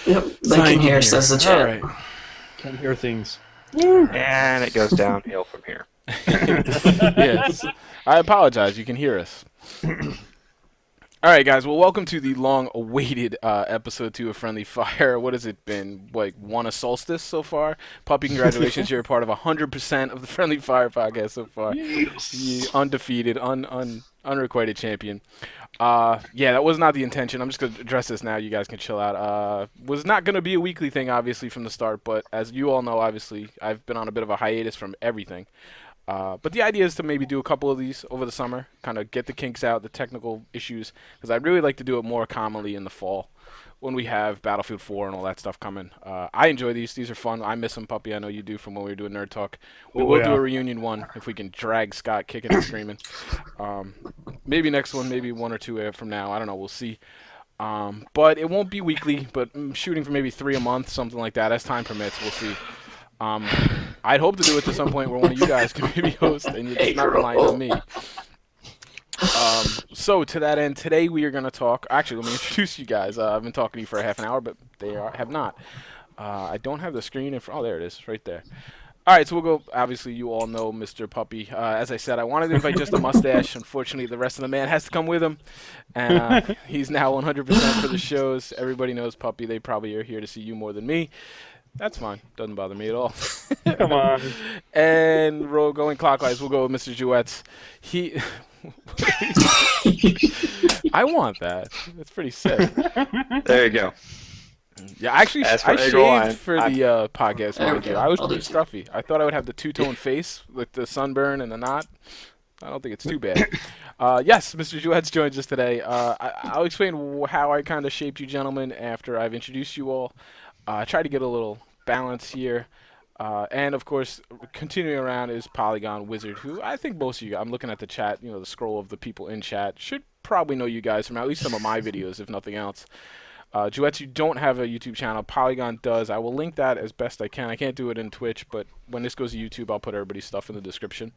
Yep, they can hear, says the chat. All right. Can hear things. And it goes downhill from here. Yes. I apologize. You can hear us. All right, guys. Well, welcome to the long-awaited episode 2 of Friendly Fire. What has it been? Like, one a solstice so far? Puppy, congratulations. You're a part of 100% of the Friendly Fire podcast so far. Yes. You undefeated, unrequited champion. Yeah, that was not the intention. I'm just going to address this now. You guys can chill out. Was not going to be a weekly thing, obviously, from the start. But as you all know, obviously, I've been on a bit of a hiatus from everything. But the idea is to maybe do a couple of these over the summer, kind of get the kinks out, the technical issues, because I'd really like to do it more commonly in the fall when we have Battlefield 4 and all that stuff coming. I enjoy these. These are fun. I miss them, Puppy. I know you do from when we were doing Nerd Talk. We will do a reunion one if we can drag Scott kicking and screaming. Maybe next one, maybe one or two from now. I don't know. We'll see. But it won't be weekly, but I'm shooting for maybe 3 a month, something like that, as time permits. We'll see. I'd hope to do it to some point where one of you guys can maybe host and you're just not relying on me. So to that end, today we are going to talk. Actually, let me introduce you guys. I've been talking to you for a half an hour, but have not. I don't have the screen in front. Oh, there it is, right there. All right, so we'll go. Obviously, you all know Mr. Puppy. As I said, I wanted to invite just a mustache. Unfortunately, the rest of the man has to come with him, and he's now 100% for the shows. Everybody knows Puppy. They probably are here to see you more than me. That's fine. Doesn't bother me at all. Come on. And we're going clockwise. We'll go with Mr. Jouets. I want that. That's pretty sick. There you go. Yeah, actually, I shaved for the podcast. I was pretty scruffy. I thought I would have the two-tone face with the sunburn and the knot. I don't think it's too bad. Yes, Mr. Jouets joins us today. I'll explain how I kind of shaped you gentlemen after I've introduced you all. Try to get a little balance here. And, of course, continuing around is Polygon Wizard, who I think most of you, I'm looking at the chat, the scroll of the people in chat, should probably know you guys from at least some of my videos, if nothing else. Jouets, you don't have a YouTube channel. Polygon does. I will link that as best I can. I can't do it in Twitch, but when this goes to YouTube, I'll put everybody's stuff in the description.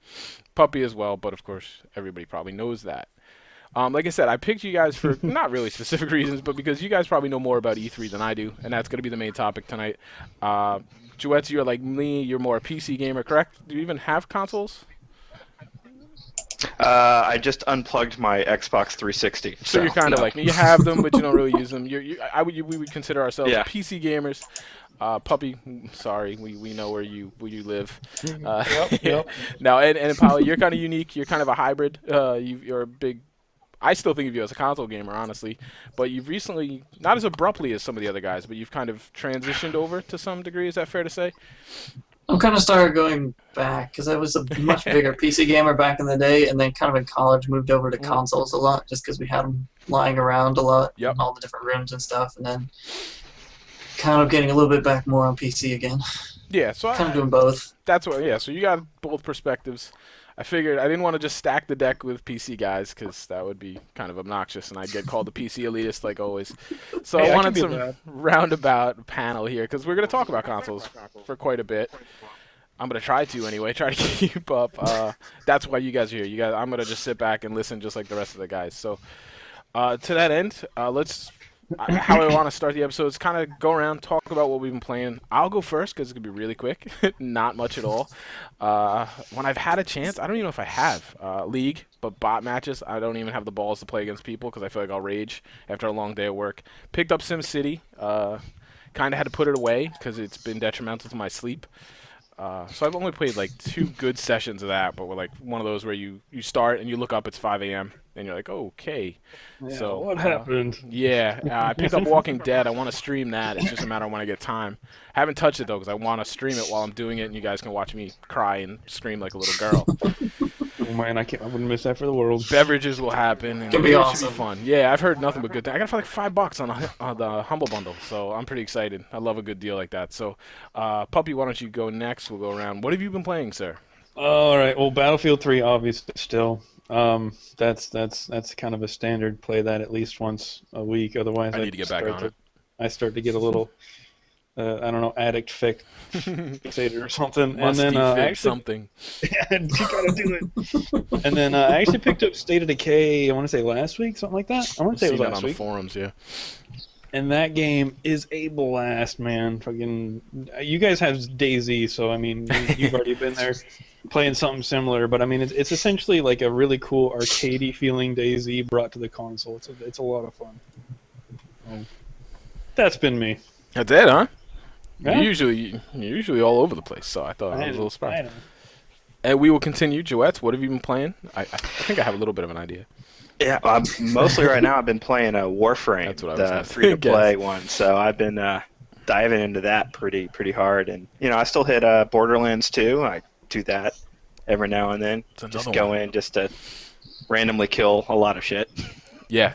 Puppy as well, but, of course, everybody probably knows that. Like I said, I picked you guys for not really specific reasons, but because you guys probably know more about E3 than I do, and that's going to be the main topic tonight. Jouets, you're like me, you're more a PC gamer, correct? Do you even have consoles? I just unplugged my Xbox 360. So you're kind of like me. You have them, but you don't really use them. We would consider ourselves PC gamers. Puppy, sorry, we know where you live. Yep. Now, and Polly, you're kind of unique. You're kind of a hybrid. You're a big. I still think of you as a console gamer, honestly, but you've recently, not as abruptly as some of the other guys, but you've kind of transitioned over to some degree. Is that fair to say? I'm kind of started going back because I was a much bigger PC gamer back in the day, and then kind of in college moved over to consoles a lot just because we had them lying around a lot in all the different rooms and stuff, and then kind of getting a little bit back more on PC again. Yeah, so kind of doing both. That's what. Yeah, so you got both perspectives. I figured I didn't want to just stack the deck with PC guys because that would be kind of obnoxious, and I'd get called the PC elitist like always. So I wanted some roundabout panel here because we're going to talk about consoles for quite a bit. I'm going to try to anyway, try to keep up. That's why you guys are here. I'm going to just sit back and listen just like the rest of the guys. So to that end, how I want to start the episode is kind of go around, talk about what we've been playing. I'll go first because it's going to be really quick. Not much at all. When I've had a chance, I don't even know if I have League, but bot matches, I don't even have the balls to play against people because I feel like I'll rage after a long day at work. Picked up SimCity. Kind of had to put it away because it's been detrimental to my sleep. So I've only played like 2 good sessions of that, but we're like one of those where you start and you look up, it's 5 a.m. and you're like, oh, okay. Yeah, so what happened? Yeah, I picked up Walking Dead. I want to stream that. It's just a matter of when I get time. I haven't touched it though because I want to stream it while I'm doing it, and you guys can watch me cry and scream like a little girl. Oh man, I wouldn't miss that for the world. Beverages will happen, and It'll be awesome. Should be fun. Yeah, I've heard nothing but good things. I got it for like $5 on the Humble Bundle, so I'm pretty excited. I love a good deal like that. So, Puppy, why don't you go next? We'll go around. What have you been playing, sir? All right. Well, Battlefield 3, obviously, still. That's kind of a standard. Play that at least once a week. Otherwise, I need to get back on it. I start to get a little, I don't know, fixated or something. Must and then actually, something. you gotta do it. And then I actually picked up State of Decay. I want to say last week, something like that. I want to say it was last on the week. forums, yeah. And that game is a blast, man. Fucking, you guys have DayZ, so I mean, you've already been there playing something similar. But I mean, it's essentially like a really cool arcadey feeling DayZ brought to the console. It's a lot of fun. That's been me. That's it, huh? Yeah. You're usually all over the place, so I thought I was a little surprised. I know. And we will continue. Joettes, what have you been playing? I think I have a little bit of an idea. Yeah, mostly right now I've been playing Warframe, That's what I was the gonna free-to-play one. So I've been diving into that pretty hard, and I still hit Borderlands 2. I do that every now and then. Just go in just to randomly kill a lot of shit. Yeah,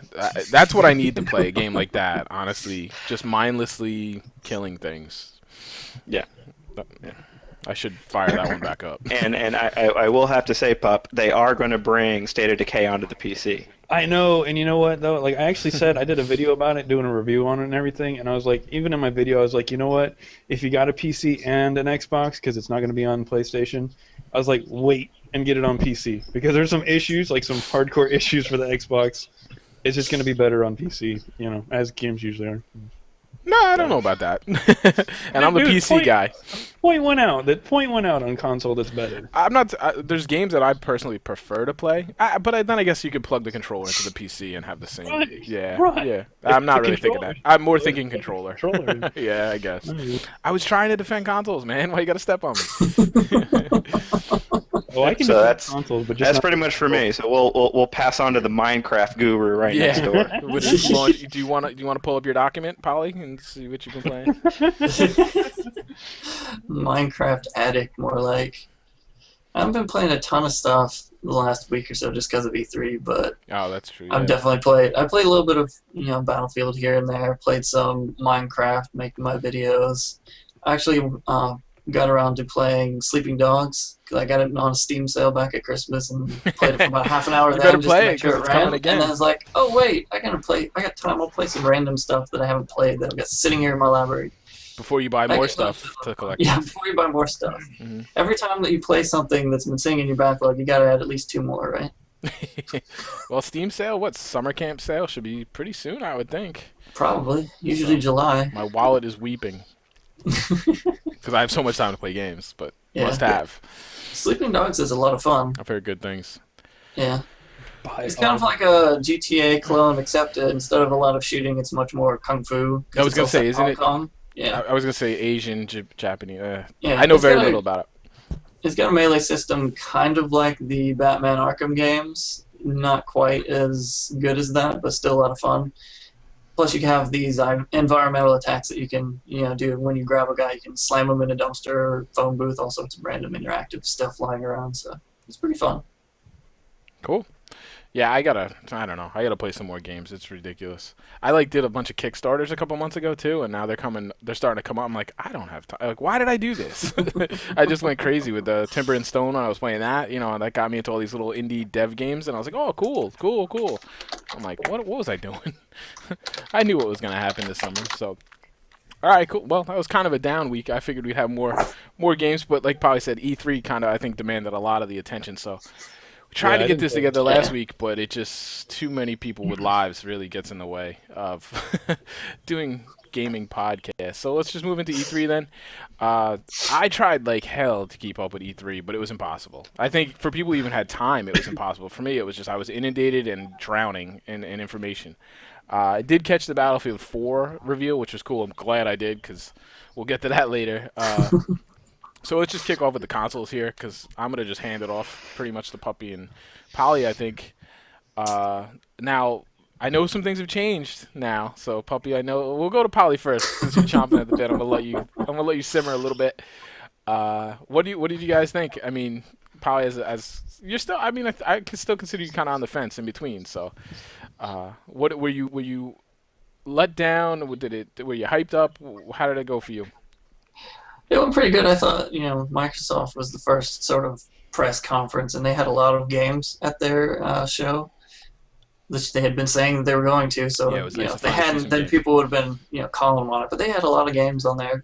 that's what I need to play a game like that. Honestly, just mindlessly killing things. Yeah. I should fire that one back up. And I will have to say, Pup, they are going to bring State of Decay onto the PC. I know, and you know what though? Like I actually said, I did a video about it, doing a review on it and everything, and I was like, even in my video, I was like, you know what? If you got a PC and an Xbox, because it's not going to be on PlayStation, I was like, wait and get it on PC because there's some issues, like some hardcore issues for the Xbox. It's just going to be better on PC, as games usually are. No, I don't know about that. And I'm a PC guy. Point one out on console that's better. I'm not. There's games that I personally prefer to play, but then I guess you could plug the controller into the PC and have the same. Right. Yeah. I'm not really thinking that. I'm more thinking controller. Yeah, I guess. Nice. I was trying to defend consoles, man. Why you gotta step on me? Well, I can So defend consoles, but just that's not pretty much for me. So we'll pass on to the Minecraft guru right next door. Do you want to pull up your document, Polly, and see what you can play? Minecraft addict, more like. I haven't been playing a ton of stuff the last week or so just because of E3, but that's true. I've definitely played. I played a little bit of Battlefield here and there. Played some Minecraft, making my videos. I actually got around to playing Sleeping Dogs because I got it on a Steam sale back at Christmas and played it for about half an hour. You then better just play to it make sure because it it's coming ran. again. And I was like, oh wait, I got time. I'll play some random stuff that I haven't played that I've got sitting here in my library. Before you buy more stuff to collect. Yeah, before you buy more stuff. Mm-hmm. Every time that you play something that's been sitting in your backlog, you gotta add at least 2 more, right? Well, Steam sale, summer camp sale should be pretty soon, I would think. Probably. Usually July. My wallet is weeping. Because I have so much time to play games, but must have. Sleeping Dogs is a lot of fun. I've heard good things. Yeah. It's kind of like a GTA clone, except instead of a lot of shooting, it's much more kung fu. I was going to say, isn't it? Yeah. I was going to say Asian, Japanese. Yeah, I know very little about it. It's got a melee system kind of like the Batman Arkham games. Not quite as good as that, but still a lot of fun. Plus, you have these environmental attacks that you can, do when you grab a guy. You can slam him in a dumpster or phone booth, all sorts of random interactive stuff lying around. So it's pretty fun. Cool. Yeah, I gotta play some more games. It's ridiculous. I did a bunch of Kickstarters a couple months ago too, and now they're starting to come up. I'm like, I don't have time. Like, why did I do this? I just went crazy with the Timber and Stone when I was playing that, and that got me into all these little indie dev games, and I was like, oh, cool. I'm like, what was I doing? I knew what was gonna happen this summer, so. All right, cool. Well, that was kind of a down week. I figured we'd have more games, but like Polly said, E3 kind of, I think, demanded a lot of the attention, so. We tried to get this together last week, but it just too many people with lives really gets in the way of doing gaming podcasts. So let's just move into E3 then. I tried like hell to keep up with E3, but it was impossible. I think for people who even had time, it was impossible. For me, it was just I was inundated and drowning in information. I did catch the Battlefield 4 reveal, which was cool. I'm glad I did because we'll get to that later. So let's just kick off with the consoles here, because I'm going to just hand it off pretty much to Puppy and Polly, I think. Now, I know some things have changed now, so Puppy, I know we'll go to Polly first since you're chomping at the bit. I'm gonna let you simmer a little bit. What did you guys think? I mean, Polly, as you're still, I mean, I can still consider you kind of on the fence in between. So, what were you let down? Were you hyped up? How did it go for you? It went pretty good. I thought, Microsoft was the first sort of press conference, and they had a lot of games at their show, which they had been saying that they were going to. So, if they hadn't, then people would have been, calling them on it. But they had a lot of games on there.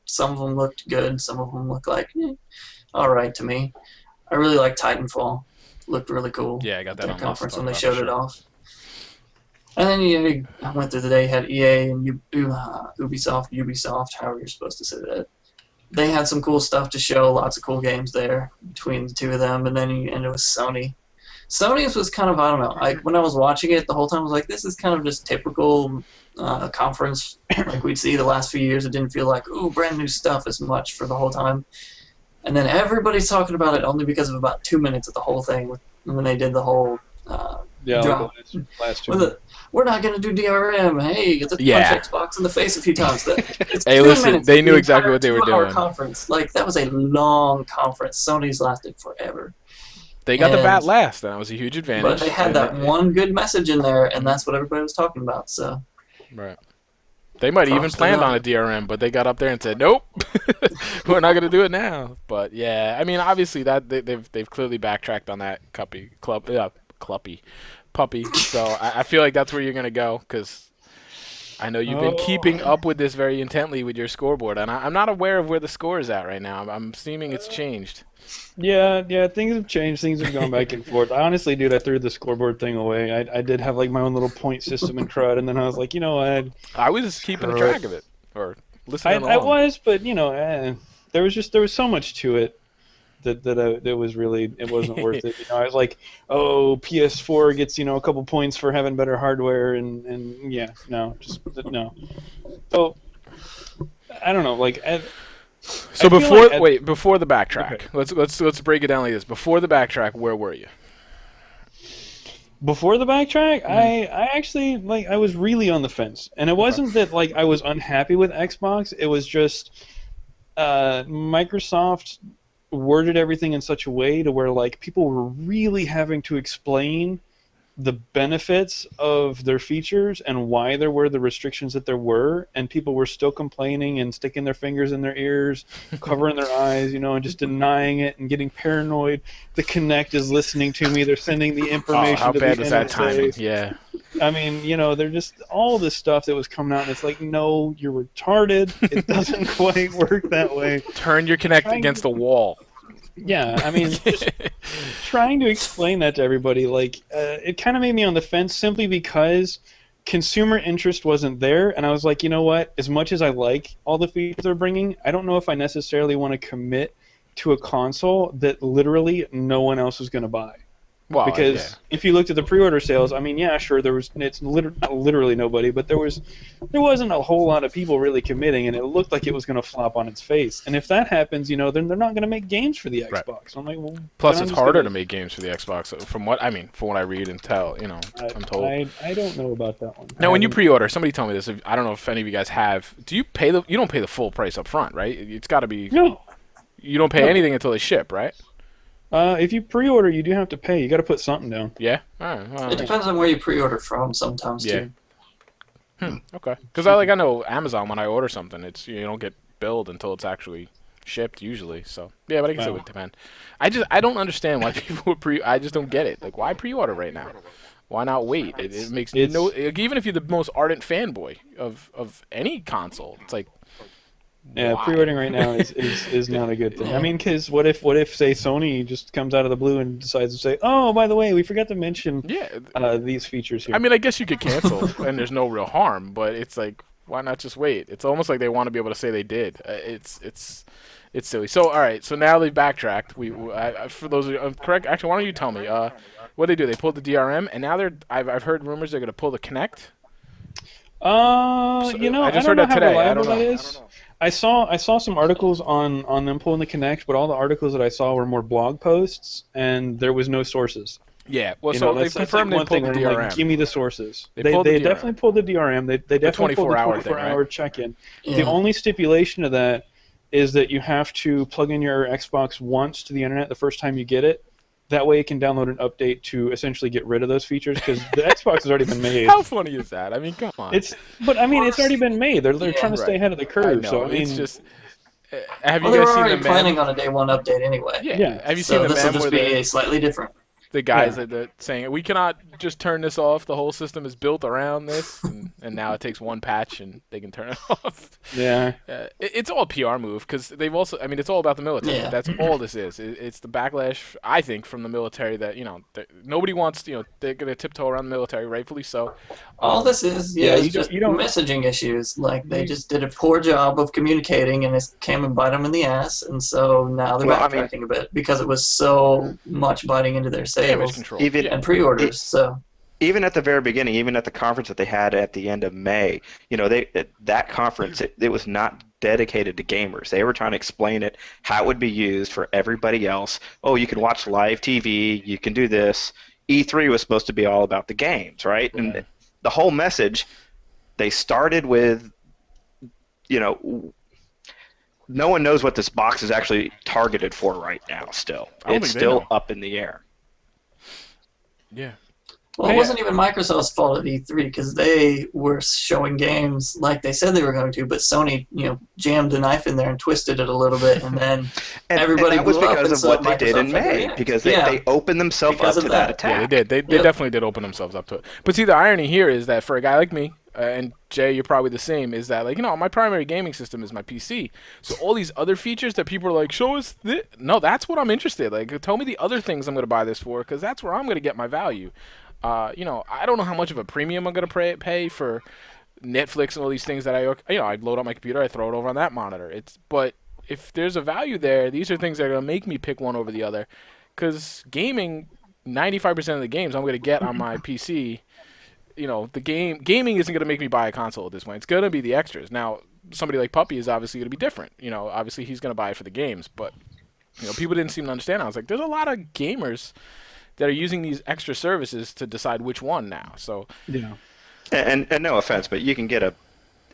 Some of them looked good. Some of them looked like, all right to me. I really liked Titanfall. Looked really cool. Yeah, I got that on conference when they showed it off. And then you went through the day, had EA and Ubisoft, however you're supposed to say that. They had some cool stuff to show, lots of cool games there between the two of them, and then you ended with Sony. Sony's was kind of, I don't know, when I was watching it the whole time, I was like, this is kind of just typical conference like we'd see the last few years. It didn't feel like, ooh, brand new stuff as much for the whole time. And then everybody's talking about it only because of about 2 minutes of the whole thing when they did the whole drop. Last 2 minutes. We're not going to do DRM. Hey, get the punch Xbox in the face a few times. Hey, listen, they knew exactly what they were doing. Conference. Like, that was a long conference. Sony's lasted forever. They got the bat last, and that was a huge advantage. But they had that one good message in there, and that's what everybody was talking about. So, right. They might even planned on a DRM, but they got up there and said, "Nope, we're not going to do it now." But yeah, I mean, obviously that they've clearly backtracked on that puppy. So I feel like that's where you're going to go, because I know you've been keeping up with this very intently with your scoreboard, and I'm not aware of where the score is at right now. I'm assuming it's changed. Yeah, things have changed. Things have gone back and forth. I honestly, dude, I threw the scoreboard thing away. I did have like my own little point system in CRUD, and then I was like, you know what? I was keeping track of it, or listening along. I was, but you know, there was so much to it that it wasn't worth it. You know, I was like, oh, PS4 gets a couple points for having better hardware, and yeah, no. So I don't know, like. So before the backtrack, okay. let's break it down like this. Before the backtrack, where were you? Before the backtrack, I actually I was really on the fence, and it wasn't that I was unhappy with Xbox. It was just Microsoft worded everything in such a way to where people were really having to explain the benefits of their features and why there were the restrictions that there were, and people were still complaining and sticking their fingers in their ears, covering their eyes, and just denying it and getting paranoid. The Kinect is listening to me. They're sending the information how to bad the was NSA. that timing? Yeah. I mean, they're just all this stuff that was coming out, and it's like, no, you're retarded. It doesn't quite work that way. Turn your Kinect against a wall. Yeah, I mean, just trying to explain that to everybody, it kind of made me on the fence simply because consumer interest wasn't there, and I was like, you know what, as much as I like all the features they're bringing, I don't know if I necessarily want to commit to a console that literally no one else is going to buy. Well, because if you looked at the pre-order sales, I mean, yeah, sure, it's literally nobody, but there wasn't a whole lot of people really committing, and it looked like it was going to flop on its face. And if that happens, then they're not going to make games for the Xbox. Right. I'm like, well, plus it's harder to make games for the Xbox, from what I read and tell. I'm told. I don't know about that one. Now, when you pre-order, somebody told me this. I don't know if any of you guys have. Do you pay you don't pay the full price up front, right? It's got to be. No. You don't pay anything until they ship, right? If you pre-order, you do have to pay. You got to put something down. Yeah. All right. Well, it depends on where you pre-order from. Sometimes too. Okay. Because I know Amazon, when I order something, you don't get billed until it's actually shipped usually. So yeah, but I guess it would depend. I don't understand why people would I just don't get it. Like, why pre-order right now? Why not wait? It makes even if you're the most ardent fanboy of any console, it's like. Yeah, pre-ordering right now is not a good thing. I mean, because what if say Sony just comes out of the blue and decides to say, oh, by the way, we forgot to mention these features here. I mean, I guess you could cancel and there's no real harm, but it's like, why not just wait? It's almost like they want to be able to say they did. It's silly. So all right, so now they've backtracked. For those of you correct, actually, why don't you tell me what they do? They pulled the DRM, and now I've heard rumors they're going to pull the Kinect. I just heard that today. I don't know. I saw some articles on them pulling the Kinect, but all the articles that I saw were more blog posts, and there was no sources. Yeah, well, so they've confirmed they pulled the DRM. Like, give me the sources. They definitely pulled the DRM. They definitely pulled the 24-hour check-in. Yeah. The only stipulation of that is that you have to plug in your Xbox once to the internet the first time you get it. That way it can download an update to essentially get rid of those features, because the Xbox has already been made. How funny is that? I mean, come on. It's already been made. They're trying to stay ahead of the curve. So it's just. Have you guys seen already planning on a day one update anyway? Yeah. Have you seen the meme? So this will just be slightly different. the guys that saying we cannot just turn this off. The whole system is built around this, and now it takes one patch and they can turn it off. Yeah, it's all a PR move because they've also. I mean, it's all about the military. Yeah. That's all this is. It's the backlash, I think, from the military that nobody wants. They're gonna tiptoe around the military, rightfully so. All this is just messaging issues. Like they just did a poor job of communicating, and it came and bite them in the ass. And so now they're backtracking a bit because it was so much biting into their sales and pre-orders. So even at the very beginning, even at the conference that they had at the end of May, that conference it was not dedicated to gamers. They were trying to explain it, how it would be used for everybody else. Oh, you can watch live TV, you can do this. E3 was supposed to be all about the games, right? Yeah. And the whole message, they started with, no one knows what this box is actually targeted for right now still. It's still up in the air. Yeah. Well, it wasn't even Microsoft's fault at E3 because they were showing games like they said they were going to, but Sony, jammed a knife in there and twisted it a little bit, and then everybody and that was blew because up of what they did in May, because they opened themselves up to that attack. Yeah, they did. They definitely did open themselves up to it. But see, the irony here is that for a guy like me, and Jay, you're probably the same, is that my primary gaming system is my PC. So all these other features that people are like, show us this. No, that's what I'm interested in. Like, tell me the other things I'm going to buy this for, because that's where I'm going to get my value. I don't know how much of a premium I'm going to pay for Netflix and all these things that I load on my computer, I throw it over on that monitor. But if there's a value there, these are things that are going to make me pick one over the other. Because gaming, 95% of the games I'm going to get on my PC. Gaming isn't going to make me buy a console at this point. It's going to be the extras. Now, somebody like Puppy is obviously going to be different. Obviously he's going to buy it for the games. But, people didn't seem to understand. I was like, there's a lot of gamers that are using these extra services to decide which one now. So yeah. And no offense, but you can get a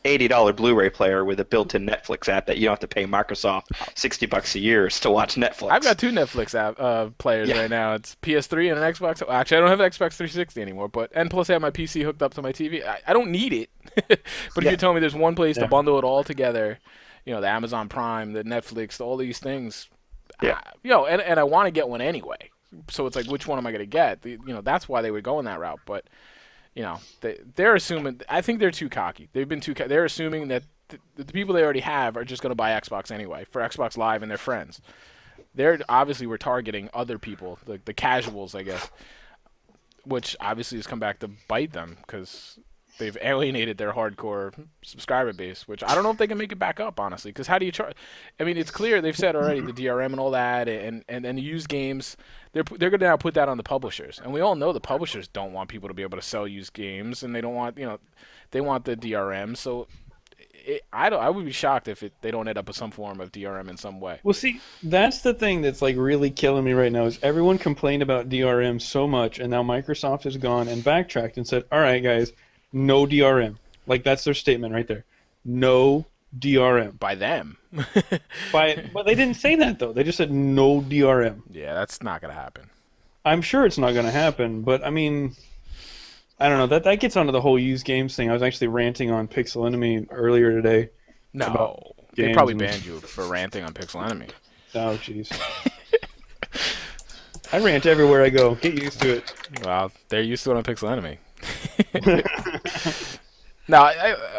$80 Blu-ray player with a built-in Netflix app that you don't have to pay Microsoft $60 a year to watch Netflix. I've got two Netflix app players right now. It's PS3 and an Xbox. Actually, I don't have an Xbox 360 anymore, and plus I have my PC hooked up to my TV. I don't need it. But if you tell me there's one place to bundle it all together, the Amazon Prime, the Netflix, all these things, and I want to get one anyway. So it's like, which one am I going to get? That's why they would go in that route. But they're assuming. I think they're too cocky. They've been too. They're assuming that the people they already have are just going to buy Xbox anyway for Xbox Live and their friends. They're obviously we're targeting other people, like the casuals, I guess, which obviously has come back to bite them because they've alienated their hardcore subscriber base. Which I don't know if they can make it back up, honestly. Because how do you charge? I mean, it's clear they've said already the DRM and all that, and the used games. They're going to now put that on the publishers, and we all know the publishers don't want people to be able to sell used games, and they don't want they want the DRM. So I would be shocked if they don't end up with some form of DRM in some way. Well, see, that's the thing that's like really killing me right now is everyone complained about DRM so much, and now Microsoft has gone and backtracked and said, "All right, guys, no DRM." Like that's their statement right there. No DRM. By them. But they didn't say that though. They just said no DRM. Yeah, that's not gonna happen. I'm sure it's not gonna happen, but I mean, I don't know. That gets onto the whole used games thing. I was actually ranting on Pixel Enemy earlier today. No, they probably banned you for ranting on Pixel Enemy. Oh, jeez. I rant everywhere I go. Get used to it. Well, they're used to it on Pixel Enemy. No,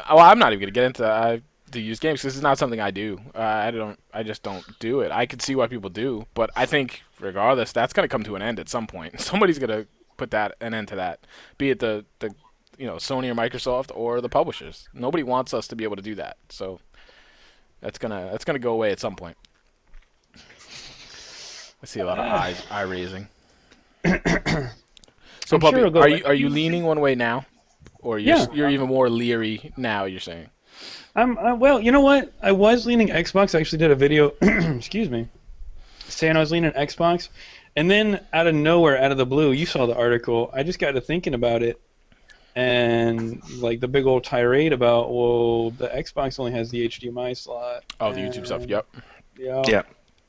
I'm not even gonna get into the used games because this is not something I do. I just don't do it. I could see why people do, but I think regardless, that's gonna come to an end at some point. Somebody's gonna put an end to that. Be it the Sony or Microsoft or the publishers. Nobody wants us to be able to do that. So that's gonna go away at some point. I see a lot of eye raising. So, Puppy, are you leaning one way now, or you're even more leery now? You're saying. Well, you know what? I was leaning Xbox. I actually did a video, excuse me, saying I was leaning Xbox. And then out of nowhere, out of the blue, you saw the article, I just got to thinking about it. And like the big old tirade about, well, the Xbox only has the HDMI slot. Oh, the YouTube stuff, yep. Yeah.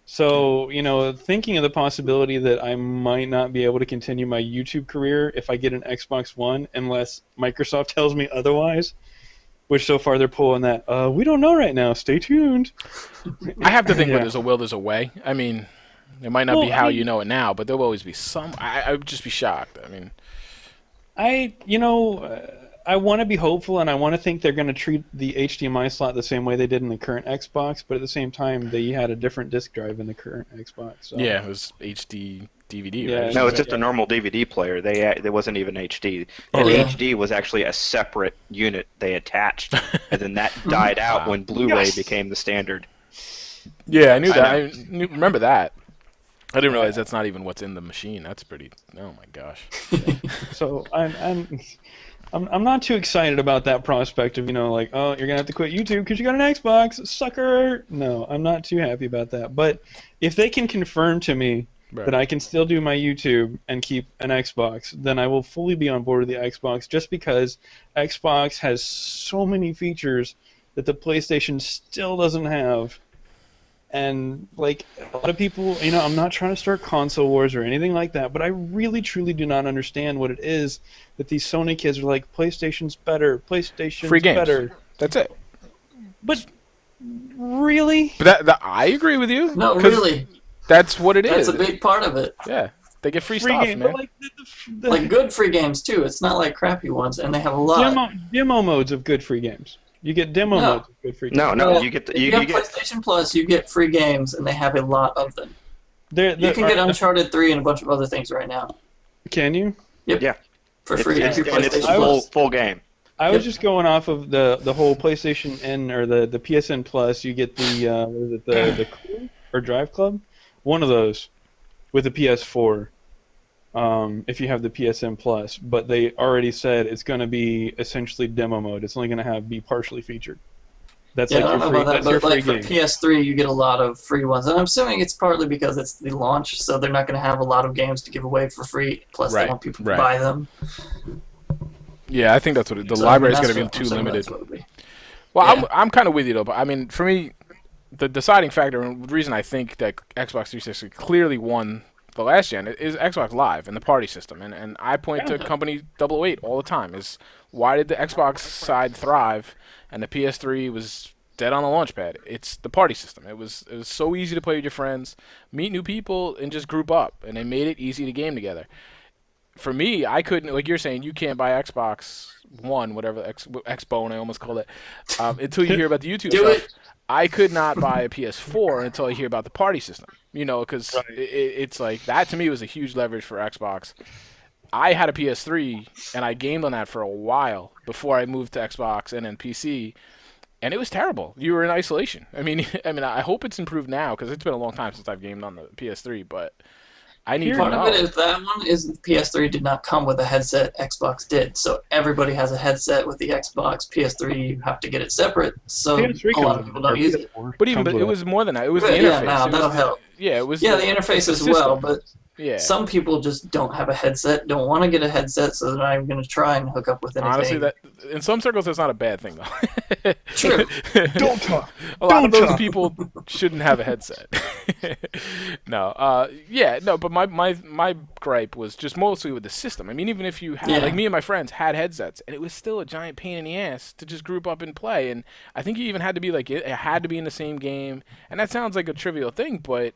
So, thinking of the possibility that I might not be able to continue my YouTube career if I get an Xbox One unless Microsoft tells me otherwise. Which so far they're pulling that, we don't know right now, stay tuned. I have to think where there's a will, there's a way. I mean, It might not be how you know it now, but there'll always be some. I would just be shocked. I mean, I want to be hopeful, and I want to think they're going to treat the HDMI slot the same way they did in the current Xbox, but at the same time, they had a different disc drive in the current Xbox. So. Yeah, it was HD DVD. Yeah, right? No, it's just a normal DVD player. There wasn't even HD. The HD was actually a separate unit they attached, and then that died out when Blu-ray became the standard. Yeah, I knew that. I remember that. I didn't realize that's not even what's in the machine. That's pretty. Oh my gosh. So I'm not too excited about that prospect of like, oh, you're gonna have to quit YouTube because you got an Xbox, sucker. No, I'm not too happy about that. But if they can confirm to me that I can still do my YouTube and keep an Xbox, then I will fully be on board with the Xbox. Just because Xbox has so many features that the PlayStation still doesn't have. And, like, a lot of people, I'm not trying to start console wars or anything like that, but I really, truly do not understand what it is that these Sony kids are like, PlayStation's better, PlayStation's Free games. better. That's it. But, really? But I agree with you. No, really. That's what it is. That's a big part of it. Yeah. They get free stuff, game, man. But like good free games, too. It's not like crappy ones, and they have a lot. Demo modes of good free games. You get demo modes of good free games. No, you get you get PlayStation Plus, you get free games, and they have a lot of them. You can get Uncharted 3 and a bunch of other things right now. Can you? Yep. Yeah. For free. And it's full game. I was just going off of the whole PlayStation N or the PSN Plus. You get the Crew or Drive Club, one of those, with the PS4. If you have the PSN Plus, but they already said it's going to be essentially demo mode. It's only going to be partially featured. That's I like don't your know free. about that, That's your but free like game. for PS3, you get a lot of free ones, and I'm assuming it's partly because it's the launch, so they're not going to have a lot of games to give away for free. Plus, they want people to buy them. Yeah, I think that's what the library is going to be too limited. Well, I'm kind of with you though, but I mean, for me, the deciding factor and the reason I think that Xbox 360 clearly won the last gen is Xbox Live and the party system, and I point to company 008 all the time. Is why did the Xbox side thrive and the PS3 was dead on the launch pad? It's the party system. It was so easy to play with your friends, meet new people, and just group up, and they made it easy to game together. For me, I couldn't, like you're saying, you can't buy Xbox One, whatever, Xbone, I almost called it, until you hear about the YouTube stuff. I could not buy a PS4 until I hear about the party system, because it's like, that to me was a huge leverage for Xbox. I had a PS3, and I gamed on that for a while before I moved to Xbox and then PC, and it was terrible. You were in isolation. I mean, I hope it's improved now, because it's been a long time since I've gamed on the PS3, but I need to know. Part of it is that one is the PS3 did not come with a headset. Xbox did, so everybody has a headset with the Xbox. PS3, you have to get it separate, so a lot of people don't use it. But it was more than that. It was the interface. Yeah, that'll help. Yeah, it was. Yeah, the interface as well, but yeah, some people just don't have a headset, don't want to get a headset, so they're not even going to try and hook up with anything. Honestly, that in some circles, that's not a bad thing, though. True. Don't talk. A lot of those people shouldn't have a headset. No, but my gripe was just mostly with the system. I mean, even if you had, like me and my friends had headsets, and it was still a giant pain in the ass to just group up and play. And I think you even had to be like, it had to be in the same game. And that sounds like a trivial thing, but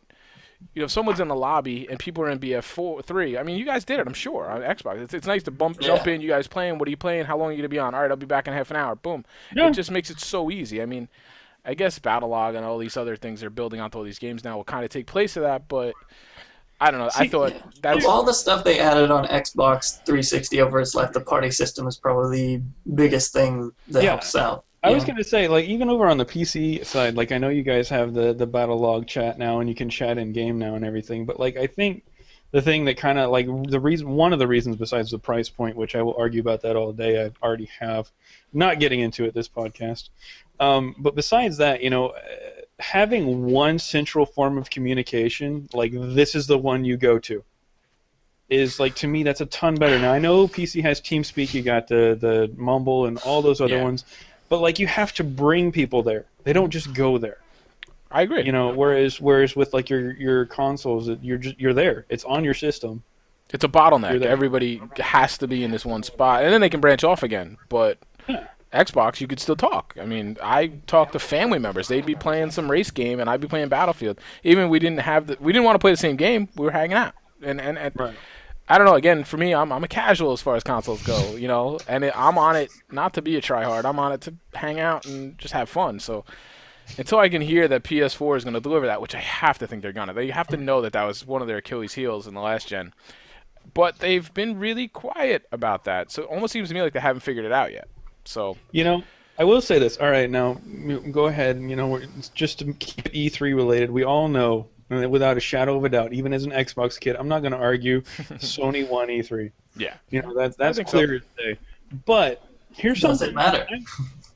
if someone's in the lobby and people are in BF3, I mean, you guys did it, I'm sure, on Xbox. It's nice to jump in, you guys playing, what are you playing, how long are you going to be on? All right, I'll be back in half an hour, boom. Yeah. It just makes it so easy. I mean, I guess Battlelog and all these other things they're building onto all these games now will kind of take place of that, but I don't know. I thought that's... Of all the stuff they added on Xbox 360 over its life, the party system is probably the biggest thing that helps out. I was going to say, like, even over on the PC side, like, I know you guys have the Battlelog chat now, and you can chat in-game now and everything, but, like, I think the thing that kind of, like, one of the reasons besides the price point, which I will argue about that all day, I already have, not getting into it this podcast, but besides that, having one central form of communication, like, this is the one you go to, is, like, to me, that's a ton better. Now, I know PC has TeamSpeak, you got the Mumble and all those other ones, but, like, you have to bring people there. They don't just go there. I agree. Whereas with, like, your consoles, you're there. It's on your system. It's a bottleneck. Everybody has to be in this one spot, and then they can branch off again. But Xbox, you could still talk. I mean, I talked to family members. They'd be playing some race game, and I'd be playing Battlefield. Even we didn't want to play the same game. We were hanging out, and Right. I don't know. Again, for me, I'm a casual as far as consoles go, you know, and I'm on it not to be a tryhard. I'm on it to hang out and just have fun. So until I can hear that PS4 is going to deliver that, which I have to think they're gonna, they have to know that was one of their Achilles heels in the last gen. But they've been really quiet about that. So it almost seems to me like they haven't figured it out yet. So You know, I will say this. All right, now go ahead. You know, just to keep it E3 related, we all know, without a shadow of a doubt, even as an Xbox kid, I'm not going to argue Sony won E3. Yeah, you know that's clear as day. But here's something. Doesn't matter.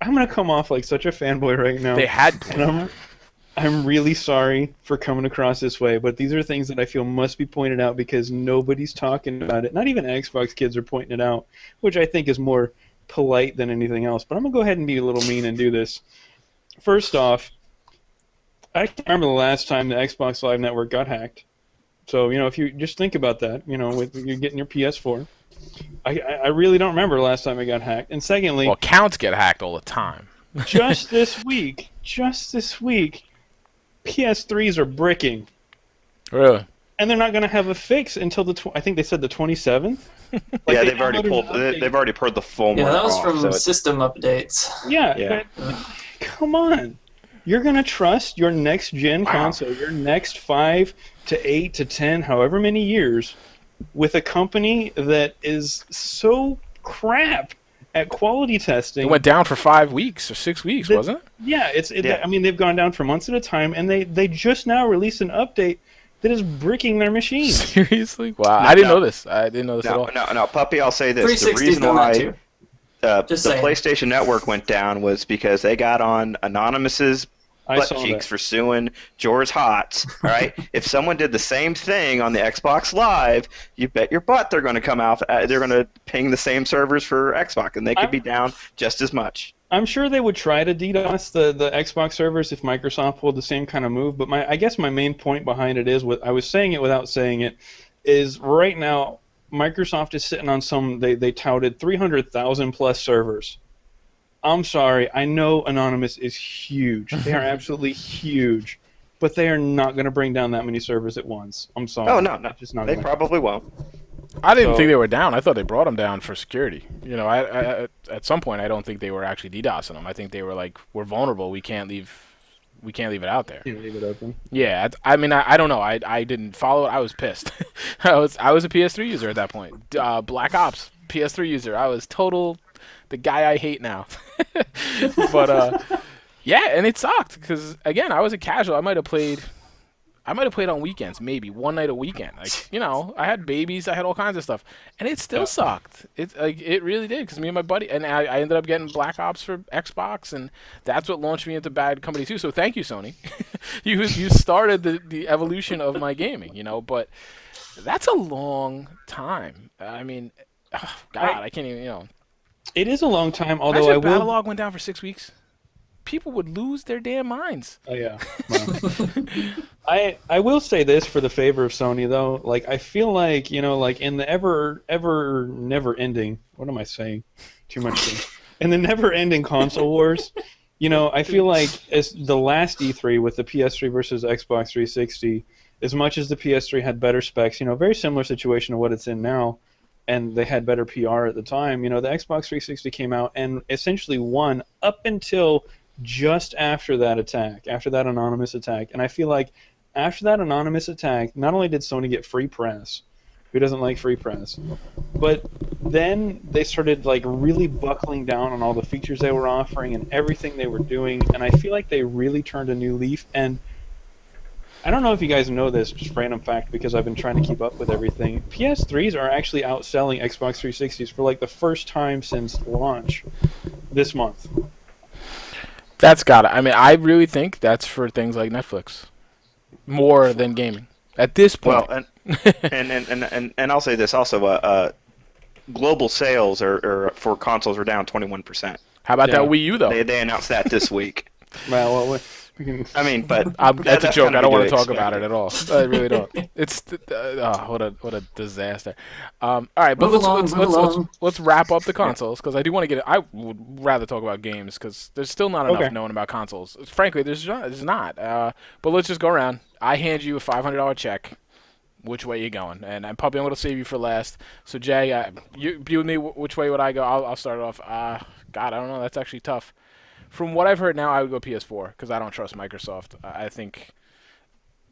I'm going to come off like such a fanboy right now. they had to. And I'm really sorry for coming across this way, but these are things that I feel must be pointed out because nobody's talking about it. Not even Xbox kids are pointing it out, which I think is more polite than anything else. But I'm going to go ahead and be a little mean and do this. First off, I can't remember the last time the Xbox Live Network got hacked. So, you know, if you just think about that, you know, with you getting your PS4, I really don't remember the last time it got hacked. And secondly... Well, accounts get hacked all the time. just this week, PS3s are bricking. Really? And they're not going to have a fix until I think they said the 27th. Like yeah, they've already pulled the full. Yeah, that was off, from system updates. Yeah. But, come on, you're going to trust your next gen console, your next 5 to 8 to 10, however many years, with a company that is so crap at quality testing. It went down for 5 weeks or 6 weeks, wasn't it? Yeah, I mean, they've gone down for months at a time, and they just now released an update that is bricking their machines. Seriously? Wow, I didn't know this. I didn't know this at all. No, Puppy, I'll say this. The reason why the PlayStation Network went down was because they got on Anonymous's butt cheeks for suing George Hotz. All right, if someone did the same thing on the Xbox Live, you bet your butt they're going to come out. They're going to ping the same servers for Xbox, and they could be down just as much. I'm sure they would try to DDoS the Xbox servers if Microsoft pulled the same kind of move. But I guess my main point behind it is, I was saying it without saying it, is right now Microsoft is sitting on they touted 300,000 plus servers. I'm sorry, I know Anonymous is huge. They are absolutely huge. But they are not going to bring down that many servers at once. I'm sorry. Oh, no. Just not they probably won't. I didn't think they were down. I thought they brought them down for security. You know, I at some point I don't think they were actually DDoSing them. I think they were like, we're vulnerable. We can't leave it out there. You leave it open. Yeah, I mean, I don't know. I didn't follow it. I was pissed. I was a PS3 user at that point. Black Ops PS3 user. I was the guy I hate now. But yeah, and it sucked because again, I was a casual. I might have played on weekends, maybe one night a weekend. Like, you know, I had babies, I had all kinds of stuff, and it still sucked. It really did, because me and my buddy, and I ended up getting Black Ops for Xbox, and that's what launched me into bad company too. So thank you, Sony. you started the evolution of my gaming, you know. But that's a long time. I mean, God, I can't even, you know. It is a long time, although I will. Battlelog went down for 6 weeks. People would lose their damn minds. Oh yeah. Well, I will say this for the favor of Sony though. Like, I feel like, you know, like in the ever never ending. What am I saying? Too much things. In the never ending console wars, you know, I feel like as the last E3 with the PS3 versus Xbox 360, as much as the PS3 had better specs, you know, very similar situation to what it's in now, and they had better PR at the time. You know, the Xbox 360 came out and essentially won up until just after that attack, after that anonymous attack. And I feel like after that anonymous attack, not only did Sony get free press, who doesn't like free press, but then they started like really buckling down on all the features they were offering and everything they were doing, and I feel like they really turned a new leaf. And I don't know if you guys know this, just random fact, because I've been trying to keep up with everything. PS3s are actually outselling Xbox 360s for like the first time since launch this month. That's got it. I mean, I really think that's for things like Netflix more than gaming at this point. Well, and I'll say this also: global sales are for consoles are down 21%. How about that Wii U though? They announced that this week. Well, I mean, but that's a joke. I don't want to talk about it at all. I really don't. It's what a disaster. All right, but let's wrap up the consoles because I do want to get it. I would rather talk about games because there's still not enough known about consoles. Frankly, there's not. But let's just go around. I hand you a $500 check. Which way you going? And Puppy, I'm going to save you for last. So Jay, you and me. Which way would I go? I'll start off. God, I don't know. That's actually tough. From what I've heard now, I would go PS4 because I don't trust Microsoft. I think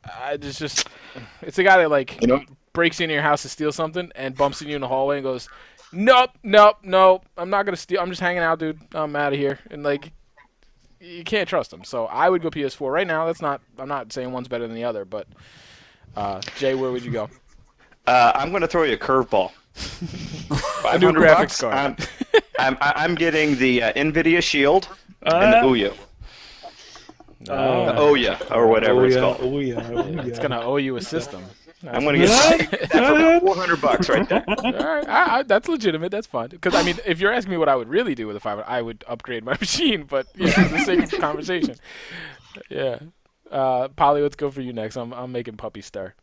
it's a guy that breaks into your house to steal something and bumps into you in the hallway and goes, nope, I'm not gonna steal. I'm just hanging out, dude. I'm out of here. And you can't trust him. So I would go PS4 right now. I'm not saying one's better than the other, but Jay, where would you go? I'm going to throw you a curveball. A new graphics card. I'm getting the NVIDIA Shield and the Ouya. The Ouya, or whatever it's called. It's going to owe you a system. I'm going to get that for $400 right there. All right, that's legitimate. That's fine. Because I mean, if you're asking me what I would really do with a $500, I would upgrade my machine. But for the sake of the conversation, yeah. Polly, let's go for you next. I'm making Puppy stir.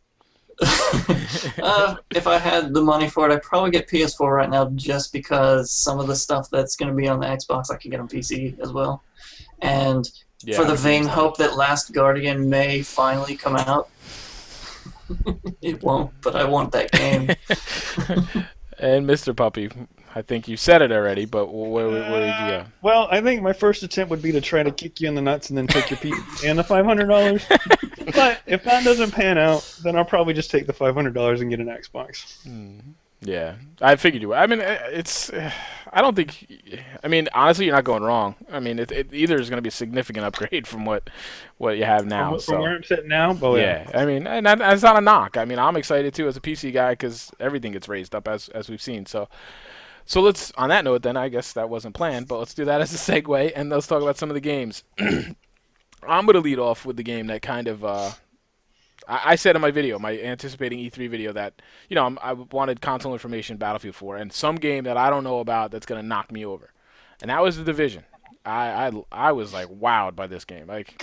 If I had the money for it, I'd probably get PS4 right now just because some of the stuff that's going to be on the Xbox I can get on PC as well. And for the vain hope that Last Guardian may finally come out. It won't, but I want that game. And Mr. Puppy, I think you said it already, but where would you go? Well, I think my first attempt would be to try to kick you in the nuts and then take your PC and the $500. But if that doesn't pan out, then I'll probably just take the $500 and get an Xbox. Yeah, I figured you would. I mean, I don't think. I mean, honestly, you're not going wrong. I mean, it either is going to be a significant upgrade from what you have now. From where I'm sitting now? Oh, yeah. I mean, and that's not a knock. I mean, I'm excited too as a PC guy because everything gets raised up as we've seen. So let's, on that note, then I guess that wasn't planned, but let's do that as a segue and let's talk about some of the games. I'm going to lead off with the game that kind of. I said in my video, my anticipating E3 video, that I wanted console information, Battlefield 4, and some game that I don't know about that's gonna knock me over, and that was the Division. I was wowed by this game. It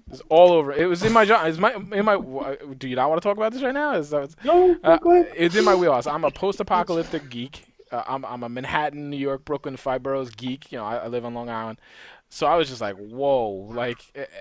was all over. It was in my Do you not want to talk about this right now? No, go ahead. It's in my wheelhouse. I'm a post-apocalyptic geek. I'm a Manhattan, New York, Brooklyn, 5 boroughs geek. I live on Long Island. So I was just like, whoa,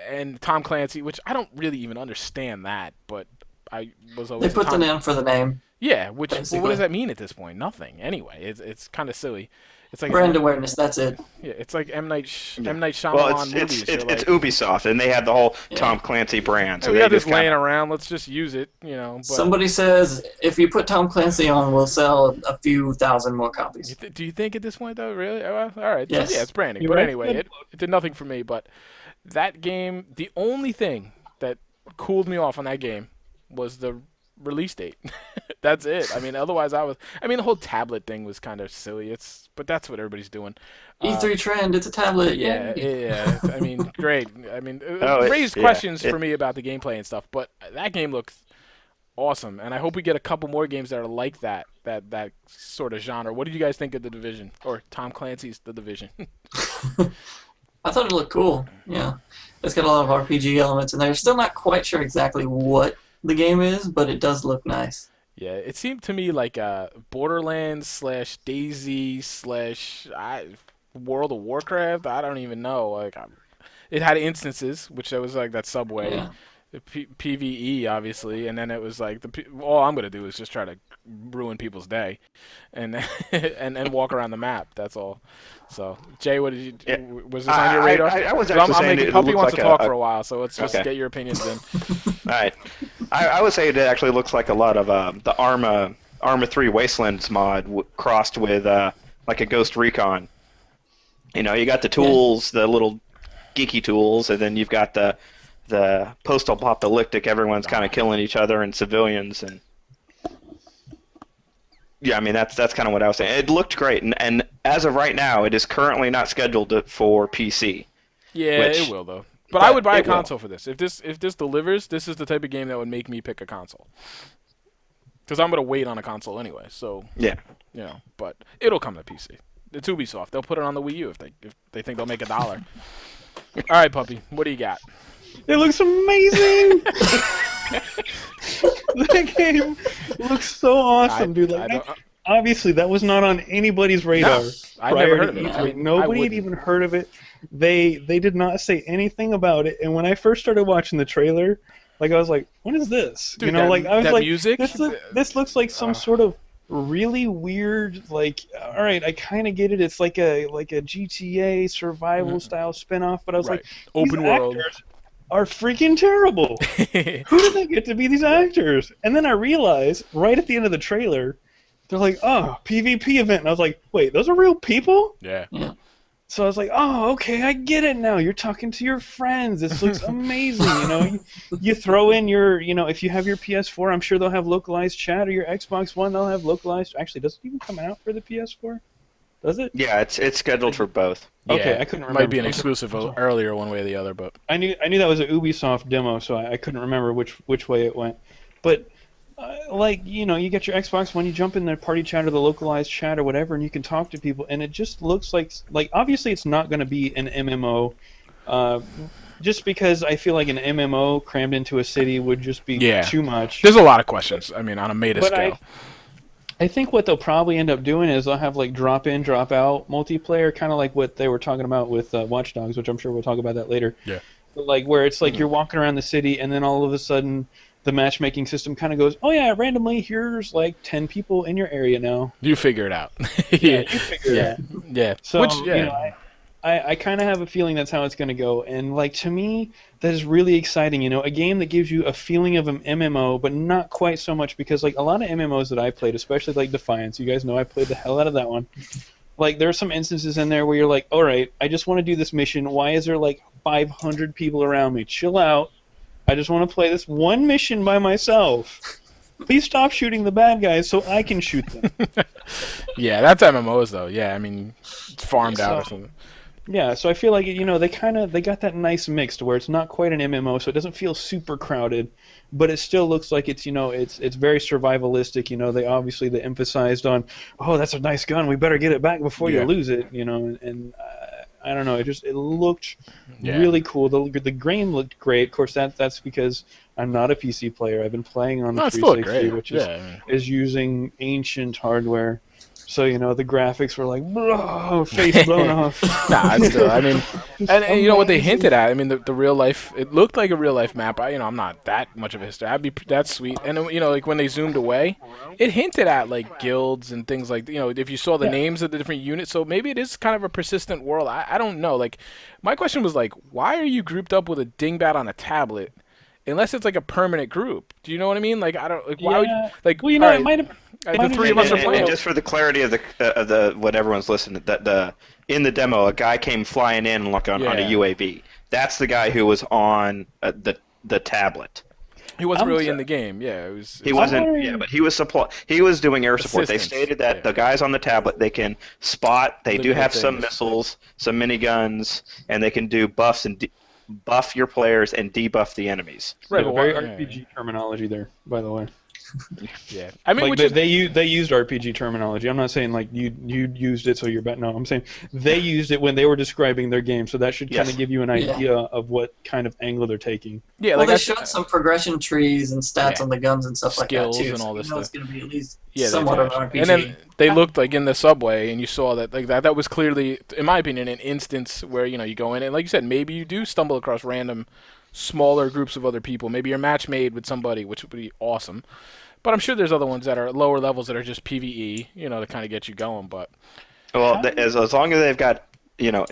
and Tom Clancy, which I don't really even understand that, but I was always. They put the name for the name. Yeah, which what does that mean at this point? Nothing. Anyway, it's kind of silly. It's like brand awareness. That's it. Yeah, it's like M. Night Shyamalan movies. It's Ubisoft, and they had the whole Tom Clancy brand. So we had this laying around. Let's just use it, But somebody says if you put Tom Clancy on, we'll sell a few thousand more copies. Do you think at this point though? Really? All right. Yes. So, yeah, it's branding. But anyway, it did nothing for me. But that game, the only thing that cooled me off on that game was the release date. That's it. I mean, otherwise the whole tablet thing was kind of silly. But that's what everybody's doing. E3 trend, it's a tablet. Yeah. I mean, great. I mean, it raised questions for me about the gameplay and stuff, but that game looks awesome, and I hope we get a couple more games that are like that sort of genre. What did you guys think of The Division, or Tom Clancy's The Division? I thought it looked cool. Yeah. It's got a lot of RPG elements in there. Still not quite sure exactly what the game is, but it does look nice. Yeah, it seemed to me like Borderlands / DayZ / World of Warcraft. I don't even know. It had instances, which was like that subway, the PvE obviously, and then it was like all I'm gonna do is just try to ruin people's day, and and walk around the map. That's all. So Jay, what did you? Was this on your radar? I was actually saying Puppy wants to talk for a while, so let's just get your opinions in. All right. I would say it actually looks like a lot of the Arma 3 Wastelands mod crossed with like a Ghost Recon. You got the tools, the little geeky tools, and then you've got the post-apocalyptic. Everyone's kind of killing each other and civilians, and yeah, I mean that's kind of what I was saying. It looked great, and as of right now, it is currently not scheduled for PC. Yeah, it will though. But I would buy a console for this. If this delivers, this is the type of game that would make me pick a console. Because I'm gonna wait on a console anyway. So yeah, but it'll come to PC. It's Ubisoft. They'll put it on the Wii U if they think they'll make $1. All right, Puppy, what do you got? It looks amazing. That game looks so awesome, dude. Like, obviously, that was not on anybody's radar. No, I never heard of it. I mean, nobody had even heard of it. They did not say anything about it. And when I first started watching the trailer, like I was like, "What is this?" Dude, you know, like I was like, music? This looks like some sort of really weird, like, all right, I kind of get it. It's like a GTA survival style spinoff, but I was like, open world actors are freaking terrible. Who did they get to be these actors? And then I realized right at the end of the trailer, they're like, oh, PvP event, and I was like, wait, those are real people? Yeah. So I was like, oh, okay, I get it now. You're talking to your friends. This looks amazing. You know, you throw in your, you know, if you have your PS4, I'm sure they'll have localized chat, or your Xbox One, they'll have localized. Actually, does it even come out for the PS4? Does it? Yeah, it's scheduled for both. Okay, yeah, I couldn't remember. Might be an exclusive earlier, one way or the other, but I knew that was a Ubisoft demo, so I couldn't remember which way it went. But like, you know, you get your Xbox One, you jump in the party chat or the localized chat or whatever, and you can talk to people, and it just looks like obviously it's not going to be an MMO, just because I feel like an MMO crammed into a city would just be too much. There's a lot of questions. I mean, on a meta scale. I think what they'll probably end up doing is they'll have like drop in, drop out multiplayer, kind of like what they were talking about with Watch Dogs, which I'm sure we'll talk about that later. Yeah. But like where it's like you're walking around the city, and then all of a sudden the matchmaking system kind of goes, oh yeah, randomly here's like 10 people in your area now. You figure it out. Yeah, you figure it out. Yeah. So, you know, I kind of have a feeling that's how it's going to go. And like, to me, that is really exciting. You know, a game that gives you a feeling of an MMO, but not quite so much, because like a lot of MMOs that I played, especially like Defiance, you guys know I played the hell out of that one. Like, there are some instances in there where you're like, all right, I just want to do this mission. Why is there like 500 people around me? Chill out. I just want to play this one mission by myself. Please stop shooting the bad guys so I can shoot them. Yeah, that's MMOs though. Yeah, I mean, it's farmed out or something. Yeah, so I feel like, you know, they got that nice mix to where it's not quite an MMO, so it doesn't feel super crowded, but it still looks like it's, you know, it's very survivalistic. You know, they emphasized on, oh, that's a nice gun, we better get it back before you lose it. You know, and I don't know, it looked really cool. The grain looked great. Of course, that's because I'm not a PC player. I've been playing on the 360, which is using ancient hardware. So, you know, the graphics were like, face blown off. Nah, it's still, I mean, and you know what they hinted at? I mean, the real life, it looked like a real life map. I'm not that much of a history. That's sweet. And, you know, like when they zoomed away, it hinted at like guilds and things like, you know, if you saw the names of the different units. So maybe it is kind of a persistent world. I don't know. Like, my question was like, why are you grouped up with a dingbat on a tablet? Unless it's like a permanent group. Do you know what I mean? Like, I don't, like, why would you, like, well, you know, it might have. The three of us are playing. And just for the clarity of the what everyone's listening, that in the demo, a guy came flying in like on a UAV. That's the guy who was on the tablet. He wasn't really in the game. Yeah, it was. He wasn't. Yeah, but he was He was doing air support. They stated that the guys on the tablet, they can spot. They do have some missiles, some miniguns, and they can do buffs and buff your players and debuff the enemies. Right, very RPG terminology there, by the way. Yeah, I mean, like they used RPG terminology. I'm not saying like you used it so you're better. No, I'm saying they used it when they were describing their game. So that should kind of give you an idea of what kind of angle they're taking. Yeah, well, they showed some progression trees and stats on the guns and stuff skills like that too. And all this stuff. Stuff. It's going to be at least somewhat of an RPG. And then they looked like in the subway, and you saw that like that was clearly, in my opinion, an instance where you know you go in and like you said, maybe you do stumble across random smaller groups of other people. Maybe you're match made with somebody, which would be awesome. But I'm sure there's other ones that are lower levels that are just PvE, you know, to kind of get you going. But as long as they've got, you know,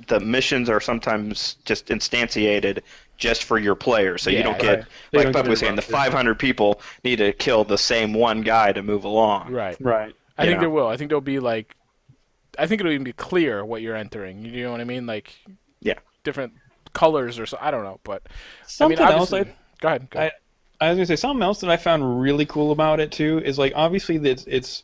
the missions are sometimes just instantiated just for your players, so you don't get like Buck was saying, the 500 people need to kill the same one guy to move along. Right. I think there will. I think there'll be like, I think it'll even be clear what you're entering. You know what I mean? Like, different colors or so. I don't know, but something else. Go ahead. I was gonna say something else that I found really cool about it too is like obviously it's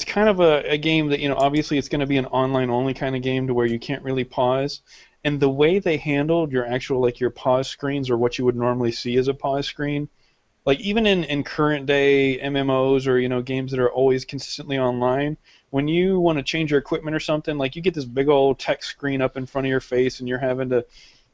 kind of a game that, you know, obviously it's gonna be an online only kind of game to where you can't really pause, and the way they handled your actual like your pause screens or what you would normally see as a pause screen, like even in current day MMOs or, you know, games that are always consistently online, when you want to change your equipment or something, like you get this big old text screen up in front of your face and you're having to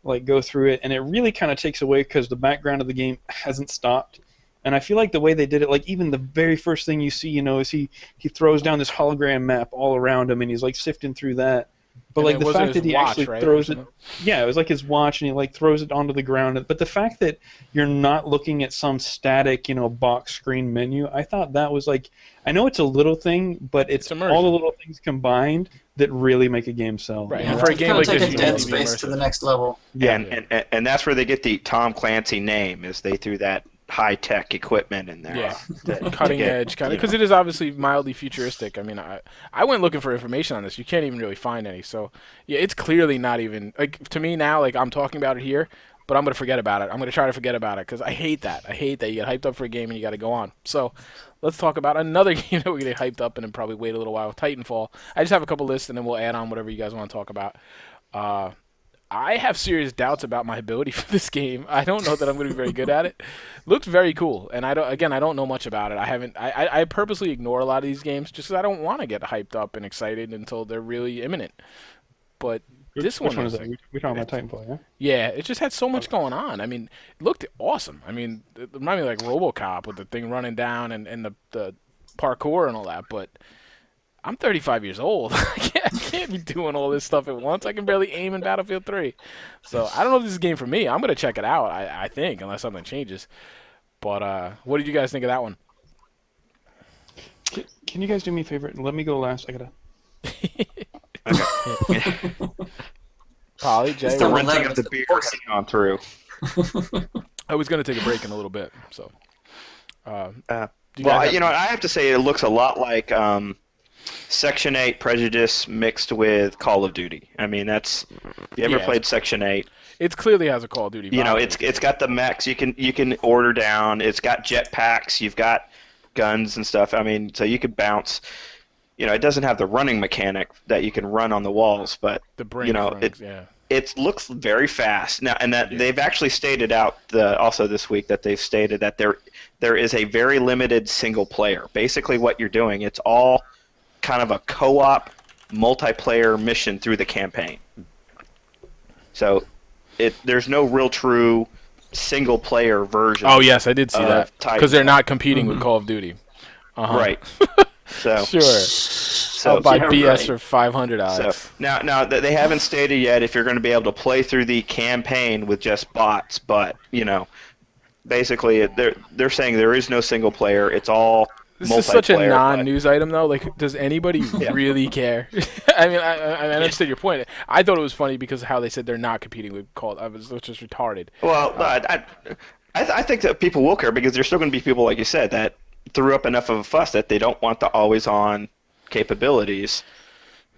like go through it, and it really kind of takes away because the background of the game hasn't stopped. And I feel like the way they did it, like even the very first thing you see, you know, is he throws down this hologram map all around him, and he's like sifting through that. But like the fact that he actually throws it, yeah, it was like his watch, and he like throws it onto the ground. But the fact that you're not looking at some static, you know, box screen menu, I thought that was like, I know it's a little thing, but it's all the little things combined that really make a game sell. Right, yeah, and for a game like this, you Dead need to be Space to the next level. Yeah, and that's where they get the Tom Clancy name, is they threw that high-tech equipment in there. Yeah, cutting edge kind of, because it is obviously mildly futuristic. I mean, I went looking for information on this. You can't even really find any. So, yeah, it's clearly not even, like, to me now, like, I'm talking about it here, but I'm going to forget about it. I'm going to try to forget about it, because I hate that. I hate that you get hyped up for a game and you got to go on. So, let's talk about another game that we get hyped up and then probably wait a little while with Titanfall. I just have a couple lists, and then we'll add on whatever you guys want to talk about. I have serious doubts about my ability for this game. I don't know that I'm going to be very good at it. Looks very cool, and I don't know much about it. I purposely ignore a lot of these games just because I don't want to get hyped up and excited until they're really imminent. But this Which one is that? We're talking about Titanfall, yeah? Yeah, it just had so much going on. I mean, it looked awesome. I mean, it reminded me of like RoboCop with the thing running down and the parkour and all that, but I'm 35 years old. I can't be doing all this stuff at once. I can barely aim in Battlefield 3. So I don't know if this is a game for me. I'm going to check it out, I think, unless something changes. But what did you guys think of that one? Can you guys do me a favor? Let me go last. I got to... Okay. Polly, Jay? The rinsing of the beer has gone through. I was going to take a break in a little bit. So. Well, you know, I have to say it looks a lot like... Section 8 Prejudice mixed with Call of Duty. I mean, that's... You ever played Section 8? It clearly has a Call of Duty vibe. You know, it's got the mechs you can order down. It's got jetpacks. You've got guns and stuff. I mean, so you could bounce. You know, it doesn't have the running mechanic that you can run on the walls, but you know, it looks very fast now. And that they've actually stated out also this week that they've stated that there is a very limited single player. Basically, what you're doing, it's all kind of a co-op multiplayer mission through the campaign. So there's no real true single player version. Oh yes, I did see that, because they're not competing with Call of Duty. Right. So sure. So I'll buy BS for $500. So now they haven't stated yet if you're going to be able to play through the campaign with just bots, but you know, basically they're saying there is no single player. It's all This is such a non-news item, though. Like, does anybody really care? I mean, I understood your point. I thought it was funny because of how they said they're not competing with Call. I was just retarded. Well, I think that people will care because there's still going to be people, like you said, that threw up enough of a fuss that they don't want the always-on capabilities.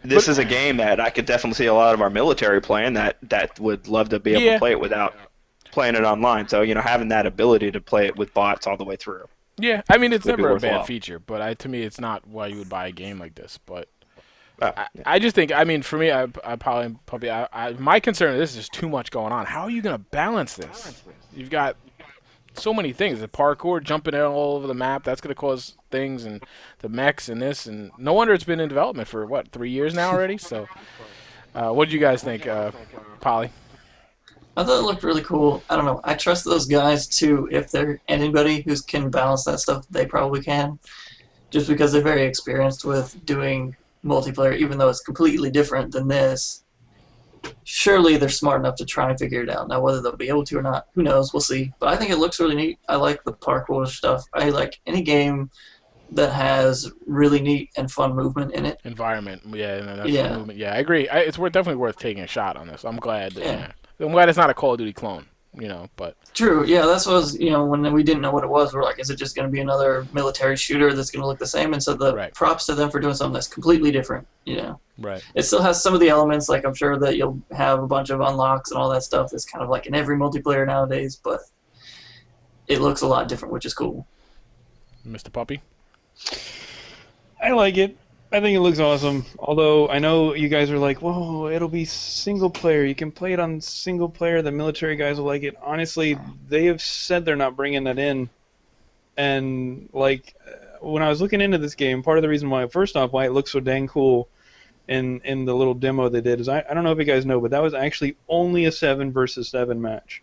This is a game that I could definitely see a lot of our military playing that would love to be able to play it without playing it online. So, you know, having that ability to play it with bots all the way through. Yeah, I mean, it's never a bad feature, but to me, it's not why you would buy a game like this. But I just think, I mean, for me, my concern is this is just too much going on. How are you going to balance this? You've got so many things. The parkour, jumping out all over the map, that's going to cause things, and the mechs and this, and no wonder it's been in development for, 3 years now already? So, what did you guys think, Polly? I thought it looked really cool. I don't know. I trust those guys, too. If they're anybody who can balance that stuff, they probably can. Just because they're very experienced with doing multiplayer, even though it's completely different than this. Surely they're smart enough to try and figure it out. Now, whether they'll be able to or not, who knows? We'll see. But I think it looks really neat. I like the parkour stuff. I like any game that has really neat and fun movement in it. Environment. Movement. Yeah, I agree. It's definitely worth taking a shot on this. I'm glad. I'm glad it's not a Call of Duty clone, you know, but... True, yeah, that's what was, you know, when we didn't know what it was, we're like, is it just going to be another military shooter that's going to look the same? And so the props to them for doing something that's completely different, you know. Right. It still has some of the elements, like I'm sure that you'll have a bunch of unlocks and all that stuff that's kind of like in every multiplayer nowadays, but it looks a lot different, which is cool. Mr. Puppy? I like it. I think it looks awesome. Although I know you guys are like, whoa, it'll be single player. You can play it on single player. The military guys will like it. Honestly, they have said they're not bringing that in. And like, when I was looking into this game, part of the reason why, first off, why it looks so dang cool in the little demo they did is I don't know if you guys know, but that was actually only a 7 versus 7 match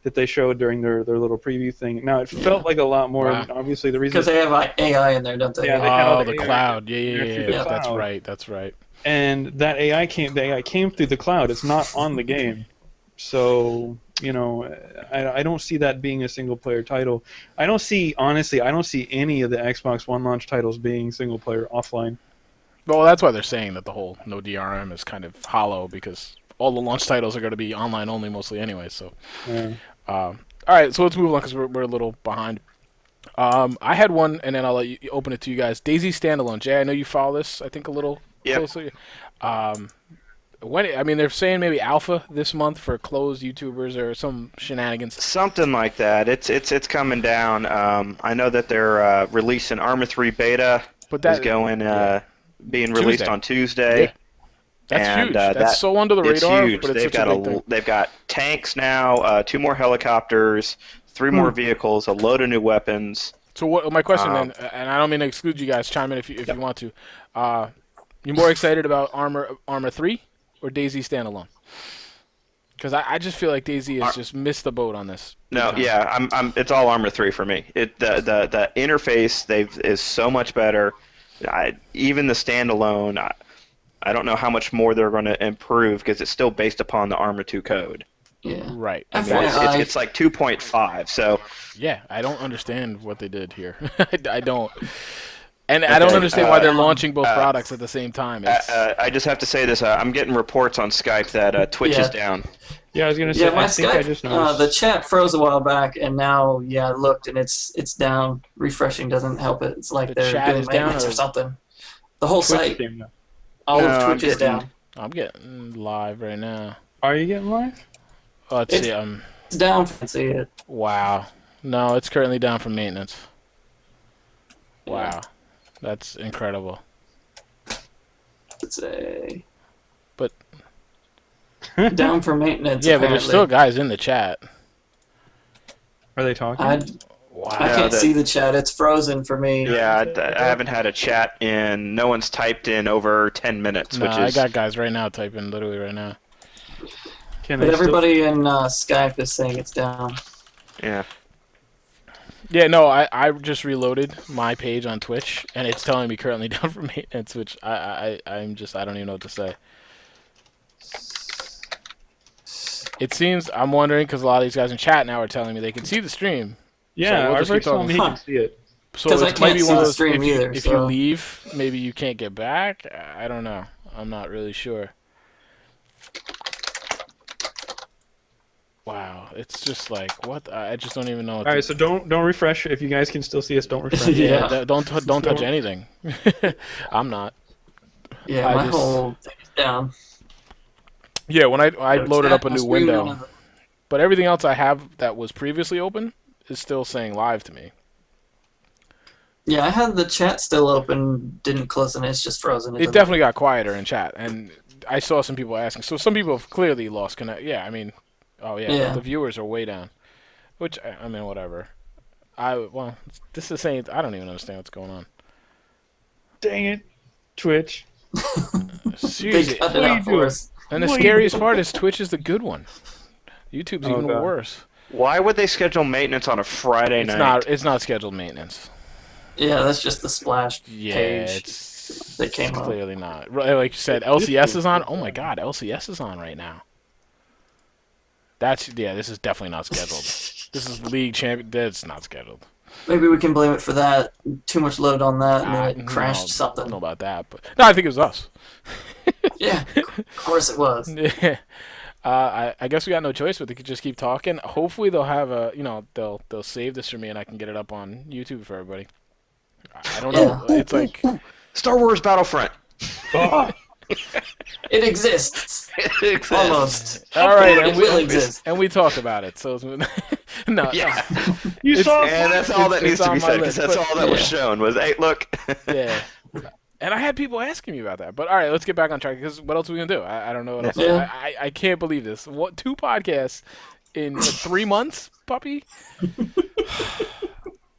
that they showed during their little preview thing. Now, it felt like a lot more. Wow. Obviously, the reason... Because they have AI in there, don't they? Yeah, they had all the AI cloud. Yeah. That's cloud. right. That's right. And that the AI came through the cloud. It's not on the game. So, I don't see that being a single-player title. Honestly, I don't see any of the Xbox One launch titles being single-player offline. Well, that's why they're saying that the whole no DRM is kind of hollow, because all the launch titles are going to be online only mostly anyway. So, all right, so let's move on because we're a little behind. I had one, and then I'll let you open it to you guys. DayZ standalone. Jay, I know you follow this, I think, a little closely. They're saying maybe alpha this month for closed YouTubers or some shenanigans. Something like that. It's coming down. I know that they're releasing Arma 3 beta. But that is going being released on Tuesday. Yeah. That's huge. That's so under the radar. It's huge. But it's they've got tanks now, 2 more helicopters, 3 more vehicles, a load of new weapons. So my question then, and I don't mean to exclude you guys, chime in if you want to. You more excited about Arma 3 or DayZ standalone? Because I just feel like DayZ has just missed the boat on this. No, yeah, it's all Arma 3 for me. The interface is so much better. Even the standalone, I don't know how much more they're going to improve because it's still based upon the Arma 2 code. Yeah. Right. It's like 2.5. So. Yeah, I don't understand what they did here. I don't. And I don't understand why they're launching both products at the same time. I just have to say this. I'm getting reports on Skype that Twitch is down. Yeah, I was going to say, my I think Skype, I just noticed. the chat froze a while back, and now, I looked, and it's down. Refreshing doesn't help it. It's like they're doing maintenance or something. The whole site, all of Twitch is down. I'm getting live right now. Are you getting live? Oh, let's see. It's down. See it. Wow. No, it's currently down for maintenance. Wow. That's incredible. It's a... But... down for maintenance, yeah, but there's still guys in the chat. Are they talking? Wow. I can't see the chat. It's frozen for me. Yeah, I haven't had a chat in... No one's typed in over 10 minutes, which is... I got guys right now typing literally right now. But everybody in Skype is saying it's down. Yeah. Yeah, no, I just reloaded my page on Twitch, and it's telling me currently down for maintenance, which I don't even know what to say. It seems, I'm wondering, because a lot of these guys in chat now are telling me they can see the stream. Yeah, so everybody told me he can see it. So I can't see the stream either. If you leave, maybe you can't get back. I don't know. I'm not really sure. Wow, it's just like, what? I just don't even know. All right, so don't refresh. If you guys can still see us, don't refresh. Yeah, don't touch anything. I'm not. Yeah, my whole thing is down. Yeah, when I loaded up a new window, but everything else I have that was previously open is still saying live to me. Yeah, I had the chat still open, didn't close, and it's just frozen. It definitely got quieter in chat, and I saw some people asking. So some people have clearly lost connect. Yeah, I mean. Oh yeah, the viewers are way down. Which I mean, whatever. This is saying I don't even understand what's going on. Dang it, Twitch. Seriously, and the scariest part is Twitch is the good one. YouTube's even worse. Why would they schedule maintenance on a Friday night? It's not scheduled maintenance. Yeah, that's just the splash page. It's clearly not. Like you said, LCS is on. Oh my God, LCS is on right now. This is definitely not scheduled. This is League Champion. That's not scheduled. Maybe we can blame it for that. Too much load on that, and then it crashed something. I don't know about that, but no, I think it was us. Yeah, of course it was. Yeah. I guess we got no choice, but they could just keep talking. Hopefully they'll have they'll save this for me and I can get it up on YouTube for everybody. I don't know. Yeah. It's like Star Wars Battlefront. It exists. Almost. All right, and we talked about it. So no. Yeah. And that's all that needs to be said because that's all that was shown was, hey, look. Yeah. And I had people asking me about that. But all right, let's get back on track because what else are we gonna do? I don't know what else. Yeah. I can't believe this. 2 podcasts in 3 months, puppy.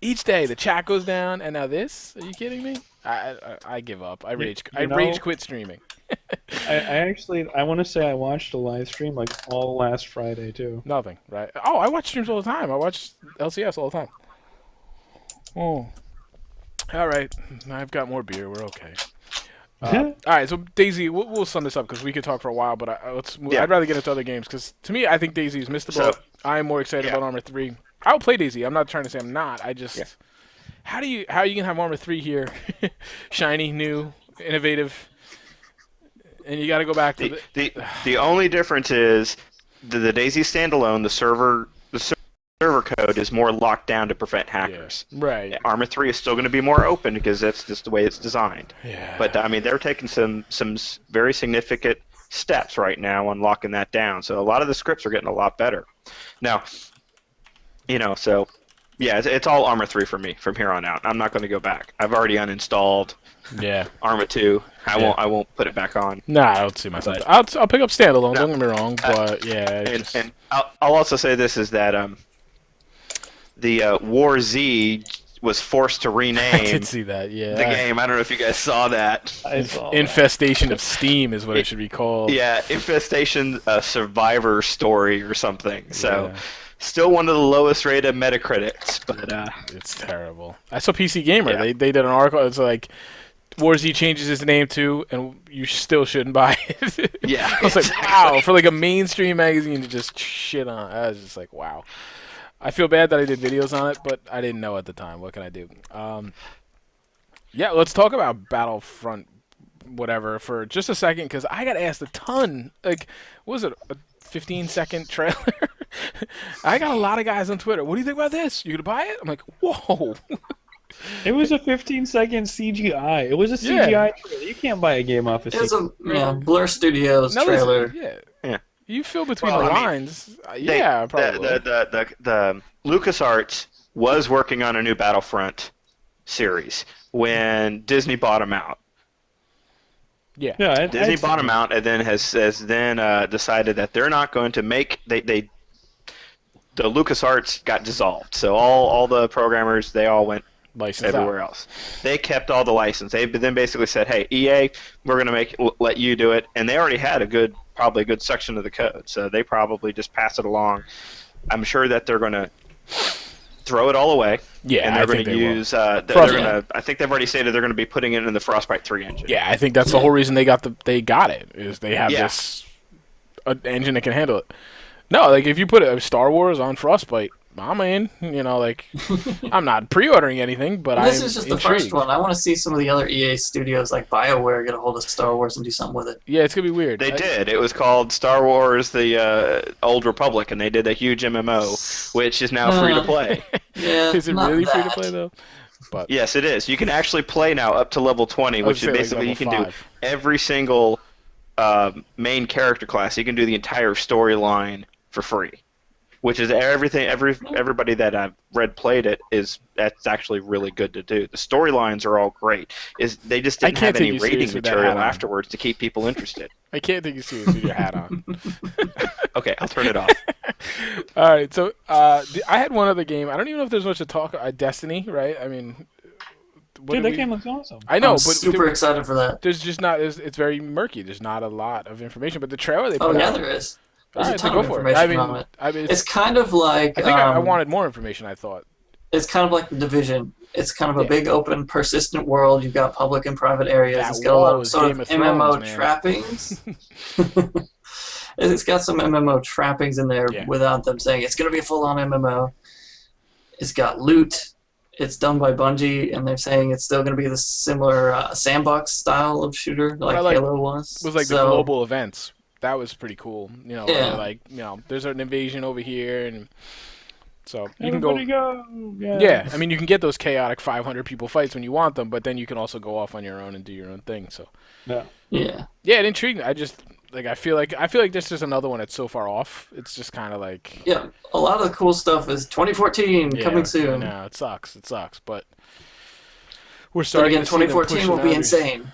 Each day the chat goes down, and now this? Are you kidding me? I give up. I rage quit streaming. I want to say I watched a live stream like all last Friday too. Nothing, right? Oh, I watch streams all the time. I watch LCS all the time. Oh. All right. I've got more beer. We're okay. All right, so DayZ, we'll sum this up because we could talk for a while, but I'd rather get into other games because to me, I think DayZ's missed the boat. I'm more excited about Armor 3. I'll play DayZ. I'm not trying to say I'm not. I just how are you gonna have Armor 3 here, shiny, new, innovative, and you got to go back to the only difference is the DayZ standalone. The server code is more locked down to prevent hackers. Yeah, right. Armor 3 is still going to be more open because that's just the way it's designed. Yeah. But I mean, they're taking some very significant steps right now on locking that down. So a lot of the scripts are getting a lot better. Now, so yeah, it's all Armor 3 for me from here on out. I'm not going to go back. I've already uninstalled. Yeah. Armor 2. I won't put it back on. Nah, I don't see myself. I'll pick up standalone. Don't get me wrong, but yeah. And I'll also say this is that the War Z was forced to rename. I did see that. Yeah. The game. I don't know if you guys saw that. I saw Infestation of Steam is what it should be called. Yeah, Infestation Survivor Story or something. So. Yeah. Still one of the lowest rated Metacritics, but it's terrible. I saw PC Gamer. Yeah. They did an article. It's like War Z changes his name to, and you still shouldn't buy it. Yeah, I was like, wow, for like a mainstream magazine to just shit on. I was just like, wow. I feel bad that I did videos on it, but I didn't know at the time. What can I do? Yeah, let's talk about Battlefront, whatever, for just a second, because I got asked a ton. Like, what was it, a 15-second trailer? I got a lot of guys on Twitter. What do you think about this? You gonna buy it? I'm like, whoa. It was a 15-second CGI. It was a CGI trailer. You can't buy a game off of It was a Blur Studios trailer. Yeah. You feel between the lines. Probably. The LucasArts was working on a new Battlefront series when Disney bought them out. Yeah. Disney bought them out and then has decided that they're not going to make the LucasArts got dissolved. So all the programmers, they all went everywhere else. They kept all the license. They then basically said, "Hey, EA, we're going to let you do it." And they already had probably a good section of the code. So they probably just pass it along. I'm sure that they're going to throw it all away. Yeah, and they're going to use. I think they've already stated they're going to be putting it in the Frostbite 3 engine. Yeah, I think that's the whole reason they got it is they have this engine that can handle it. No, like if you put Star Wars on Frostbite, I'm in. I'm not pre-ordering anything, but this is just the first one. I want to see some of the other EA studios like BioWare get a hold of Star Wars and do something with it. Yeah, it's gonna be weird. They did. It was called Star Wars: The Old Republic, and they did a huge MMO, which is now free to play. Yeah, is it really free to play though? But yes, it is. You can actually play now up to level 20, which is basically you can do every single main character class. You can do the entire storyline for free. Which is everybody that I've read played it that's actually really good to do. The storylines are all great. They just didn't have any rating material afterwards to keep people interested. I can't take you serious with your hat on. Okay, I'll turn it off. All right, so I had one other game. I don't even know if there's much to talk. Destiny, right? I mean, dude, that game looks awesome. I know, I'm super excited for that. There's just not. It's very murky. There's not a lot of information, but the trailer they put out. Oh yeah, there is. There's a ton of information on it. I mean, it's kind of like... I think I wanted more information, I thought. It's kind of like the Division. It's kind of a big, open, persistent world. You've got public and private areas. It's got a lot of sort of MMO trappings. It's got some MMO trappings in there without them saying it's going to be a full-on MMO. It's got loot. It's done by Bungie, and they're saying it's still going to be the similar sandbox style of shooter like Halo was. It was like the global events. That was pretty cool. There's an invasion over here, and so you can go. Yeah, I mean, you can get those chaotic 500 people fights when you want them, but then you can also go off on your own and do your own thing. So yeah, it intrigued me. I just I feel like this is another one that's so far off. It's just kind of like a lot of the cool stuff is 2014 coming soon. No, it sucks, but we're starting. But again, 2014 will be insane.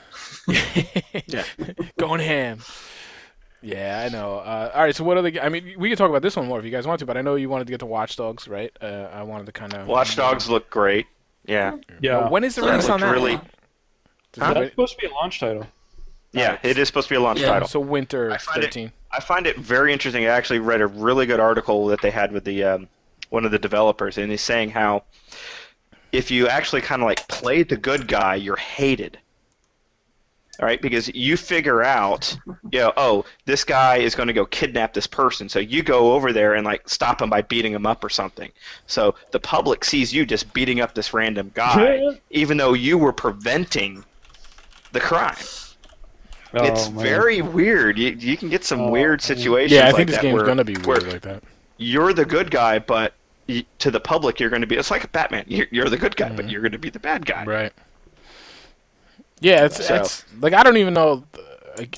Going ham. Yeah, I know. All right, so what are I mean, we can talk about this one more if you guys want to, but I know you wanted to get to Watch Dogs, right? I wanted to kind of... Watch Dogs look great. Yeah. Well, when is the release on that? That's supposed to be a launch title. Yeah, it is supposed to be a launch title. So winter 13. I find it very interesting. I actually read a really good article that they had with the one of the developers, and he's saying how if you actually kind of like play the good guy, you're hated. All right, because you figure out, oh, this guy is going to go kidnap this person, so you go over there and like stop him by beating him up or something. So the public sees you just beating up this random guy, even though you were preventing the crime. It's very weird. You can get some weird situations. Yeah, I think this game's going to be weird like that. You're the good guy, but to the public, you're going to be. It's like Batman. You're the good guy, but you're going to be the bad guy. Right. Yeah, it's like I don't even know.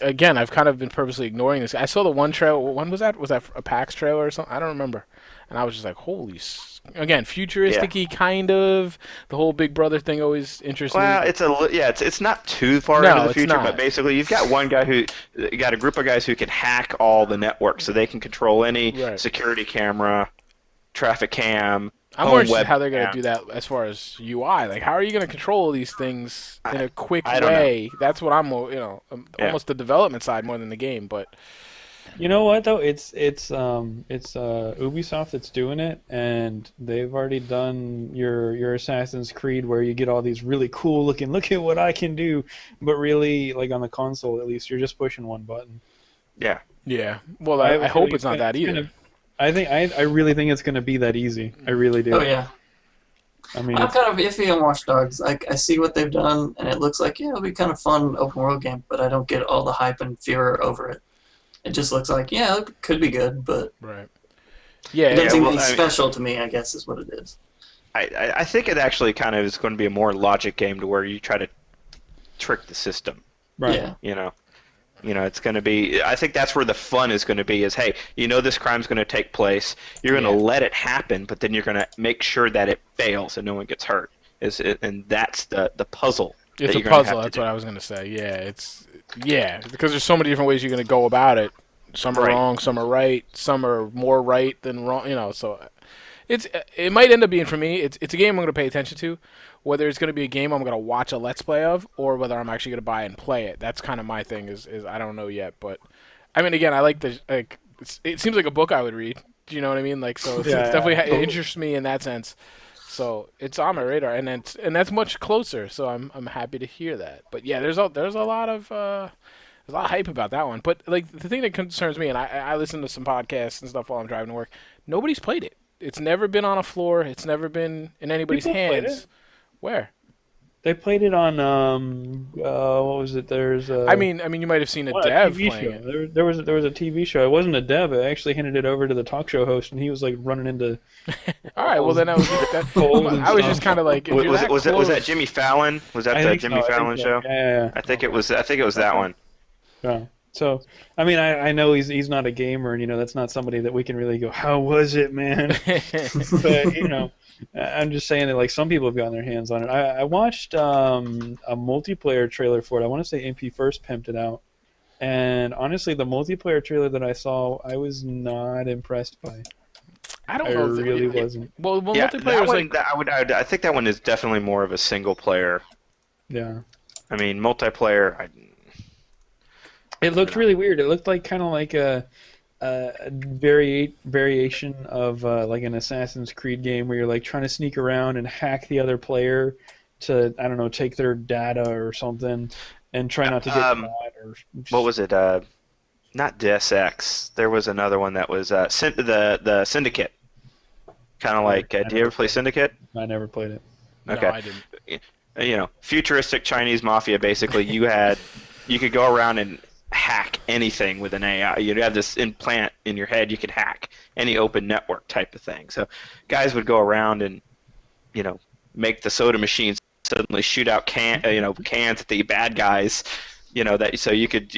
Again, I've kind of been purposely ignoring this. I saw the one trailer. When was that? Was that a PAX trailer or something? I don't remember. And I was just like, holy. Again, futuristic-y kind of. The whole Big Brother thing always interests me. Well, it's not too far into the future, but basically you've got one guy you got a group of guys who can hack all the networks, so they can control any security camera, traffic cam. I'm more interested how they're going to do that as far as UI. Like, how are you going to control these things in a quick way? That's what I'm almost the development side more than the game. But you know what though? It's Ubisoft that's doing it, and they've already done your Assassin's Creed where you get all these really cool looking. Look at what I can do, but really, like on the console at least, you're just pushing one button. Yeah. Yeah. Well, I hope it's not that either. I really think it's going to be that easy. I really do. Oh yeah. I mean, I'm kind of iffy on Watch Dogs. I see what they've done, and it looks like it'll be kind of fun open world game, but I don't get all the hype and fear over it. It just looks like it could be good, but it doesn't seem special to me. I guess is what it is. I think it actually kind of is going to be a more logic game to where you try to trick the system. Right. Yeah. It's going to be. I think that's where the fun is going to be. Is hey, this crime's going to take place. You're going to let it happen, but then you're going to make sure that it fails and no one gets hurt. And that's the puzzle. It's a puzzle. That's what I was going to say. Yeah, because there's so many different ways you're going to go about it. Some are wrong, some are right, some are more right than wrong. So it might end up being for me. It's a game I'm going to pay attention to. Whether it's going to be a game I'm going to watch a Let's Play of, or whether I'm actually going to buy and play it. That's kind of my thing. Is I don't know yet, but I mean, again, I like it seems like a book I would read. Do you know what I mean? Like, so it's definitely it interests me in that sense. So it's on my radar, and that's much closer. So I'm happy to hear that. But yeah, there's a lot of hype about that one. But like the thing that concerns me, and I listen to some podcasts and stuff while I'm driving to work. Nobody's played it. It's never been on a floor. It's never been in anybody's hands. Where? They played it on what was it? There's I mean you might have seen a dev playing it. There was a TV show. It wasn't a dev. I actually handed it over to the talk show host, and he was like running into. All right, well then I was just kind of like. Was that Jimmy Fallon? Was that the Jimmy Fallon show? Yeah. I think it was that one. Yeah. So I mean I know he's not a gamer, and that's not somebody that we can really go, how was it, man? But I'm just saying that like some people have gotten their hands on it. I watched a multiplayer trailer for it. I want to say MP first pimped it out, and honestly, the multiplayer trailer that I saw, I was not impressed by. I don't know. I really wasn't. Well, multiplayer is I think that one is definitely more of a single player. Yeah. I mean, multiplayer. It looked really weird. It looked like kind of like a variation of like an Assassin's Creed game where you're like trying to sneak around and hack the other player to, I don't know, take their data or something and try not to get caught. What was it? Not Deus Ex. There was another one that was the Syndicate. Kind of like, do you ever play Syndicate? I never played it. Okay. No, I didn't. Futuristic Chinese mafia. Basically, you could go around and hack anything with an AI. You'd have this implant in your head. You could hack any open network type of thing. So guys would go around and, make the soda machines suddenly shoot out cans at the bad guys, so you could,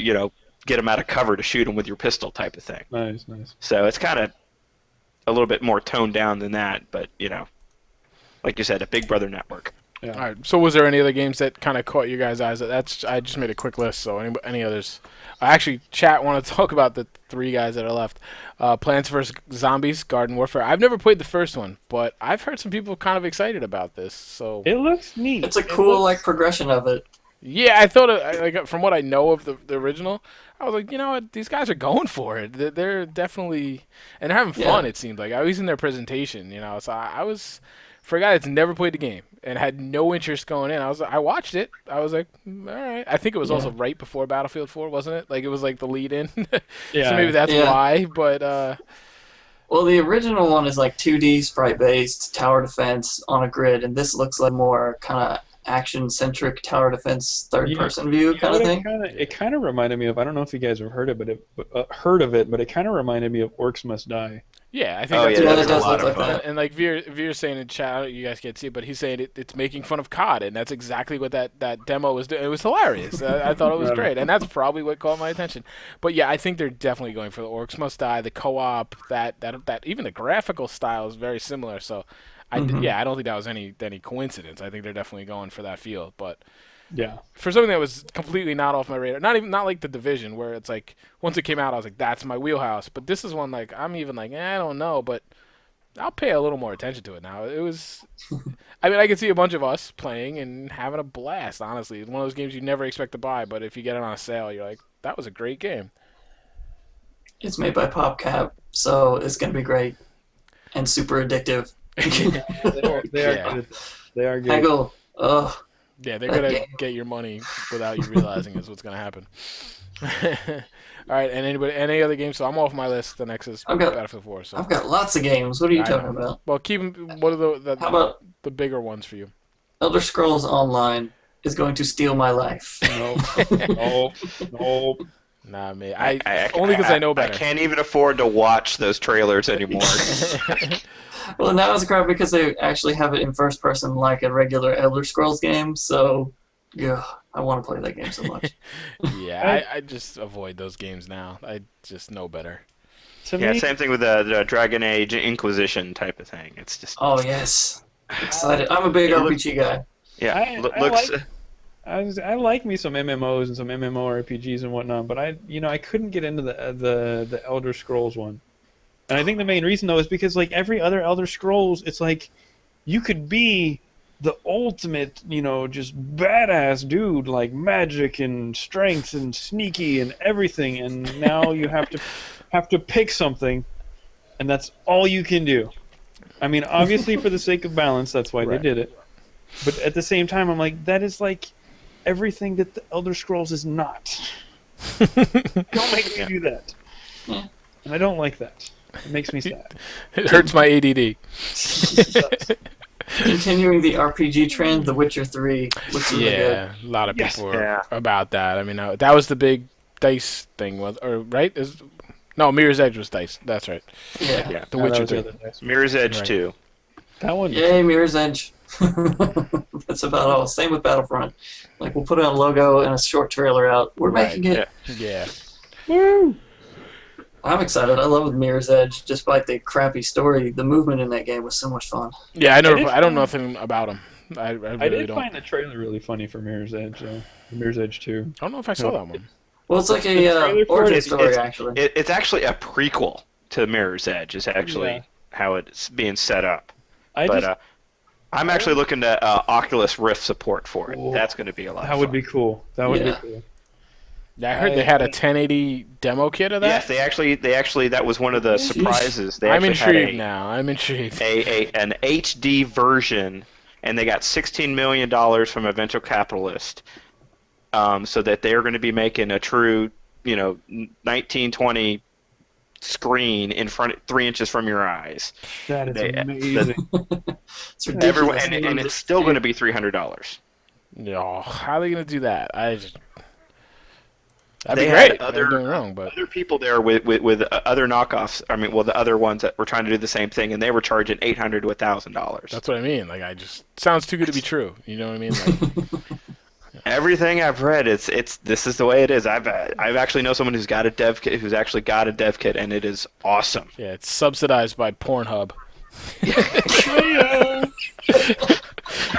get them out of cover to shoot them with your pistol type of thing. Nice. So it's kind of a little bit more toned down than that, but, like you said, a Big Brother network. Yeah. All right. So was there any other games that kind of caught you guys' eyes? I just made a quick list. So any others? Actually, chat want to talk about the 3 guys that are left. Plants vs. Zombies, Garden Warfare. I've never played the first one, but I've heard some people kind of excited about this. So it looks neat. It's a cool progression of it. Yeah, I thought like from what I know of the original, I was like, you know what, these guys are going for it. They're definitely and they're having fun. It seemed like I was in their presentation, so I was for a guy that's never played the game and had no interest going in. I watched it. I was like, all right. I think it was also right before Battlefield 4, wasn't it? Like it was like the lead in. So maybe that's why. But well, the original one is like 2D sprite based tower defense on a grid, and this looks like more kind of action-centric tower defense third-person view kind of thing. It kind of reminded me of, I don't know if you guys have heard of it, but it kind of reminded me of Orcs Must Die. Yeah, I think that's a lot of fun. And like Veer's saying in chat, you guys can't see it, but he's saying it's making fun of COD, and that's exactly what that demo was doing. It was hilarious. I thought it was great, and that's probably what caught my attention. But yeah, I think they're definitely going for the Orcs Must Die, the co-op, that even the graphical style is very similar. So I don't think that was any coincidence. I think they're definitely going for that feel. But yeah, for something that was completely not off my radar, not like the Division, where it's like once it came out, I was like, that's my wheelhouse. But this is one like I'm even like, I don't know, but I'll pay a little more attention to it now. It was, I mean, I could see a bunch of us playing and having a blast. Honestly, it's one of those games you never expect to buy, but if you get it on a sale, you're like, that was a great game. It's made by PopCap, so it's gonna be great and super addictive. They are good. Haggle. Yeah, they're gonna get your money without you realizing is what's gonna happen. All right, and any other games? So I'm off my list. The next is Battlefield 4. So I've got lots of games. What are you talking about? Well, keep them. What are How about the bigger ones for you? Elder Scrolls Online is going to steal my life. No. Nah, me. Only because I know better. I can't even afford to watch those trailers anymore. Well, now it's a crap because they actually have it in first person like a regular Elder Scrolls game, so yeah, I want to play that game so much. Yeah, I just avoid those games now. I just know better. Yeah, same thing with the Dragon Age Inquisition type of thing. It's just... Oh, yes. Excited. I'm a big RPG guy. Yeah, I like me some MMOs and some MMORPGs and whatnot, but I couldn't get into the Elder Scrolls one. And I think the main reason, though, is because, like, every other Elder Scrolls, it's like, you could be the ultimate, just badass dude, like, magic and strength and sneaky and everything, and now you have to pick something, and that's all you can do. I mean, obviously, for the sake of balance, that's why they did it. But at the same time, I'm like, that is, like, everything that the Elder Scrolls is not. Don't make me do that. Yeah. And I don't like that. It makes me sad. It hurts my ADD. Continuing the RPG trend, The Witcher 3 looks really good. Yeah, a lot of people are about that. I mean, that was the big DICE thing, right? No, Mirror's Edge was DICE. That's right. Yeah. The Witcher 2. Mirror's Edge 2. That one. Yay, Mirror's Edge. That's about all. Same with Battlefront. Like, we'll put a logo and a short trailer out. We're making it. Yeah. Woo! I'm excited. I love Mirror's Edge. Despite the crappy story, the movement in that game was so much fun. Yeah, I don't know nothing about him. I really don't. Find the trailer really funny for Mirror's Edge. Mirror's Edge 2. I don't know if I saw that one. Well, it's like a origin story, actually. It's actually a prequel to Mirror's Edge. Is actually how it's being set up. I'm actually looking at Oculus Rift support for it. That's going to be a lot of fun. That would be cool. That would be cool. Yeah, I heard they had a 1080 demo kit of that. Yes, they actually that was one of the surprises. They I'm intrigued now. I'm intrigued. An HD version, and they got $16 million from a venture capitalist, so that they are going to be making a true, 1920 screen in front, 3 inches from your eyes. That is amazing. It's ridiculous. And it's still going to be $300. No, how are they going to do that? That'd they be great. Had They're doing wrong, but other people there with other knockoffs. I mean, the other ones that were trying to do the same thing, and they were charging $800 to $1,000. That's what I mean. Like, sounds too good to be true. You know what I mean? Like, everything I've read, this is the way it is. I've actually know someone who's got a dev kit, and it is awesome. Yeah, it's subsidized by Pornhub.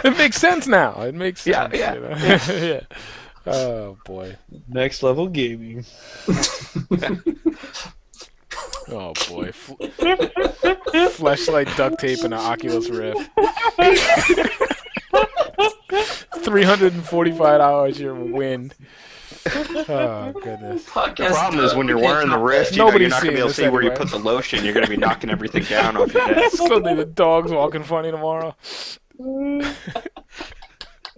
It makes sense now. It makes sense. Yeah. Yeah. Oh boy. Next level gaming. Oh boy. Fleshlight duct tape and an Oculus Rift. 345 hours, your win. Oh goodness. The problem is when you're wearing the Rift, you're not going to be able to see where you put the lotion. You're going to be knocking everything down off your desk. Suddenly the dog's walking funny tomorrow.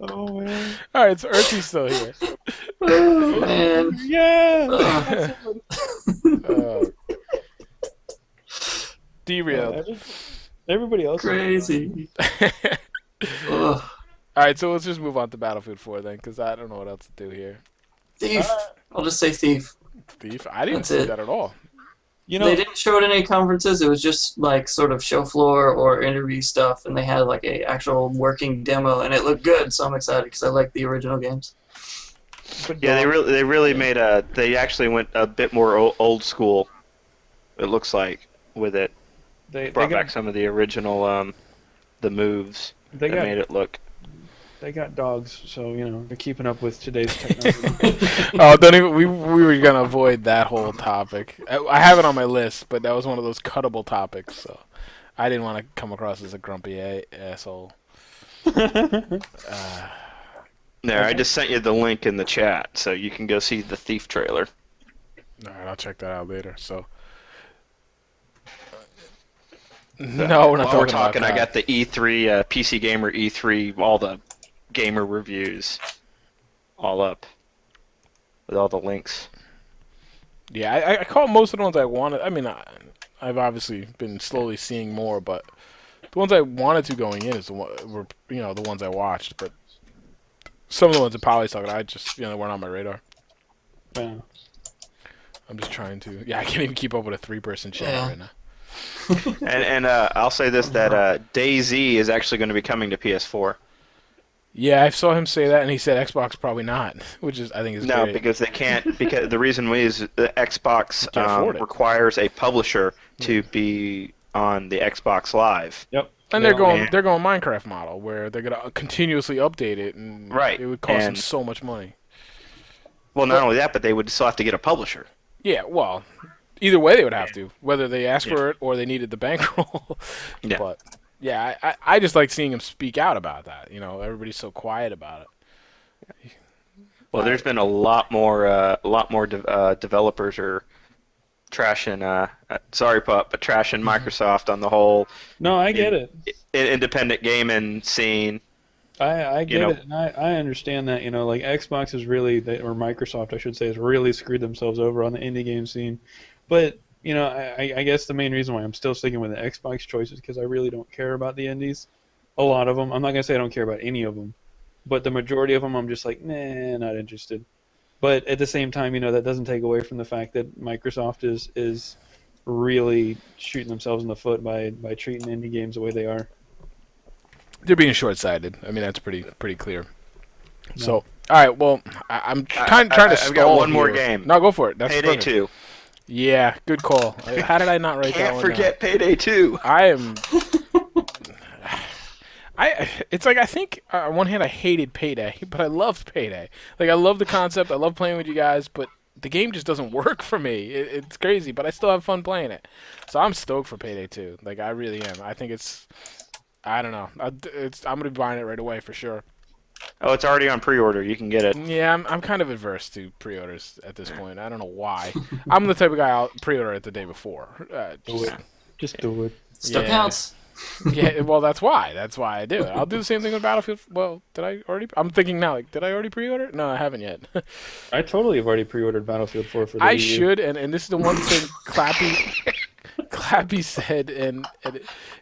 Oh man. All right, so Urthy's still here. Oh man. Yeah. Derailed. Everybody else. Crazy. All right, so let's just move on to Battlefield 4 then, because I don't know what else to do here. Thief. I'll just say Thief. Thief? I didn't see that at all. You know, they didn't show it in any conferences. It was just like sort of show floor or interview stuff, and they had like a actual working demo, and it looked good. So I'm excited because I like the original games. Yeah, they really made they actually went a bit more old school. It looks like with it. They brought back some of the original the moves. They made it look. They got dogs, so they're keeping up with today's technology. Oh, don't even. We were gonna avoid that whole topic. I have it on my list, but that was one of those cuttable topics, so I didn't want to come across as a grumpy asshole. There, I just sent you the link in the chat, so you can go see the Thief trailer. All right, I'll check that out later. So. No, we're not talking. About that. I got the E3 PC Gamer E3, all the gamer reviews, all up with all the links. Yeah, I caught most of the ones I wanted. I mean, I've obviously been slowly seeing more, but the ones I wanted to going in is the ones I watched. But some of the ones that Polly's talking, I just weren't on my radar. Yeah. I'm just trying to. Yeah, I can't even keep up with a 3-person chat right now. and I'll say this, that DayZ is actually going to be coming to PS4. Yeah, I saw him say that, and he said Xbox probably not, which is I think is no, great. Because they can't. Because the reason is the Xbox requires a publisher to be on the Xbox Live. Yep. And they're going Minecraft model where they're gonna continuously update it, and it would cost them so much money. Well, not only that, but they would still have to get a publisher. Yeah, well. Either way, they would have to, whether they asked for it or they needed the bankroll. But yeah, I just like seeing him speak out about that. Everybody's so quiet about it. Well, there's been a lot more developers are trashing. Sorry, Pup, but trashing Microsoft on the whole. No, I get it. Independent gaming scene. I get it, and I understand that. Like Xbox is really, or Microsoft, I should say, has really screwed themselves over on the indie game scene. But, I guess the main reason why I'm still sticking with the Xbox choice is because I really don't care about the indies. A lot of them. I'm not going to say I don't care about any of them. But the majority of them, I'm just like, nah, not interested. But at the same time, that doesn't take away from the fact that Microsoft is really shooting themselves in the foot by treating indie games the way they are. They're being short-sighted. I mean, that's pretty clear. No. So, all right, well, I'm trying to stall. I've got one more game. No, go for it. That's Payday 2. Yeah, good call. How did I not write that one down? Can't forget Payday 2. I am... It's like I think on one hand I hated Payday, but I loved Payday. Like I love the concept. I love playing with you guys, but the game just doesn't work for me. It's crazy, but I still have fun playing it. So I'm stoked for Payday 2. Like I really am. I think it's... I don't know. I'm going to be buying it right away for sure. Oh, it's already on pre-order. You can get it. Yeah, I'm kind of adverse to pre-orders at this point. I don't know why. I'm the type of guy I'll pre-order it the day before. Just do it. Still counts. Yeah, well, that's why. That's why I do it. I'll do the same thing with Battlefield. Well, did I already? I'm thinking now, like, did I already pre-order? No, I haven't yet. I totally have already pre-ordered Battlefield 4 for the I should, and this is the one thing Clappy said, and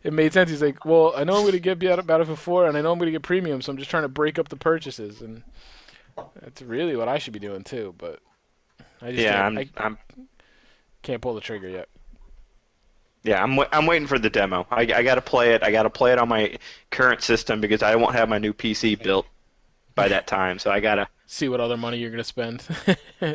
it made sense. He's like, well, I know I'm going to get Battlefield 4, and I know I'm going to get premium, so I'm just trying to break up the purchases, and that's really what I should be doing too. But I just can't pull the trigger yet. Yeah, I'm waiting for the demo. I got to play it. I got to play it on my current system because I won't have my new PC built by that time. So I got to see what other money you're going to spend.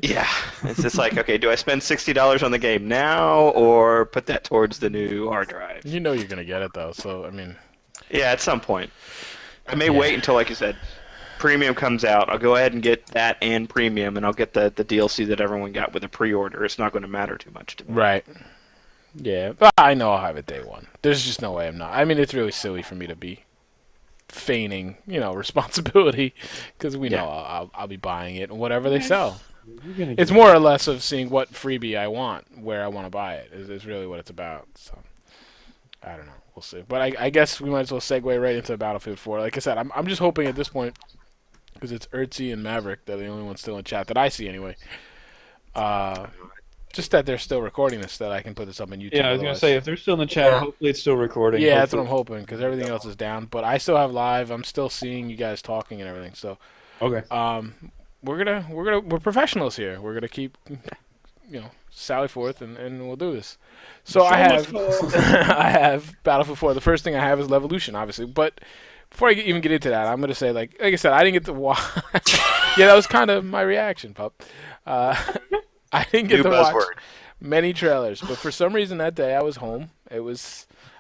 Yeah. It's just like, okay, do I spend $60 on the game now or put that towards the new hard drive? You know you're going to get it though. So, I mean, yeah, at some point. I may wait until, like you said, premium comes out. I'll go ahead and get that and premium, and I'll get the DLC that everyone got with a pre-order. It's not going to matter too much to me. Right. Yeah, but I know I'll have it day one. There's just no way I'm not. I mean, it's really silly for me to be feigning, responsibility, because we know I'll be buying it and whatever they sell. It's more or less of seeing what freebie I want, where I want to buy it, is really what it's about. So I don't know. We'll see. But I guess we might as well segue right into Battlefield 4. Like I said, I'm just hoping at this point, because it's Ertzy and Maverick, they're the only ones still in chat that I see anyway. Just that they're still recording this, that I can put this up on YouTube. Yeah, I was going to say, if they're still in the chat, hopefully it's still recording. Yeah, that's what I'm hoping, because everything else is down. But I still have live. I'm still seeing you guys talking and everything. So, okay. We're professionals here. We're gonna keep, sally forth, and we'll do this. So I have Battlefield 4. The first thing I have is Levolution, obviously. But before I even get into that, I'm gonna say, like I said, I didn't get to watch. Yeah, that was kind of my reaction, pup. I didn't get to watch many trailers, but for some reason that day I was home. I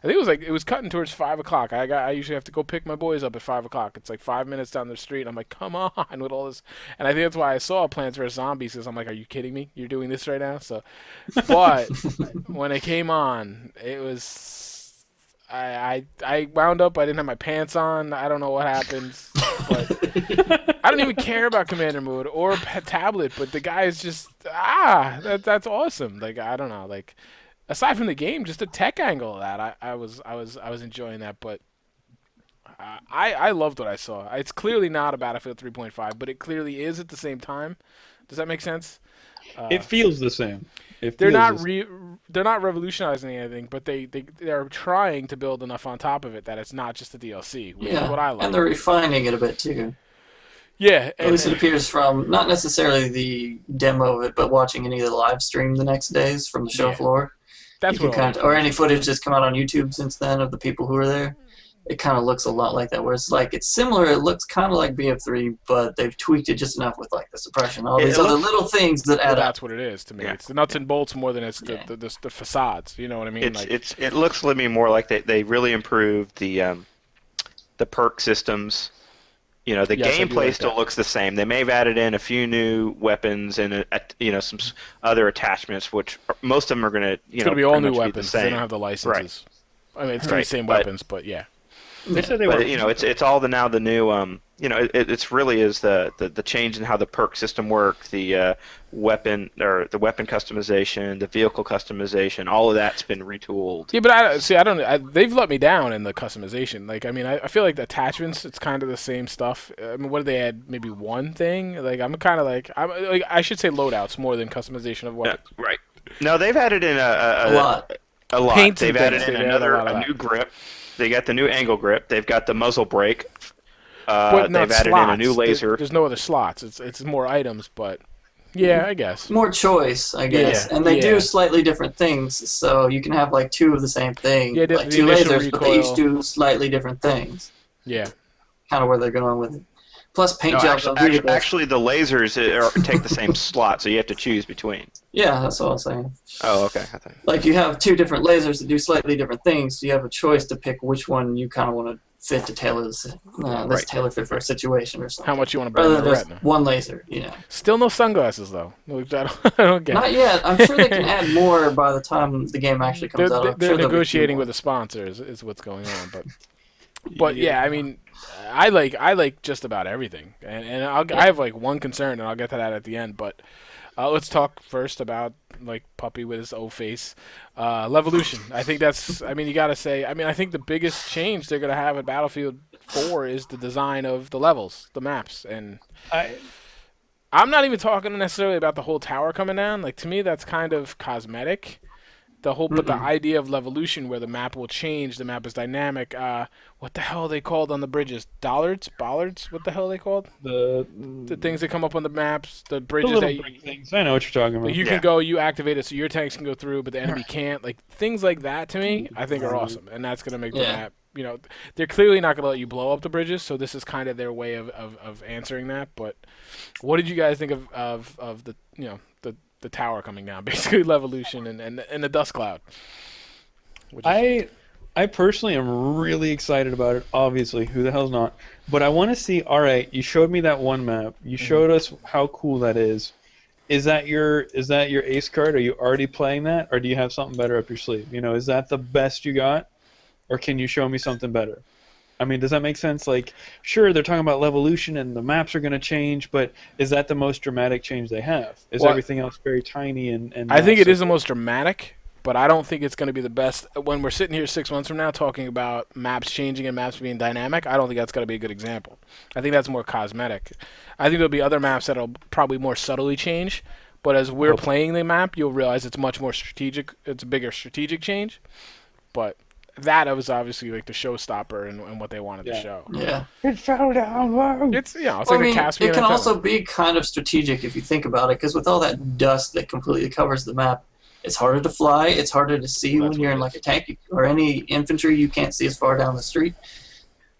think it was cutting towards 5 o'clock. I usually have to go pick my boys up at 5 o'clock. It's like 5 minutes down the street. And I'm like, come on with all this. And I think that's why I saw Plants vs. Zombies, because I'm like, are you kidding me? You're doing this right now? So, but when it came on, it was, I wound up, I didn't have my pants on. I don't know what happened, but I don't even care about Commander Mode or tablet, but the guy is just, that's awesome. Like, I don't know, like, aside from the game, just the tech angle of that, I was enjoying that. But I loved what I saw. It's clearly not a Battlefield 3.5, but it clearly is at the same time. Does that make sense? It feels the same. They're not revolutionizing anything, but they're trying to build enough on top of it that it's not just a DLC, which is what I like. And they're refining it a bit too. Yeah, at least it appears from not necessarily the demo of it, but watching any of the live stream the next days from the show floor. That's what or any footage that's come out on YouTube since then of the people who were there. It kind of looks a lot like that, where it's similar. It looks kind of like BF3, but they've tweaked it just enough with like the suppression, all these other little things that add up. That's what it is to me. Yeah. It's the nuts and bolts more than it's the facades. You know what I mean? It looks to me more like they really improved the perk systems. The gameplay still looks the same. They may have added in a few new weapons and some other attachments, which most of them are going to it's going to be all new weapons. They don't have the licenses. Right. I mean, it's going to be the same weapons, but yeah. They said they were. It's all the new. It's really is the change in how the perk system works, the weapon customization, the vehicle customization. All of that's been retooled. Yeah, but I don't. They've let me down in the customization. Like, I mean, I feel like the attachments, it's kind of the same stuff. I mean, what did they add? Maybe one thing. Like, I'm kind of like I should say loadouts more than customization of weapons. Yeah, right. No, they've added in a lot. A lot. They've added in a new grip. They got the new angle grip. They've got the muzzle brake. They've added in a new laser. There's no other slots. It's more items, but yeah, I guess. More choice, I guess. Yeah. And they do slightly different things, so you can have like two of the same thing, like two lasers, but they each do slightly different things. Yeah. Kind of where they're going with it. Plus paint jobs. Actually, the lasers take the same slot, so you have to choose between. Yeah, that's what I was saying. Oh, okay. Like you have two different lasers that do slightly different things, so you have a choice to pick which one you kind of want to fit to tailor this tailor fit for a situation or something. How much you want to burn the retina? One laser, Still no sunglasses though. I don't get. Not yet. I'm sure they can add more by the time the game actually comes out. They're negotiating with the sponsors, is what's going on, but yeah, I mean, I like just about everything, and I have like one concern, and I'll get to that at the end, but. Let's talk first about like Puppy with his O face. Levolution. I think that's. I mean, you gotta say. I mean, I think the biggest change they're gonna have at Battlefield 4 is the design of the levels, the maps, and I'm not even talking necessarily about the whole tower coming down. Like to me, that's kind of cosmetic. But the idea of Levolution, where the map will change, the map is dynamic. What the hell are they called on the bridges? Bollards? What the hell are they called? The things that come up on the maps, the bridges things. I know what you're talking about. You can go, you activate it, so your tanks can go through, but the enemy can't. Like things like that to me, I think are awesome, and that's gonna make the map. They're clearly not gonna let you blow up the bridges, so this is kind of their way of answering that. But what did you guys think of the tower coming down, basically Levolution and the dust cloud? I personally am really excited about it. Obviously, who the hell's not? But I want to see. All right, you showed me that one map. You showed us how cool that is. Is that your ace card? Are you already playing that, or do you have something better up your sleeve? Is that the best you got, or can you show me something better? I mean, does that make sense? Like, sure, they're talking about Levolution and the maps are going to change, but is that the most dramatic change they have? Is everything else very tiny and I think it is the most dramatic, but I don't think it's going to be the best. When we're sitting here 6 months from now talking about maps changing and maps being dynamic, I don't think that's going to be a good example. I think that's more cosmetic. I think there'll be other maps that'll probably more subtly change, but as we're playing the map, you'll realize it's much more strategic. It's a bigger strategic change, but that was obviously like the showstopper and what they wanted to show. Yeah. It fell down low. It's like a Caspian. It can also be kind of strategic if you think about it, because with all that dust that completely covers the map, it's harder to fly. It's harder to see when you're in like a tank or any infantry. You can't see as far down the street.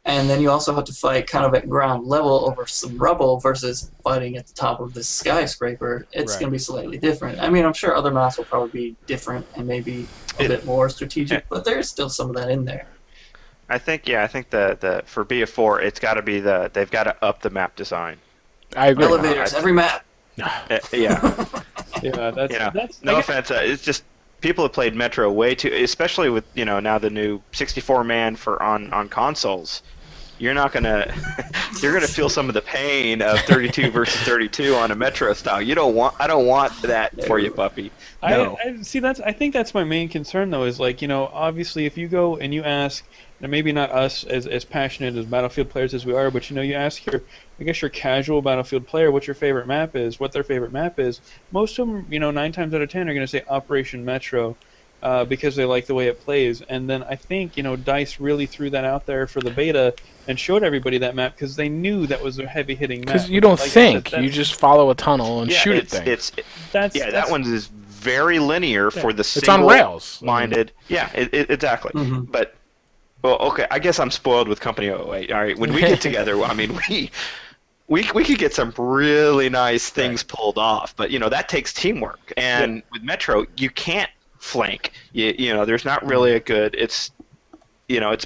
And then you also have to fight kind of at ground level over some rubble versus fighting at the top of this skyscraper. It's going to be slightly different. I mean, I'm sure other maps will probably be different and maybe a bit more strategic, but there's still some of that in there. I think the for BF4, it's got to be they've got to up the map design. I agree. Elevators, every map. Yeah. That's no offense. It's just people have played Metro way too, especially with now the new 64-man on consoles. You're gonna feel some of the pain of 32 versus 32 on a Metro style. I don't want that for you, puppy. No. I think that's my main concern though. Is like obviously if you go and you ask, and maybe not us as passionate as Battlefield players as we are, but you ask your casual Battlefield player what your favorite map is, what their favorite map is. Most of them, 9 times out of 10 are going to say Operation Metro. Because they like the way it plays, and then I think DICE really threw that out there for the beta and showed everybody that map because they knew that was a heavy-hitting map. Because you don't think, you just follow a tunnel and shoot at things. That one is very linear for the it's on rails minded. Yeah, exactly. Mm-hmm. But okay, I guess I'm spoiled with Company 08. All right, when we get together, I mean we could get some really nice things pulled off, but that takes teamwork, and with Metro you can't flank. There's not really a good. It's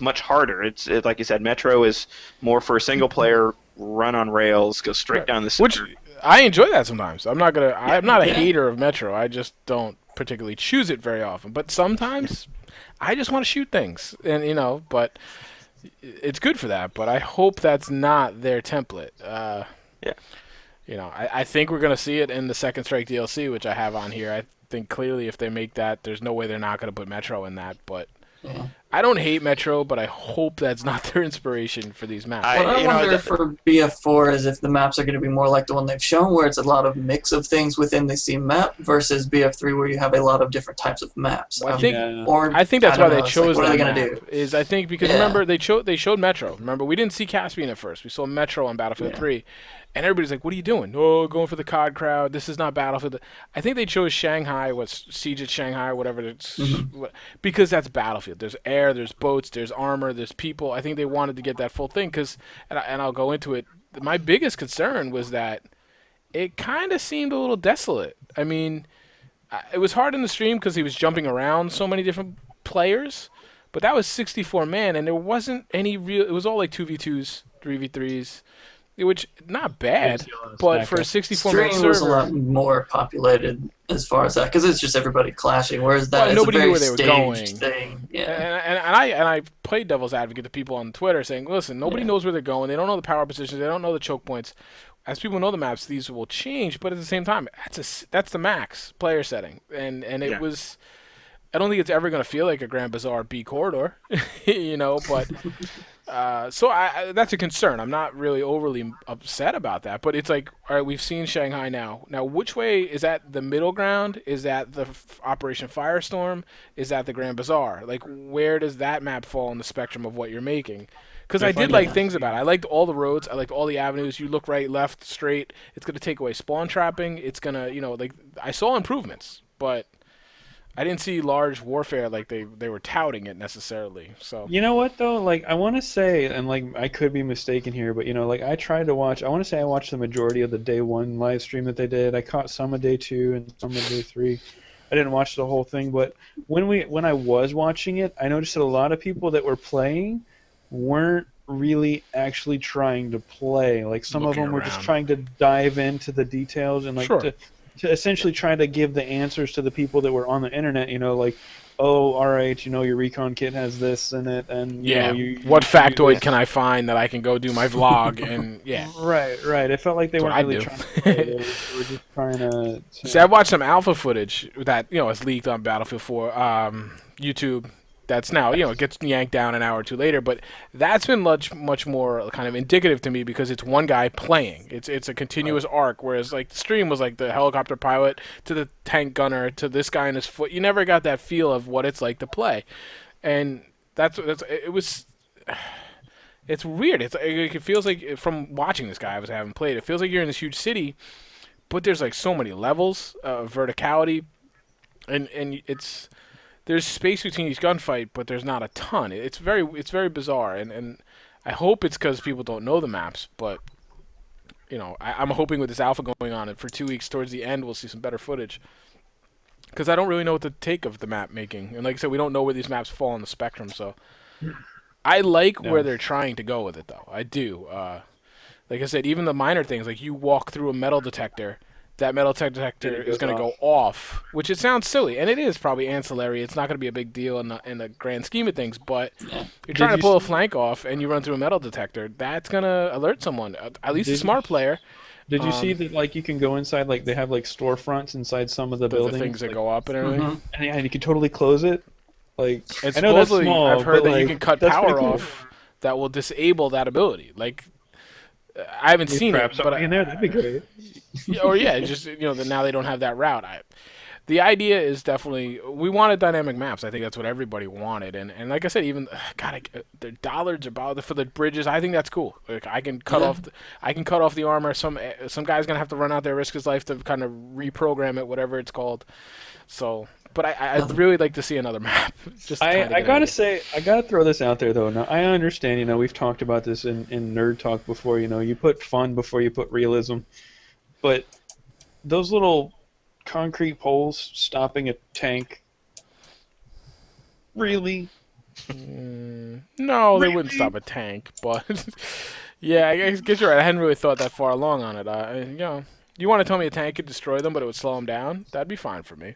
much harder. It's like you said, Metro is more for a single player, run on rails, go straight down the center. Which I enjoy that sometimes. I'm not a hater of Metro. I just don't particularly choose it very often. But sometimes I just want to shoot things, and but it's good for that. But I hope that's not their template. I think we're gonna see it in the Second Strike DLC, which I have on here. I think clearly if they make that, there's no way they're not going to put Metro in that, but I don't hate Metro, but I hope that's not their inspiration for these maps. What I wonder for BF4 is if the maps are going to be more like the one they've shown, where it's a lot of mix of things within the same map, versus BF3 where you have a lot of different types of maps. Well, I think that's why they chose that map. I think because remember they showed Metro. Remember, we didn't see Caspian at first. We saw Metro on Battlefield 3. And everybody's like, what are you doing? Oh, going for the COD crowd. This is not Battlefield. I think they chose Shanghai, Siege at Shanghai, whatever. Because that's Battlefield. There's air, there's boats, there's armor, there's people. I think they wanted to get that full thing. And I'll go into it. My biggest concern was that it kind of seemed a little desolate. I mean, it was hard in the stream because he was jumping around so many different players. But that was 64-man, and there wasn't any real... It was all like 2v2s, 3v3s. Which not bad, but for a 64-man server, was a lot more populated as far as that, because it's just everybody clashing. Whereas that is nobody a very knew where they were going. Thing. Yeah. And I played devil's advocate to people on Twitter saying, listen, nobody knows where they're going. They don't know the power positions. They don't know the choke points. As people know the maps, these will change. But at the same time, that's the max player setting, and it was. I don't think it's ever going to feel like a Grand Bazaar B corridor, but. So that's a concern. I'm not really overly upset about that, but it's like, all right, we've seen Shanghai now. Now, which way is that? The middle ground? Is that the Operation Firestorm? Is that the Grand Bazaar? Like, where does that map fall in the spectrum of what you're making? Because I did like things about it. I liked all the roads. I liked all the avenues. You look right, left, straight. It's going to take away spawn trapping. It's going to, I saw improvements, but I didn't see large warfare like they were touting it necessarily. So you know what though, I want to say, and I could be mistaken here, but I tried to watch. I want to say I watched the majority of the day 1 live stream that they did. I caught some of day 2 and some of day 3. I didn't watch the whole thing, but when I was watching it, I noticed that a lot of people that were playing weren't really actually trying to play. Like some of them were just trying to dive into the details and to essentially try to give the answers to the people that were on the internet, oh, all right, your recon kit has this in it, and what factoid can I find that I can go do my vlog and Right. It felt like they weren't really trying to play. They were just trying to. See, I watched some alpha footage that is leaked on Battlefield 4 YouTube. That's now it gets yanked down an hour or two later, but that's been much more kind of indicative to me because it's one guy playing. It's a continuous arc, whereas like the stream was like the helicopter pilot to the tank gunner to this guy in his foot. You never got that feel of what it's like to play, and it was. It's weird. It feels like from watching this guy I haven't played. It feels like you're in this huge city, but there's like so many levels of verticality, and there's space between each gunfight, but there's not a ton. It's very bizarre, and I hope it's because people don't know the maps. But I'm hoping with this alpha going on, and for 2 weeks towards the end, we'll see some better footage. Because I don't really know what to take of the map making, and like I said, we don't know where these maps fall on the spectrum. So I like where they're trying to go with it, though. I do. Like I said, even the minor things, like you walk through a metal detector. That metal detector is going to go off, which it sounds silly, and it is probably ancillary. It's not going to be a big deal in the grand scheme of things, but you're trying to pull a flank off, and you run through a metal detector. That's going to alert someone, at least a smart player. Did you see that? Like you can go inside, like they have like storefronts inside some of the buildings, the things that go up and everything, and you can totally close it. Like and I know that's small, I've heard that like, you can cut power off that will disable that ability. Like I haven't seen it, but in there that'd be great. Or just now they don't have that route. The idea is definitely we wanted dynamic maps. I think that's what everybody wanted, and like I said, even the dollards about for the bridges. I think that's cool. Like I can cut off the armor. Some guy's gonna have to run out there, risk his life to kind of reprogram it, whatever it's called. So, but I'd really like to see another map. I gotta throw this out there though. Now I understand. We've talked about this in Nerd Talk before. You put fun before you put realism. But those little concrete poles stopping a tank, really? No, they wouldn't stop a tank. But yeah, I guess you're right. I hadn't really thought that far along on it. You want to tell me a tank could destroy them, but it would slow them down? That'd be fine for me.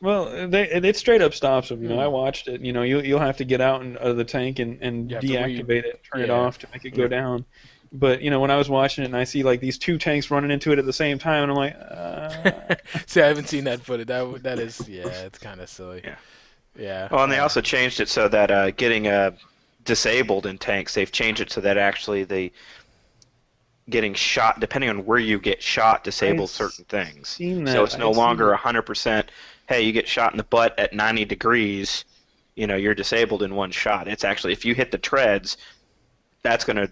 Well, it straight up stops them. I watched it. You'll have to get out of the tank and deactivate it, turn it off to make it go down. But when I was watching it and I see like these two tanks running into it at the same time, and I'm like, See, I haven't seen that footage. That is, it's kind of silly. Yeah. Well, and they also changed it so that getting disabled in tanks, they've changed it so that actually getting shot, depending on where you get shot, disables certain things. So it's no longer 100%. Hey, you get shot in the butt at 90 degrees, you're disabled in one shot. It's actually if you hit the treads, that's going to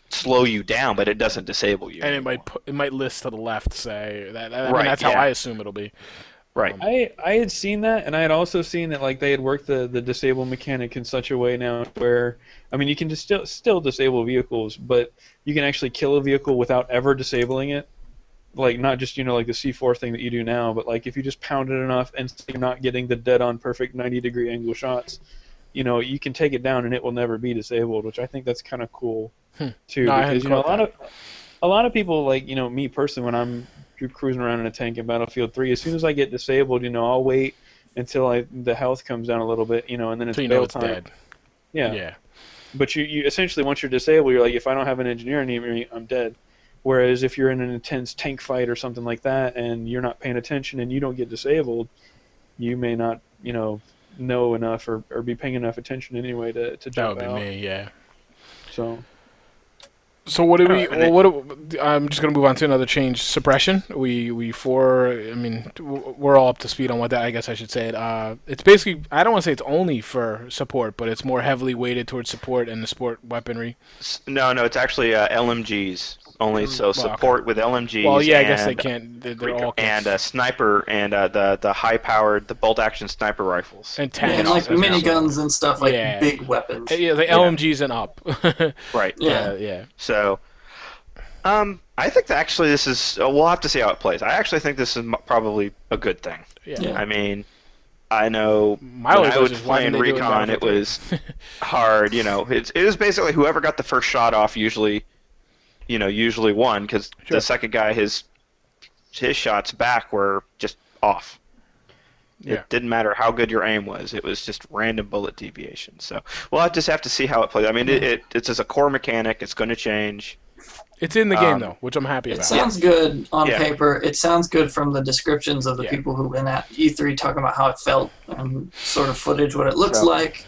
slow you down, but it doesn't disable you. And it might list to the left, say that. I mean, that's how I assume it'll be. Right. I had seen that, and I had also seen that like they had worked the disable mechanic in such a way now where you can just still disable vehicles, but you can actually kill a vehicle without ever disabling it. Like not just like the C4 thing that you do now, but like if you just pound it enough and you're not getting the dead-on perfect 90-degree angle shots, you can take it down and it will never be disabled, which I think that's kind of cool too. No, because a lot of people like me personally when I'm cruising around in a tank in Battlefield 3, as soon as I get disabled, I'll wait until the health comes down a little bit, and then it's it's dead. Yeah. But you essentially once you're disabled, you're like, if I don't have an engineer near me, I'm dead. Whereas if you're in an intense tank fight or something like that, and you're not paying attention and you don't get disabled, you may not know enough or be paying enough attention anyway to jump out. That would be me, yeah. So what do we? I'm just gonna move on to another change. Suppression. We're all up to speed on what that. I guess I should say it. It's basically. I don't want to say it's only for support, but it's more heavily weighted towards support and the sport weaponry. No, it's actually LMGs only. So support with LMGs. Well, yeah, I guess they can't. They're all and sniper and the high-powered bolt action sniper rifles and tanks and like miniguns and stuff like big weapons. Yeah, the LMGs and up. Right. Yeah. So, I think that actually this is. We'll have to see how it plays. I actually think this is probably a good thing. Yeah. I mean, I know when I was playing Recon, it was hard. It was basically whoever got the first shot off usually won because the second guy his shots back were just off. It didn't matter how good your aim was. It was just random bullet deviation. So we'll just have to see how it plays. I mean, it's just a core mechanic. It's going to change. It's in the game, though, which I'm happy about. It sounds good on paper. It sounds good from the descriptions of the people who've been at E3 talking about how it felt and sort of footage, what it looks like.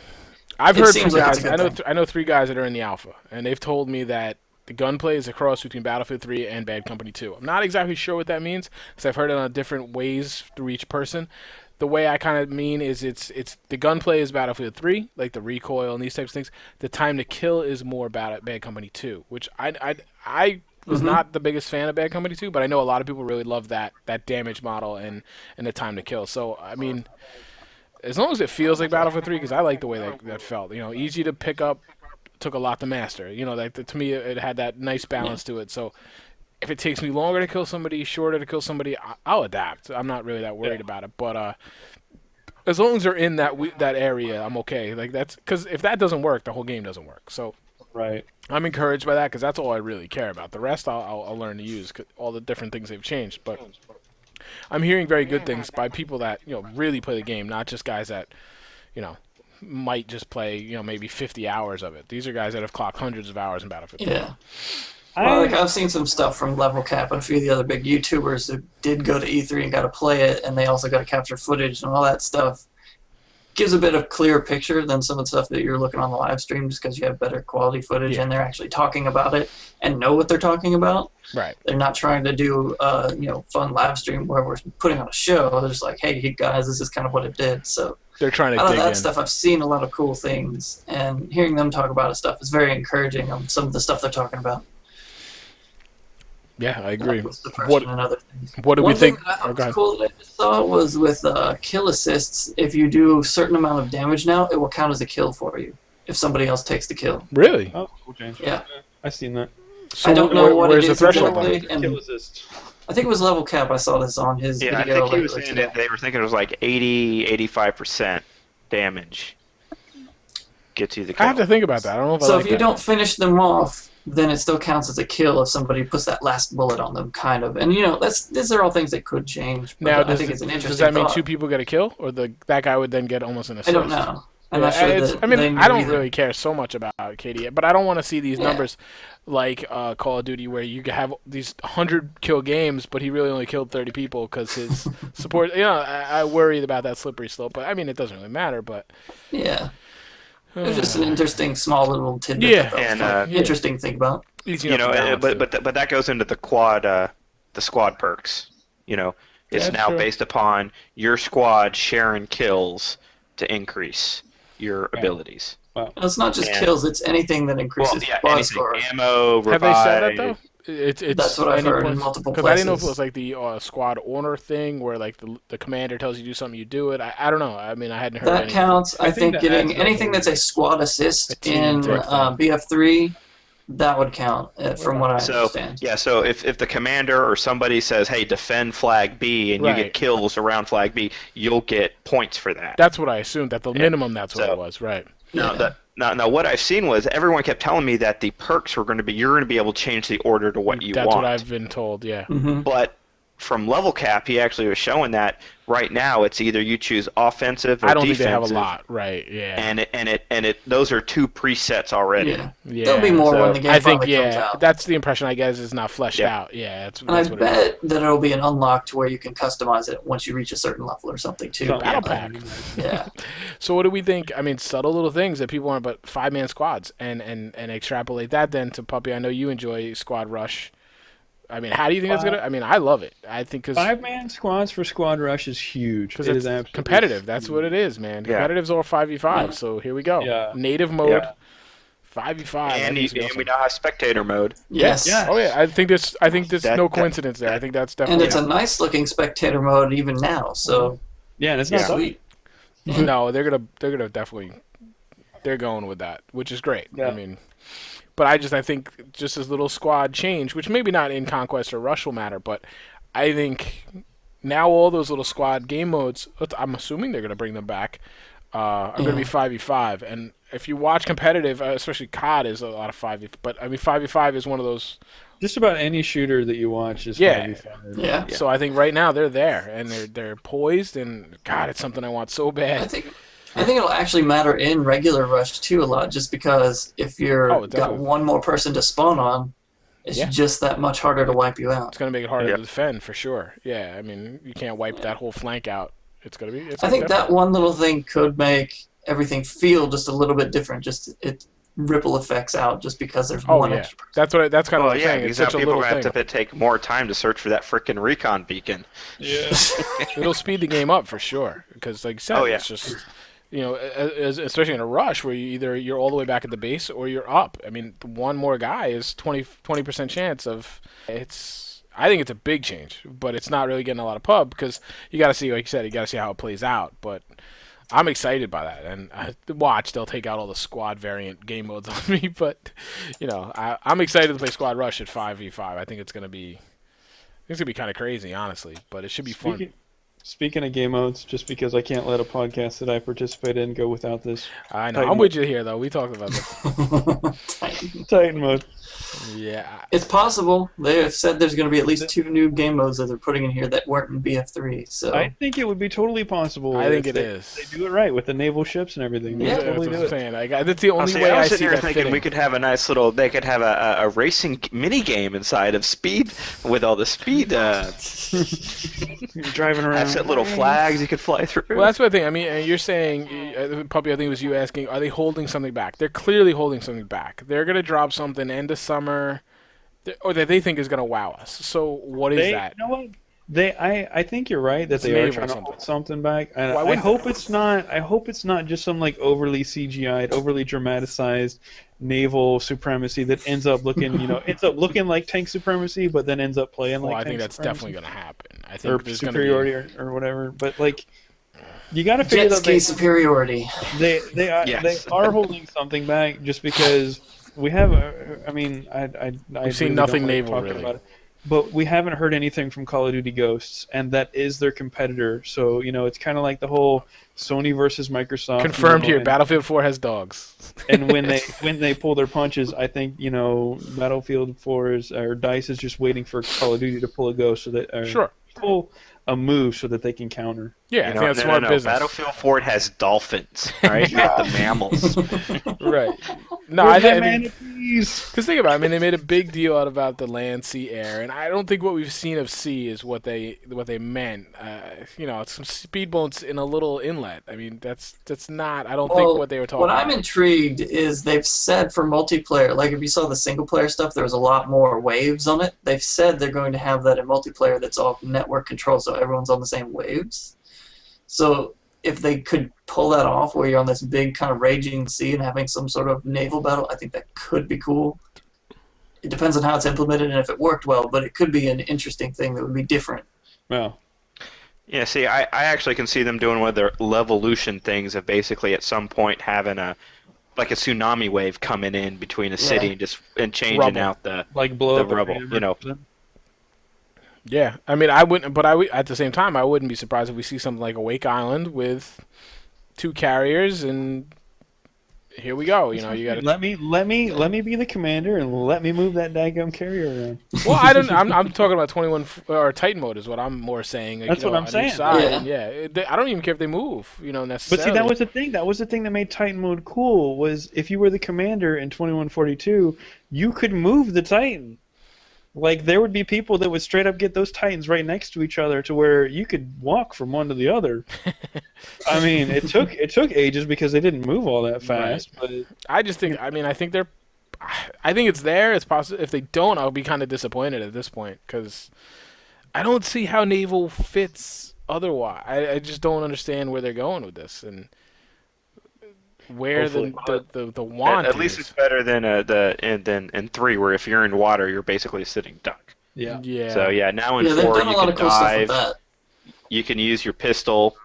I've heard from guys. I know 3 guys that are in the alpha, and they've told me that the gunplay is a cross between Battlefield 3 and Bad Company 2. I'm not exactly sure what that means, because I've heard it on different ways through each person. The way I kind of mean is it's the gunplay is Battlefield 3, like the recoil and these types of things. The time to kill is more Bad Company 2, which I was not the biggest fan of Bad Company 2, but I know a lot of people really love that damage model and the time to kill. So, I mean, as long as it feels like Battlefield 3, because I like the way that felt. You know, easy to pick up, took a lot to master. You know, to me, it had that nice balance to it. So if it takes me longer to kill somebody, shorter to kill somebody, I'll adapt. I'm not really that worried about it. But as long as they're in that area, I'm okay. Like that's because if that doesn't work, the whole game doesn't work. So I'm encouraged by that because that's all I really care about. The rest I'll learn to use, all the different things they've changed. But I'm hearing very good things by people that really play the game, not just guys that might just play maybe 50 hours of it. These are guys that have clocked hundreds of hours in Battlefield. Yeah. Well, I've seen some stuff from Level Cap and a few of the other big YouTubers that did go to E3 and got to play it, and they also got to capture footage and all that stuff. Gives a bit of clearer picture than some of the stuff that you're looking on the live stream, just because you have better quality footage and they're actually talking about it and know what they're talking about. Right. They're not trying to do fun live stream where we're putting on a show. They're just like, hey guys, this is kind of what it did. So they're trying to dig that in. stuff. I've seen a lot of cool things, and hearing them talk about it stuff is very encouraging on some of the stuff they're talking about. Yeah, I agree. What do we think? One thing that I thought was cool that I just saw was with kill assists. If you do a certain amount of damage now, it will count as a kill for you if somebody else takes the kill. Really? Oh, cool change. Yeah. I've seen that. So I don't know what where's it the is threshold exactly. Kill assist. I think it was Level Cap. I saw this on his video. I think he was saying that they were thinking it was like 85% damage. Gets you the kill. I have to think about that. I don't know if I like if you don't finish them off, then it still counts as a kill if somebody puts that last bullet on them, kind of. And these are all things that could change. But now, I think it's an interesting does that mean thought. 2 people get a kill, or that guy would then get almost an assist? I don't know. I'm not sure I don't really care so much about KD, but I don't want to see these numbers like Call of Duty, where you have these 100 kill games, but he really only killed 30 people because his support. I worry about that slippery slope, but I mean, it doesn't really matter. But yeah. It was just an interesting, small little tidbit. Interesting to think about. But that goes into the squad perks. It's now based upon your squad sharing kills to increase your abilities. Wow. It's not just kills; it's anything that increases squad score. Ammo, revive. Have they said that though? That's what I've heard in multiple places. Because I didn't know if it was like the squad owner thing, where like the commander tells you to do something, you do it. I don't know. I mean, I hadn't heard that anything. Counts. I think getting anything that's a squad assist in BF3, that would count from what I understand. Yeah, so if the commander or somebody says, hey, defend flag B, and you get kills around flag B, you'll get points for that. That's what I assumed. At the minimum, that's what it was, right? Now, what I've seen was everyone kept telling me that the perks were going to be, you're going to be able to change the order to what you want. That's what I've been told, yeah. Mm-hmm. But from Level Cap, he actually was showing that right now it's either you choose offensive or defensive. I don't think they have a lot, right? Yeah. And those are 2 presets already. Yeah. There'll be more when the game comes out. That's the impression I get is not fleshed out. Yeah. That's I bet that it'll be an unlock to where you can customize it once you reach a certain level or something too. Battle pack. Yeah. So what do we think? I mean, subtle little things that people want, but 5-man squads and extrapolate that then to Puppy. I know you enjoy Squad Rush. I mean, how do you think that's gonna? I mean, I love it. I think because 5-man squads for Squad Rush is huge. Because it's competitive. That's what it is, man. Competitive's all 5v5. So here we go. Yeah. Native mode, 5v5. And we now have spectator mode. Yes. Oh yeah. I think there's no coincidence there. I think that's definitely. And it's a nice looking spectator mode even now. So. Yeah, and it's not sweet. No, they're gonna definitely. They're going with that, which is great. Yeah. I mean. But I think just this little squad change, which maybe not in Conquest or Rush will matter, but I think now all those little squad game modes, I'm assuming they're going to bring them back, are going to be 5v5. And if you watch competitive, especially COD is a lot of 5v, but I mean 5v5 is one of those. Just about any shooter that you watch is 5v5. Yeah. So I think right now they're there and they're poised, and God, it's something I want so bad. I think it'll actually matter in regular Rush too a lot, just because if you're got one more person to spawn on, it's just that much harder to wipe you out. It's going to make it harder to defend for sure. Yeah, I mean you can't wipe that whole flank out. It's going to be. I think that one little thing could make everything feel just a little bit different. Just it ripple effects out just because there's one extra person. That's kind of what I'm saying. Because it's now such people a have to take more time to search for that frickin' recon beacon. Yeah. It'll speed the game up for sure. Because like I said, it's just especially in a rush where you're all the way back at the base or you're up. I mean, one more guy is 20% chance of it's. I think it's a big change, but it's not really getting a lot of pub because you got to see, like you said, you got to see how it plays out. But I'm excited by that, and watch they'll take out all the squad variant game modes on me. But I'm excited to play Squad Rush at 5v5. I think it's gonna be kind of crazy, honestly, but it should be fun. Speaking of game modes, just because I can't let a podcast that I participate in go without this. I know. I'm with you here, though. We talked about this. Titan mode. Yeah. It's possible. They have said there's going to be at least 2 new game modes that they're putting in here that weren't in BF3. So I think it would be totally possible. I think it is. They do it right with the naval ships and everything. Yeah, that's what I'm saying. That's the only way I see that fitting. We could have a nice little. They could have a racing mini game inside of Speed with all the speed. You're driving around. Set little flags you could fly through. Well, that's what I think. I mean, you're saying, Puppy, I think it was you asking, are they holding something back? They're clearly holding something back. They're going to drop something end of summer, or that they think is going to wow us. So what is that? You know what? I think you're right that they are trying to hold something back. And I hope it's not. I hope it's not just some like overly CGI'd, overly dramatized naval supremacy that ends up looking, like tank supremacy, but then ends up playing like. Well, I tank think that's supremacy. definitely going to happen. I think or superiority or whatever. But like, you got to figure jet ski superiority. They are holding something back just because we have. We've seen nothing naval really. About it. But we haven't heard anything from Call of Duty Ghosts, and that is their competitor. So, it's kind of like the whole Sony versus Microsoft. Confirmed here, Battlefield 4 has dogs. And when they pull their punches, I think, Battlefield 4 or DICE is just waiting for Call of Duty to pull a ghost so that pull a move so that they can counter. Yeah, I think that's smart business. Battlefield 4 has dolphins, right? Not the mammals. Right. No, because think about it. I mean, they made a big deal out about the land, sea, air, and I don't think what we've seen of sea is what they meant. Some speed boats in a little inlet. I mean, that's not. I don't think what they were talking about. What I'm intrigued is they've said for multiplayer, like if you saw the single player stuff, there was a lot more waves on it. They've said they're going to have that in multiplayer that's all network control, so everyone's on the same waves. So if they could pull that off where you're on this big kind of raging sea and having some sort of naval battle, I think that could be cool. It depends on how it's implemented and if it worked well, but it could be an interesting thing that would be different. Well, yeah, see, I actually can see them doing one of their Levolution things of basically at some point having a tsunami wave coming in between a city and changing out the rubble, Yeah, I mean, I wouldn't, but at the same time, I wouldn't be surprised if we see something like a Wake Island with 2 carriers, and here we go. You got to let me be the commander and let me move that daggum carrier around. Well, I'm talking about 21 or Titan mode is what I'm more saying. Like, that's what I'm saying. I don't even care if they move. Necessarily. But see, that was the thing. That was the thing that made Titan mode cool. Was if you were the commander in 2142, you could move the Titan. Like, there would be people that would straight up get those Titans right next to each other to where you could walk from one to the other. I mean, it took ages because they didn't move all that fast. Right. But I think it's there. It's possible. If they don't, I'll be kind of disappointed at this point because I don't see how naval fits otherwise. I just don't understand where they're going with this and where the want at least it's better than in 3 where if you're in water you're basically a sitting duck. Yeah. So now in 4 you can dive. You can use your pistol.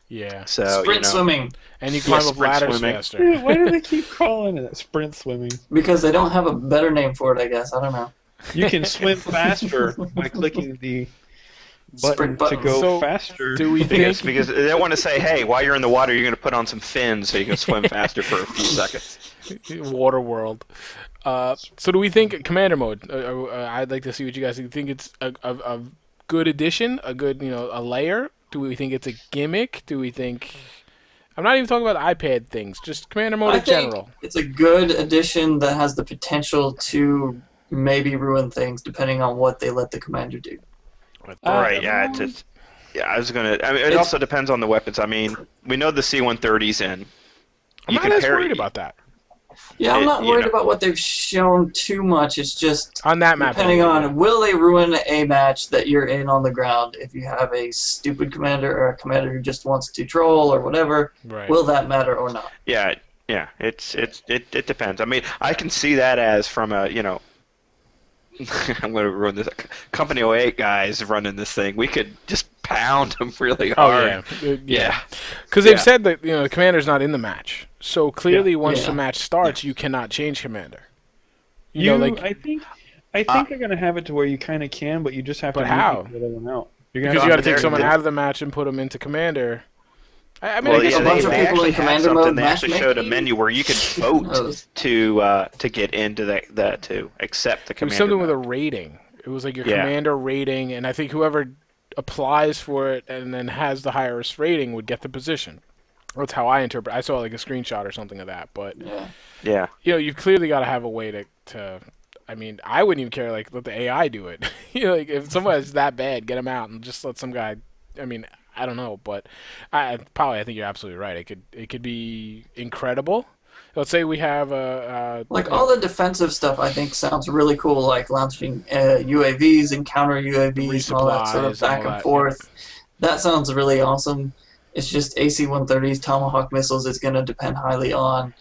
Yeah. So sprint swimming. And you climb up ladders faster. Dude, why do they keep calling it sprint swimming? Because they don't have a better name for it, I guess. I don't know. You can swim faster by clicking the button to go faster. Do we think... because they want to say, hey, while you're in the water, you're going to put on some fins so you can swim faster for a few seconds. Water world. So do we think commander mode? I'd like to see what you guys think. Do you think it's a good addition, a good a layer? Do we think it's a gimmick? Do we think? I'm not even talking about iPad things. Just commander mode in general. It's a good addition that has the potential to maybe ruin things depending on what they let the commander do. Right. Yeah. I was gonna. I mean, it also depends on the weapons. I mean, we know the C-130's in. I'm not as worried about that. Yeah, I'm not worried about what they've shown too much. It's just on that map. Depending on will they ruin a match that you're in on the ground if you have a stupid commander or a commander who just wants to troll or whatever. Right. Will that matter or not? Yeah. It depends. I mean, I can see that as from a I'm going to ruin this. Company 08 guys running this thing. We could just pound them really hard. Oh, yeah. Because they've said that the commander's not in the match. So clearly, once the match starts, you cannot change commander. I think they're going to have it to where you kind of can, but you just have to how? the other one out. Because you got to take someone out of the match and put them into commander. I mean, I guess a bunch of people in commander mode. They actually showed a menu where you could vote to get into that to accept the commander. It was something with a rating. It was like your commander rating, and I think whoever applies for it and then has the highest rating would get the position. That's how I interpret. I saw like a screenshot or something of that, but you've clearly got to have a way to. I mean, I wouldn't even care. Like, let the AI do it. Like if someone's that bad, get them out and just let some guy. I mean, I don't know, but I think you're absolutely right. It could be incredible. Let's say we have all the defensive stuff. I think sounds really cool, like launching UAVs and counter UAVs and all that sort of back and forth. That sounds really awesome. It's just AC-130s, Tomahawk missiles is going to depend highly on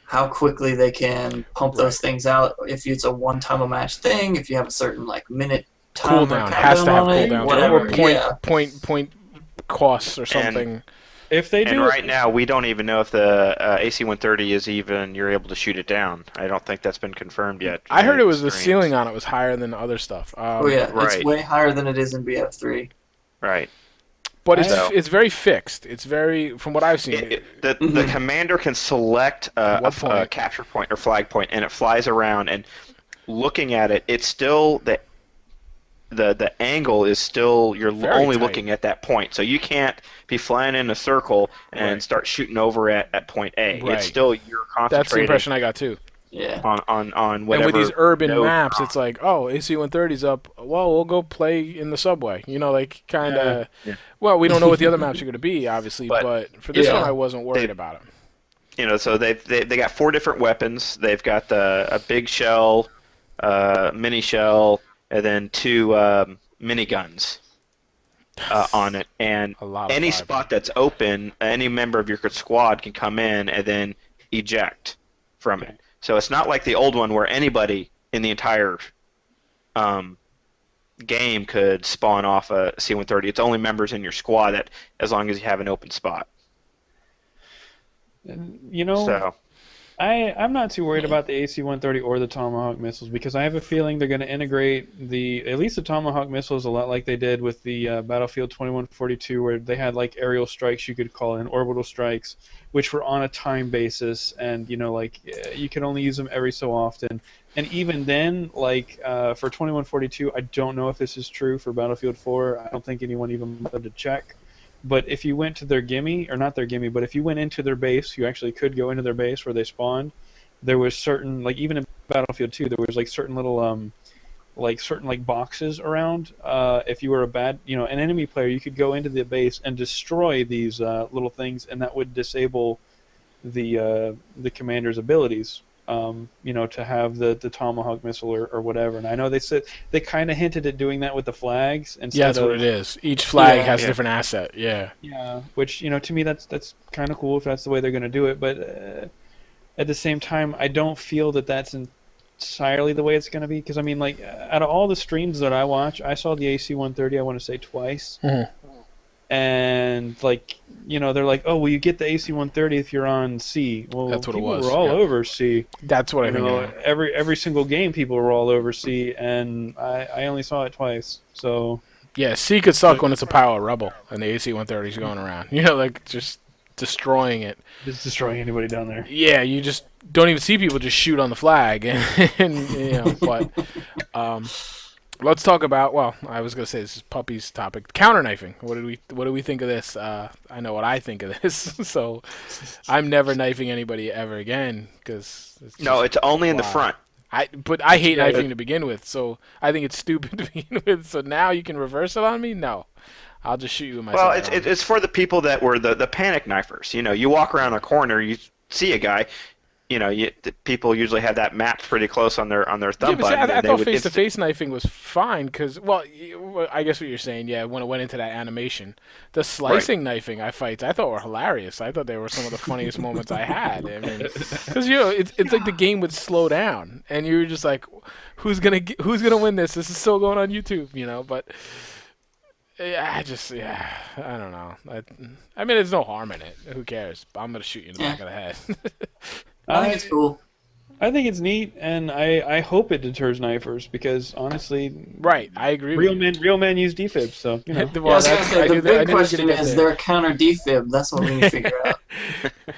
how quickly they can pump those things out. If it's a one-time-a-match thing, if you have a certain minute cooldown, has to have cooldown, or point costs or something. If they do, and right now we don't even know if the AC-130 is even you're able to shoot it down. I don't think that's been confirmed yet. I heard it was the ceiling on it was higher than other stuff. It's way higher than it is in BF3. Right. But it's very fixed. It's very, from what I've seen. The commander can select a capture point or flag point, and it flies around. And looking at it, it's still the angle is still you're only looking at that point. So you can't be flying in a circle and start shooting over at point A. Right. It's still you're concentrating. That's the impression I got too. Yeah. On whatever. And with these urban maps, it's like, oh, AC-130's up. Well, we'll go play in the subway. Like kind of. Yeah. Well, we don't know what the other maps are going to be, obviously, but for this one, I wasn't worried about it. So they got 4 different weapons. They've got a big shell, mini shell, and then 2 mini guns on it. And any spot that's open, any member of your squad can come in and then eject from it. So it's not like the old one where anybody in the entire game could spawn off a C-130. It's only members in your squad that, as long as you have an open spot. I'm not too worried about the AC-130 or the Tomahawk missiles because I have a feeling they're going to integrate at least the Tomahawk missiles a lot like they did with the Battlefield 2142, where they had aerial strikes you could call in, orbital strikes, which were on a time basis, and you could only use them every so often. And even then, for 2142, I don't know if this is true for Battlefield 4. I don't think anyone even bothered to check. But if you went to their gimme, or not their gimme, but if you went into their base, you actually could go into their base where they spawned. There was certain, even in Battlefield 2, there was certain little, certain boxes around. If you were an enemy player, you could go into the base and destroy these little things, and that would disable the commander's abilities. To have the Tomahawk missile or whatever. And I know they kind of hinted at doing that with the flags. Yeah, that's what it is. Each flag has a different asset. Yeah. Yeah, which to me that's kind of cool if that's the way they're going to do it. But at the same time, I don't feel that that's entirely the way it's going to be. Because out of all the streams that I watch, I saw the AC-130. I want to say twice. Mm-hmm. And they're like, oh, well, you get the AC-130 if you're on C. Well, that's what people it was. were all over C. That's what I think. Every single game, people were all over C, and I only saw it twice. So Yeah, C could suck when it's a pile of rubble and the AC-130 is going around. Like just destroying it. Just destroying anybody down there. Yeah, you just don't even see people just shoot on the flag, and but let's talk about. Well, I was gonna say this is Puppy's topic, counter knifing. What do we think of this? I know what I think of this, so I'm never knifing anybody ever again because it's only in the front. But I hate knifing to begin with, so I think it's stupid to begin with. So now you can reverse it on me? No. I'll just shoot you with my Well, it's for the people that were the panic knifers. You walk around a corner, you see a guy, people usually have that mapped pretty close on their thumb button. I thought face-to-face knifing was fine because, well, I guess what you're saying, yeah, when it went into that animation. The slicing knifing I thought were hilarious. I thought they were some of the funniest moments I had. I mean, because, it's like the game would slow down, and you're just like, who's gonna win this? This is still going on YouTube, but... I don't know. I mean, there's no harm in it. Who cares? I'm gonna shoot you in the back of the head. I think it's cool. I think it's neat, and I hope it deters knifers because honestly, right? I agree. Real men use defibs, so the big question is there a counter defib? That's what we need to figure out.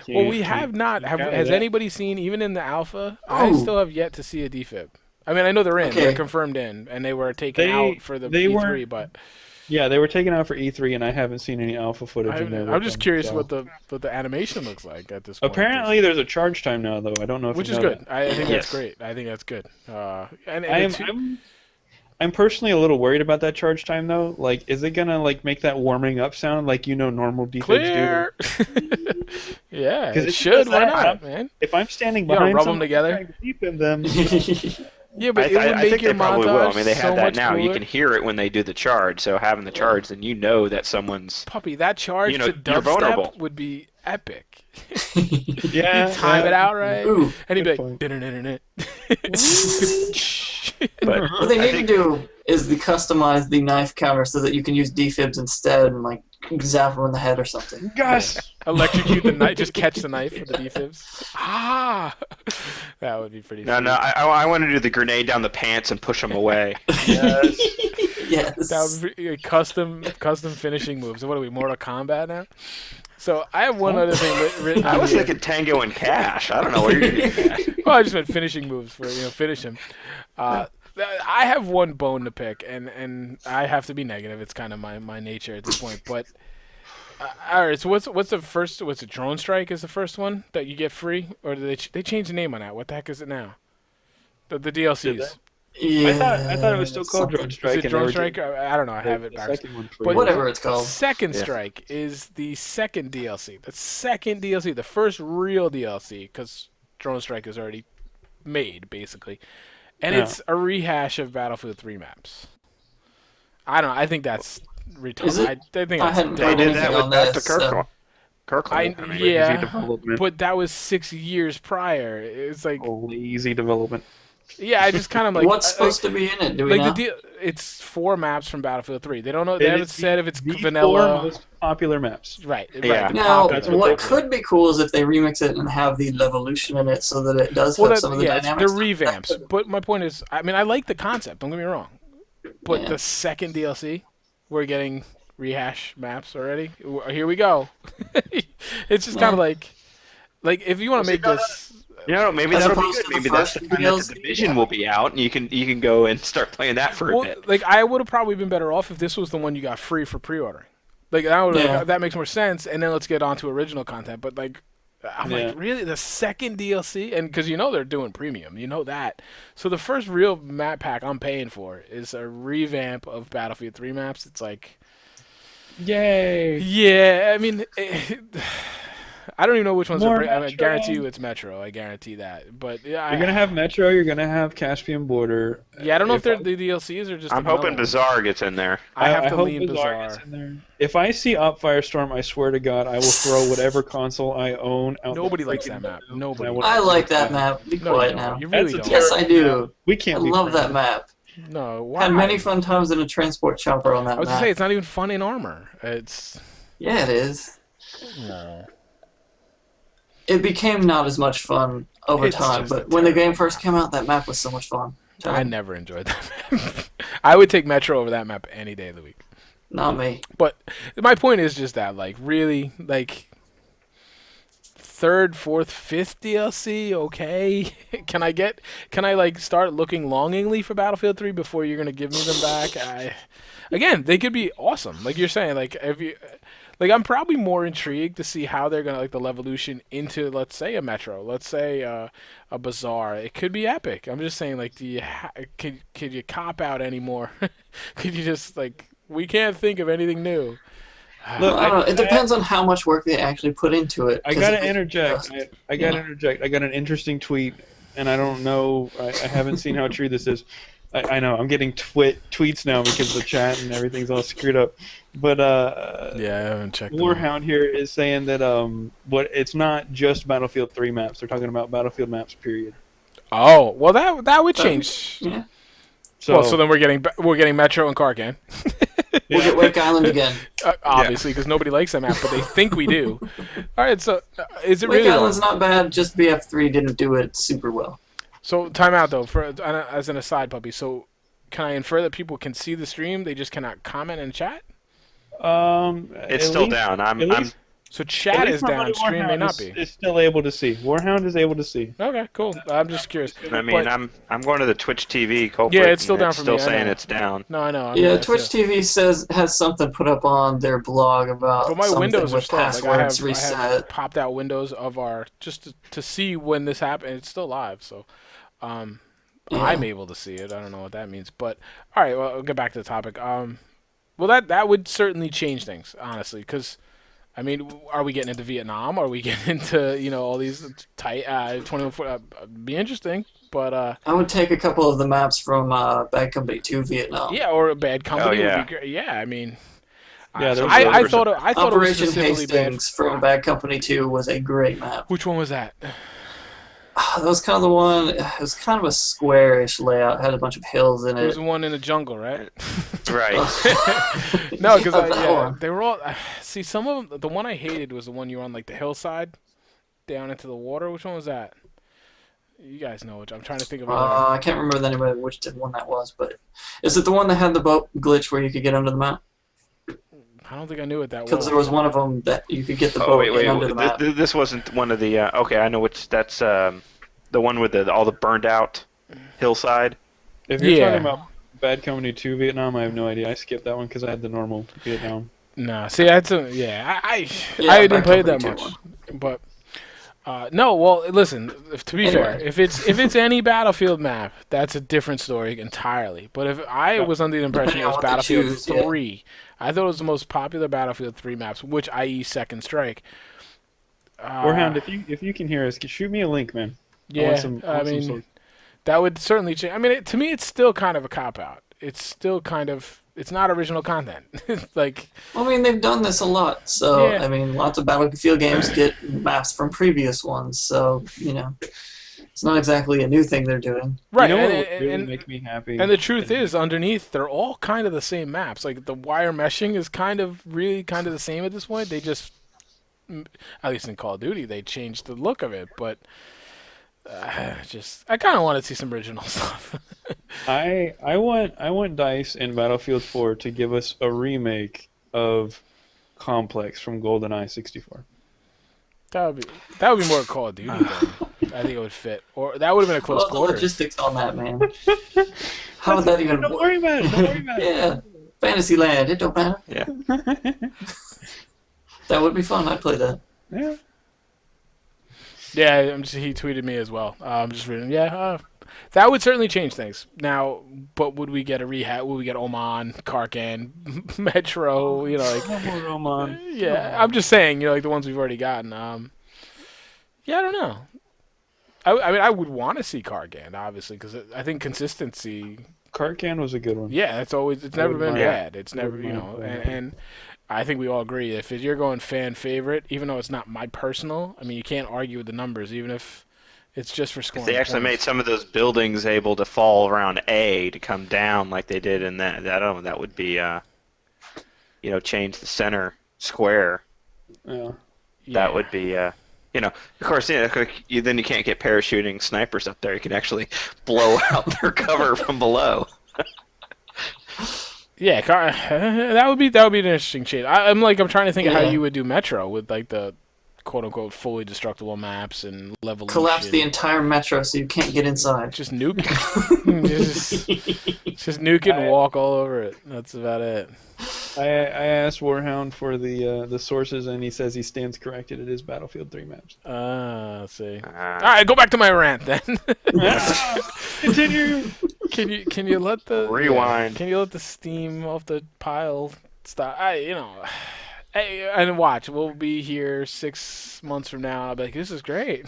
Well, we have not. Has anybody seen even in the alpha? I still have yet to see a defib. I mean, I know they're in. Okay. They're confirmed in, and they were taken out for the E3, but. Yeah, they were taken out for E3, and I haven't seen any alpha footage of them. I'm just curious what the animation looks like at this point. Apparently, there's a charge time now, though. I don't know if which you is know good. That. I think that's great. I think that's good. I'm personally a little worried about that charge time, though. Like, is it gonna make that warming up sound like normal defibs do? Yeah, it should. Why not, man? If I'm standing behind rub them together, defib them. Yeah, but I think they probably will. I mean, they have that now. Cooler. You can hear it when they do the charge. So having the charge, then that someone's Puppy. That charge to dubstep would be epic. Yeah, you time it out right, Ooh, and he'd be like, But what they need to do is customize the knife counter so that you can use defibs instead and zap them in the head or something. Gosh! Electrocute the knife, just catch the knife with the defibs. That would be pretty No, I want to do the grenade down the pants and push them away. Yes. Yes. That would be custom finishing moves. What are we, Mortal Kombat now? So I have one other thing written I was thinking Tango and Cash. I don't know where you're getting. Well, I just meant finishing moves for finish him. I have one bone to pick, and I have to be negative. It's kind of my nature at this point. But all right, so what's the first? What's it? Drone Strike is the first one that you get free, or did they changed the name on that? What the heck is it now? The DLCs. Yeah. I thought it was still called Drone Strike. Is it Drone Strike? I don't know. I have it back. But whatever it's called. Second Strike is the second DLC. The second DLC, the first real DLC, because Drone Strike is already made, basically. And it's a rehash of Battlefield 3 maps. I don't know. I think that's retarded. I think they did that with Back to Kirkland. But that was 6 years prior. It's like easy development. Yeah, I just kind of like. What's supposed to be in it? Do we know? It's 4 maps from Battlefield 3. They don't know. They haven't said if it's vanilla. 4 most popular maps. Right. Yeah. Right. Now, what could be cool is if they remix it and have the Levolution in it, so that it does have some of the dynamics. They're revamps. But my point is, I mean, I like the concept. Don't get me wrong. But the second DLC, we're getting rehash maps already. Here we go. It's just kind of like if you want to make this. Maybe that'll be good. Maybe that's the time that the Division will be out, and you can go and start playing that for a bit. I would have probably been better off if this was the one you got free for pre-ordering. That makes more sense, and then let's get on to original content. But I'm like, really? The second DLC? And because they're doing premium. You know that. So the first real map pack I'm paying for is a revamp of Battlefield 3 maps. It's like... Yay! Yeah, I mean... I don't even know which ones are. I guarantee you it's Metro. I guarantee that. But yeah, you're gonna have Metro. You're gonna have Caspian Border. Yeah, I don't know if they're the DLCs or just. I'm hoping Bazaar gets in there. I have to lean Bazaar gets in there. If I see Up Firestorm, I swear to God, I will throw whatever console I own out. Nobody likes that map. Nobody. I like that map. Be quiet now. You really don't. Yes, I do. We can't. I love that map. No, why? Had many fun times in a transport chopper on that map. I was gonna say it's not even fun in armor. It's. Yeah, it is. No. It became not as much fun over time, but when the game first came out, that map was so much fun. I never enjoyed that map. I would take Metro over that map any day of the week. Not me. But my point is just that, like, really, like, third, fourth, fifth DLC, okay? Can I like start looking longingly for Battlefield 3 before you're gonna give me them back? Again, they could be awesome, like you're saying. Like, I'm probably more intrigued to see how they're gonna like the Levolution into, let's say, a Metro, let's say a Bazaar. It could be epic. I'm just saying, like, could you cop out anymore? Could you just like, we can't think of anything new. Look, I don't know. It depends on how much work they actually put into it. I gotta interject. I gotta interject. I got an interesting tweet, and I don't know. I haven't seen how true this is. I know I'm getting tweets now because the chat and everything's all screwed up. But yeah, I haven't checked. Warhound here is saying that it's not just Battlefield 3 maps. They're talking about Battlefield maps. Period. Oh, well, that would change. Yeah. So then we're getting Metro and Karkan. We'll get Wake Island again. Obviously, because nobody likes that map, but they think we do. All right, so is it Wake really? Island's not bad. Just BF3 didn't do it super well. So time out though, as an aside, puppy. So can I infer that people can see the stream? They just cannot comment and chat. It's still down. So chat is down. Stream may not be. Is still able to see. Warhound is able to see. Okay, cool. I'm just curious. I mean, I'm going to the Twitch TV culprit. Yeah, it's still down for me. Still saying it's down. No, I know. Yeah, Twitch TV has something put up on their blog about but my something windows are with still passwords I reset. have popped out windows of our just to see when this happened. It's still live, so I'm able to see it. I don't know what that means, but all right. Well, I'll get back to the topic. Well, that would certainly change things, honestly, because. I mean, are we getting into Vietnam? Are we getting into, all these tight 21? Be interesting, but I would take a couple of the maps from Bad Company 2 Vietnam. Yeah, or a Bad Company would be great. Yeah, I mean, yeah, I thought it Operation was specifically Hastings from Bad Company 2 was a great map. Which one was that? That was kind of the one. It was kind of a squarish layout. Had a bunch of hills in it. It was the one in the jungle, right? Right. No, because they were all. See, some of them. The one I hated was the one you were on, like the hillside, down into the water. Which one was that? You guys know which. I'm trying to think of. I can't remember the name of which one that was, but is it the one that had the boat glitch where you could get under the map? I don't think I knew it that well. Because there was one of them that you could get the boat under the map. This wasn't one of the. Okay, I know which. That's the one with all the burned out hillside. If you're talking about Bad Company 2 Vietnam, I have no idea. I skipped that one because I had the normal Vietnam. Nah, see, I didn't play it that much, but. No, well, listen. To be fair, if it's any Battlefield map, that's a different story entirely. But if I was under the impression it was Battlefield 3, I thought it was the most popular Battlefield 3 maps, which i.e. Second Strike. Warhound, if you can hear us, shoot me a link, man. Yeah, I mean, that would certainly change. I mean, to me, it's still kind of a cop out. It's still kind of. It's not original content. Like, well, I mean, they've done this a lot. So, I mean, lots of Battlefield games get maps from previous ones. So, it's not exactly a new thing they're doing. Right. You know what would really make me happy? And the truth is, underneath, they're all kind of the same maps. Like, the wire meshing is really kind of the same at this point. They just, at least in Call of Duty, they changed the look of it. But I kind of want to see some original stuff. I want DICE in Battlefield 4 to give us a remake of Complex from GoldenEye 64. That would be more a Call of Duty thing. I think it would fit, or that would have been a close quarter. The logistics on that, man. How would that even? Don't worry about it. Yeah, Fantasyland. It don't matter. Yeah. That would be fun. I'd play that. Yeah. Yeah, he tweeted me as well. I'm just reading. Yeah, that would certainly change things. Now, but would we get a rehab? Would we get Oman, Karkan, Metro? Oman. Yeah, I'm just saying. Like the ones we've already gotten. Yeah, I don't know. I mean, I would want to see Karkan, obviously, because I think consistency. Karkan was a good one. Yeah, it's never been bad. It's never, and I think we all agree if you're going fan favorite, even though it's not my personal. I mean, you can't argue with the numbers, even if it's just for scoring. They actually made some of those buildings able to fall around A to come down like they did in that. I don't know. That would be, change the center square. Yeah. That would be, of course, then you can't get parachuting snipers up there. You can actually blow out their cover from below. Yeah, that would be an interesting change. I'm trying to think of how you would do Metro with like the quote unquote fully destructible maps and level. Collapse the entire Metro so you can't get inside. Just nuke it. just nuke it and walk all over it. That's about it. I asked Warhound for the sources, and he says he stands corrected. It is Battlefield 3 maps. Let's see. All right, go back to my rant then. Continue. Can you let the rewind? Can you let the steam off the pile stop? Hey, and watch. We'll be here 6 months from now. I'll be like, this is great.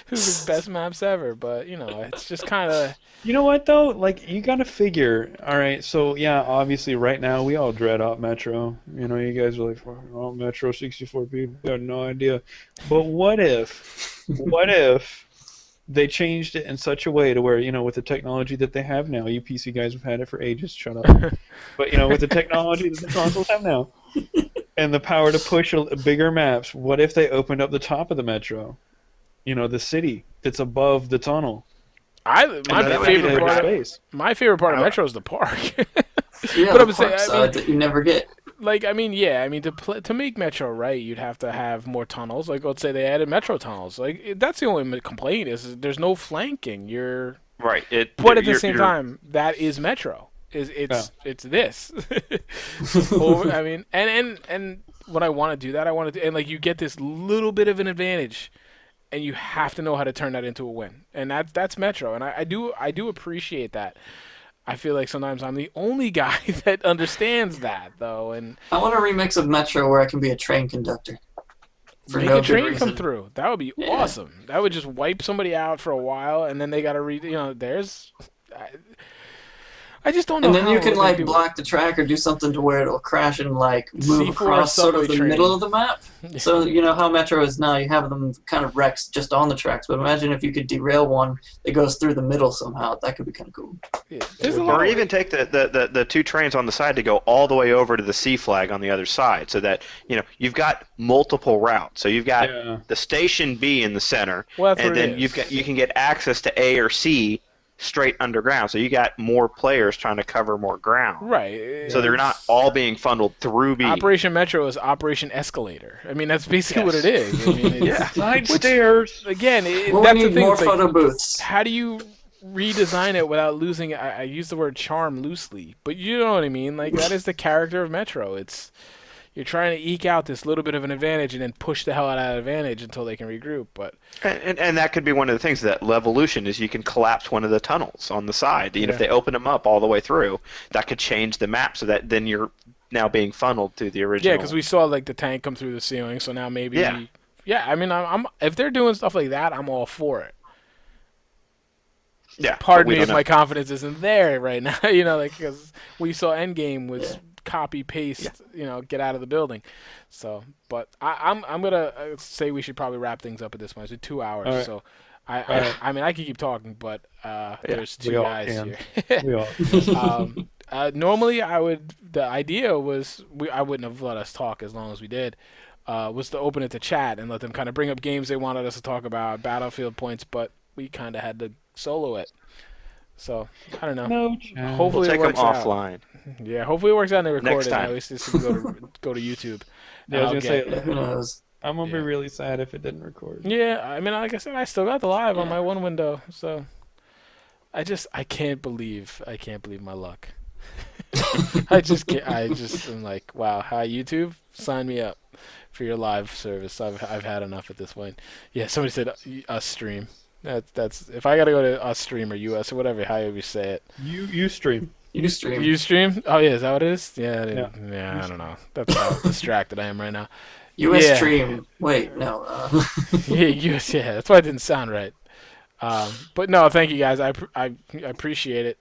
This is the best maps ever. But it's just kind of. You know what though? Like you gotta figure. All right, so yeah, obviously right now we all dread out Metro. You guys are like, oh, Metro 64 people. We have no idea. But what if they changed it in such a way to where with the technology that they have now, you PC guys have had it for ages. Shut up. But with the technology that the consoles have now, and the power to push bigger maps, what if they opened up the top of the Metro? The city that's above the tunnel. My favorite part of Metro is the park. Yeah, but I'm saying that you never get. To make Metro right, you'd have to have more tunnels. Like, let's say they added Metro tunnels. Like, that's the only complaint is there's no flanking. You're right. But at the same time, that is Metro. It's this. And when I want to do that, and you get this little bit of an advantage. And you have to know how to turn that into a win, and that's Metro, and I do appreciate that. I feel like sometimes I'm the only guy that understands that, though. And I want a remix of Metro where I can be a train conductor. Make a train come through. That would be awesome. That would just wipe somebody out for a while, and then they got to there's. I just don't know. And then you can block the track or do something to where it'll crash and move across sort of the middle of the map. So how Metro is now, you have them kind of wrecks just on the tracks. But imagine if you could derail one that goes through the middle somehow. That could be kind of cool. Yeah. Or even take the two trains on the side to go all the way over to the C flag on the other side, so that you've got multiple routes. So you've got the station B in the center, and then you can get access to A or C straight underground, so you got more players trying to cover more ground. Right. So they're not all being funneled through B. Operation Metro is Operation Escalator. That's basically what it is. It's, side stairs. Again, that's the thing. More photo booths. How do you redesign it without losing? I use the word charm loosely, but you know what I mean. That is the character of Metro. You're trying to eke out this little bit of an advantage and then push the hell out of that advantage until they can regroup. But and that could be one of the things that Levolution is. You can collapse one of the tunnels on the side. If they open them up all the way through, that could change the map so that then you're now being funneled to the original. Yeah, because we saw the tank come through the ceiling, so now maybe. Yeah. I'm if they're doing stuff like that, I'm all for it. Yeah. Pardon me if my confidence isn't there right now. Because we saw Endgame was. Copy paste, get out of the building. So, but I'm gonna say we should probably wrap things up at this point. It's 2 hours, right. So I could keep talking, but there's two guys here. We all. Normally, the idea was I wouldn't have let us talk as long as we did. Was to open it to chat and let them kind of bring up games they wanted us to talk about, Battlefield points, but we kind of had to solo it. So I don't know. No, hopefully we'll take it works them out. offline. Yeah, hopefully it works out and they record Next it. time. At least this can go to YouTube. Yeah, I was gonna say, who knows? I'm gonna be really sad if it didn't record. Yeah, like I said, I still got the live on my one window, so I can't believe my luck. I just can't. I'm like, wow, hi YouTube, sign me up for your live service. I've had enough at this point. Yeah, somebody said us stream. That's if I gotta go to us stream or US or whatever, however you say it. You stream. You stream. You stream? Oh yeah, is that what it is? Yeah. I don't know. That's how distracted I am right now. US stream. Wait, no. Yeah, US. Yeah, that's why it didn't sound right. But no, thank you guys. I appreciate it.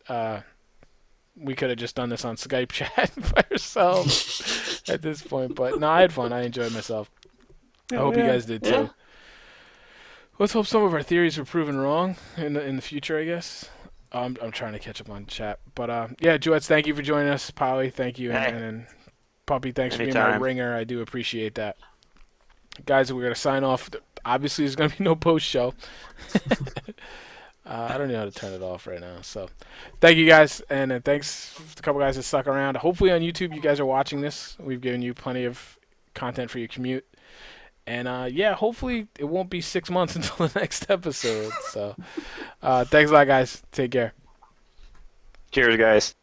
We could have just done this on Skype chat by ourselves at this point, but no, I had fun. I enjoyed myself. I hope you guys did too. Yeah. Let's hope some of our theories were proven wrong in the future, I guess. I'm trying to catch up on chat. But, yeah, Juets, thank you for joining us. Polly, thank you. Hey. And Puppy, thanks for being Anytime. my ringer. I do appreciate that. Guys, we're going to sign off. Obviously, there's going to be no post-show. I don't know how to turn it off right now. So, thank you guys, and thanks to a couple guys that stuck around. Hopefully on YouTube you guys are watching this. We've given you plenty of content for your commute. And yeah, hopefully it won't be 6 months until the next episode. So, thanks a lot, guys. Take care. Cheers, guys.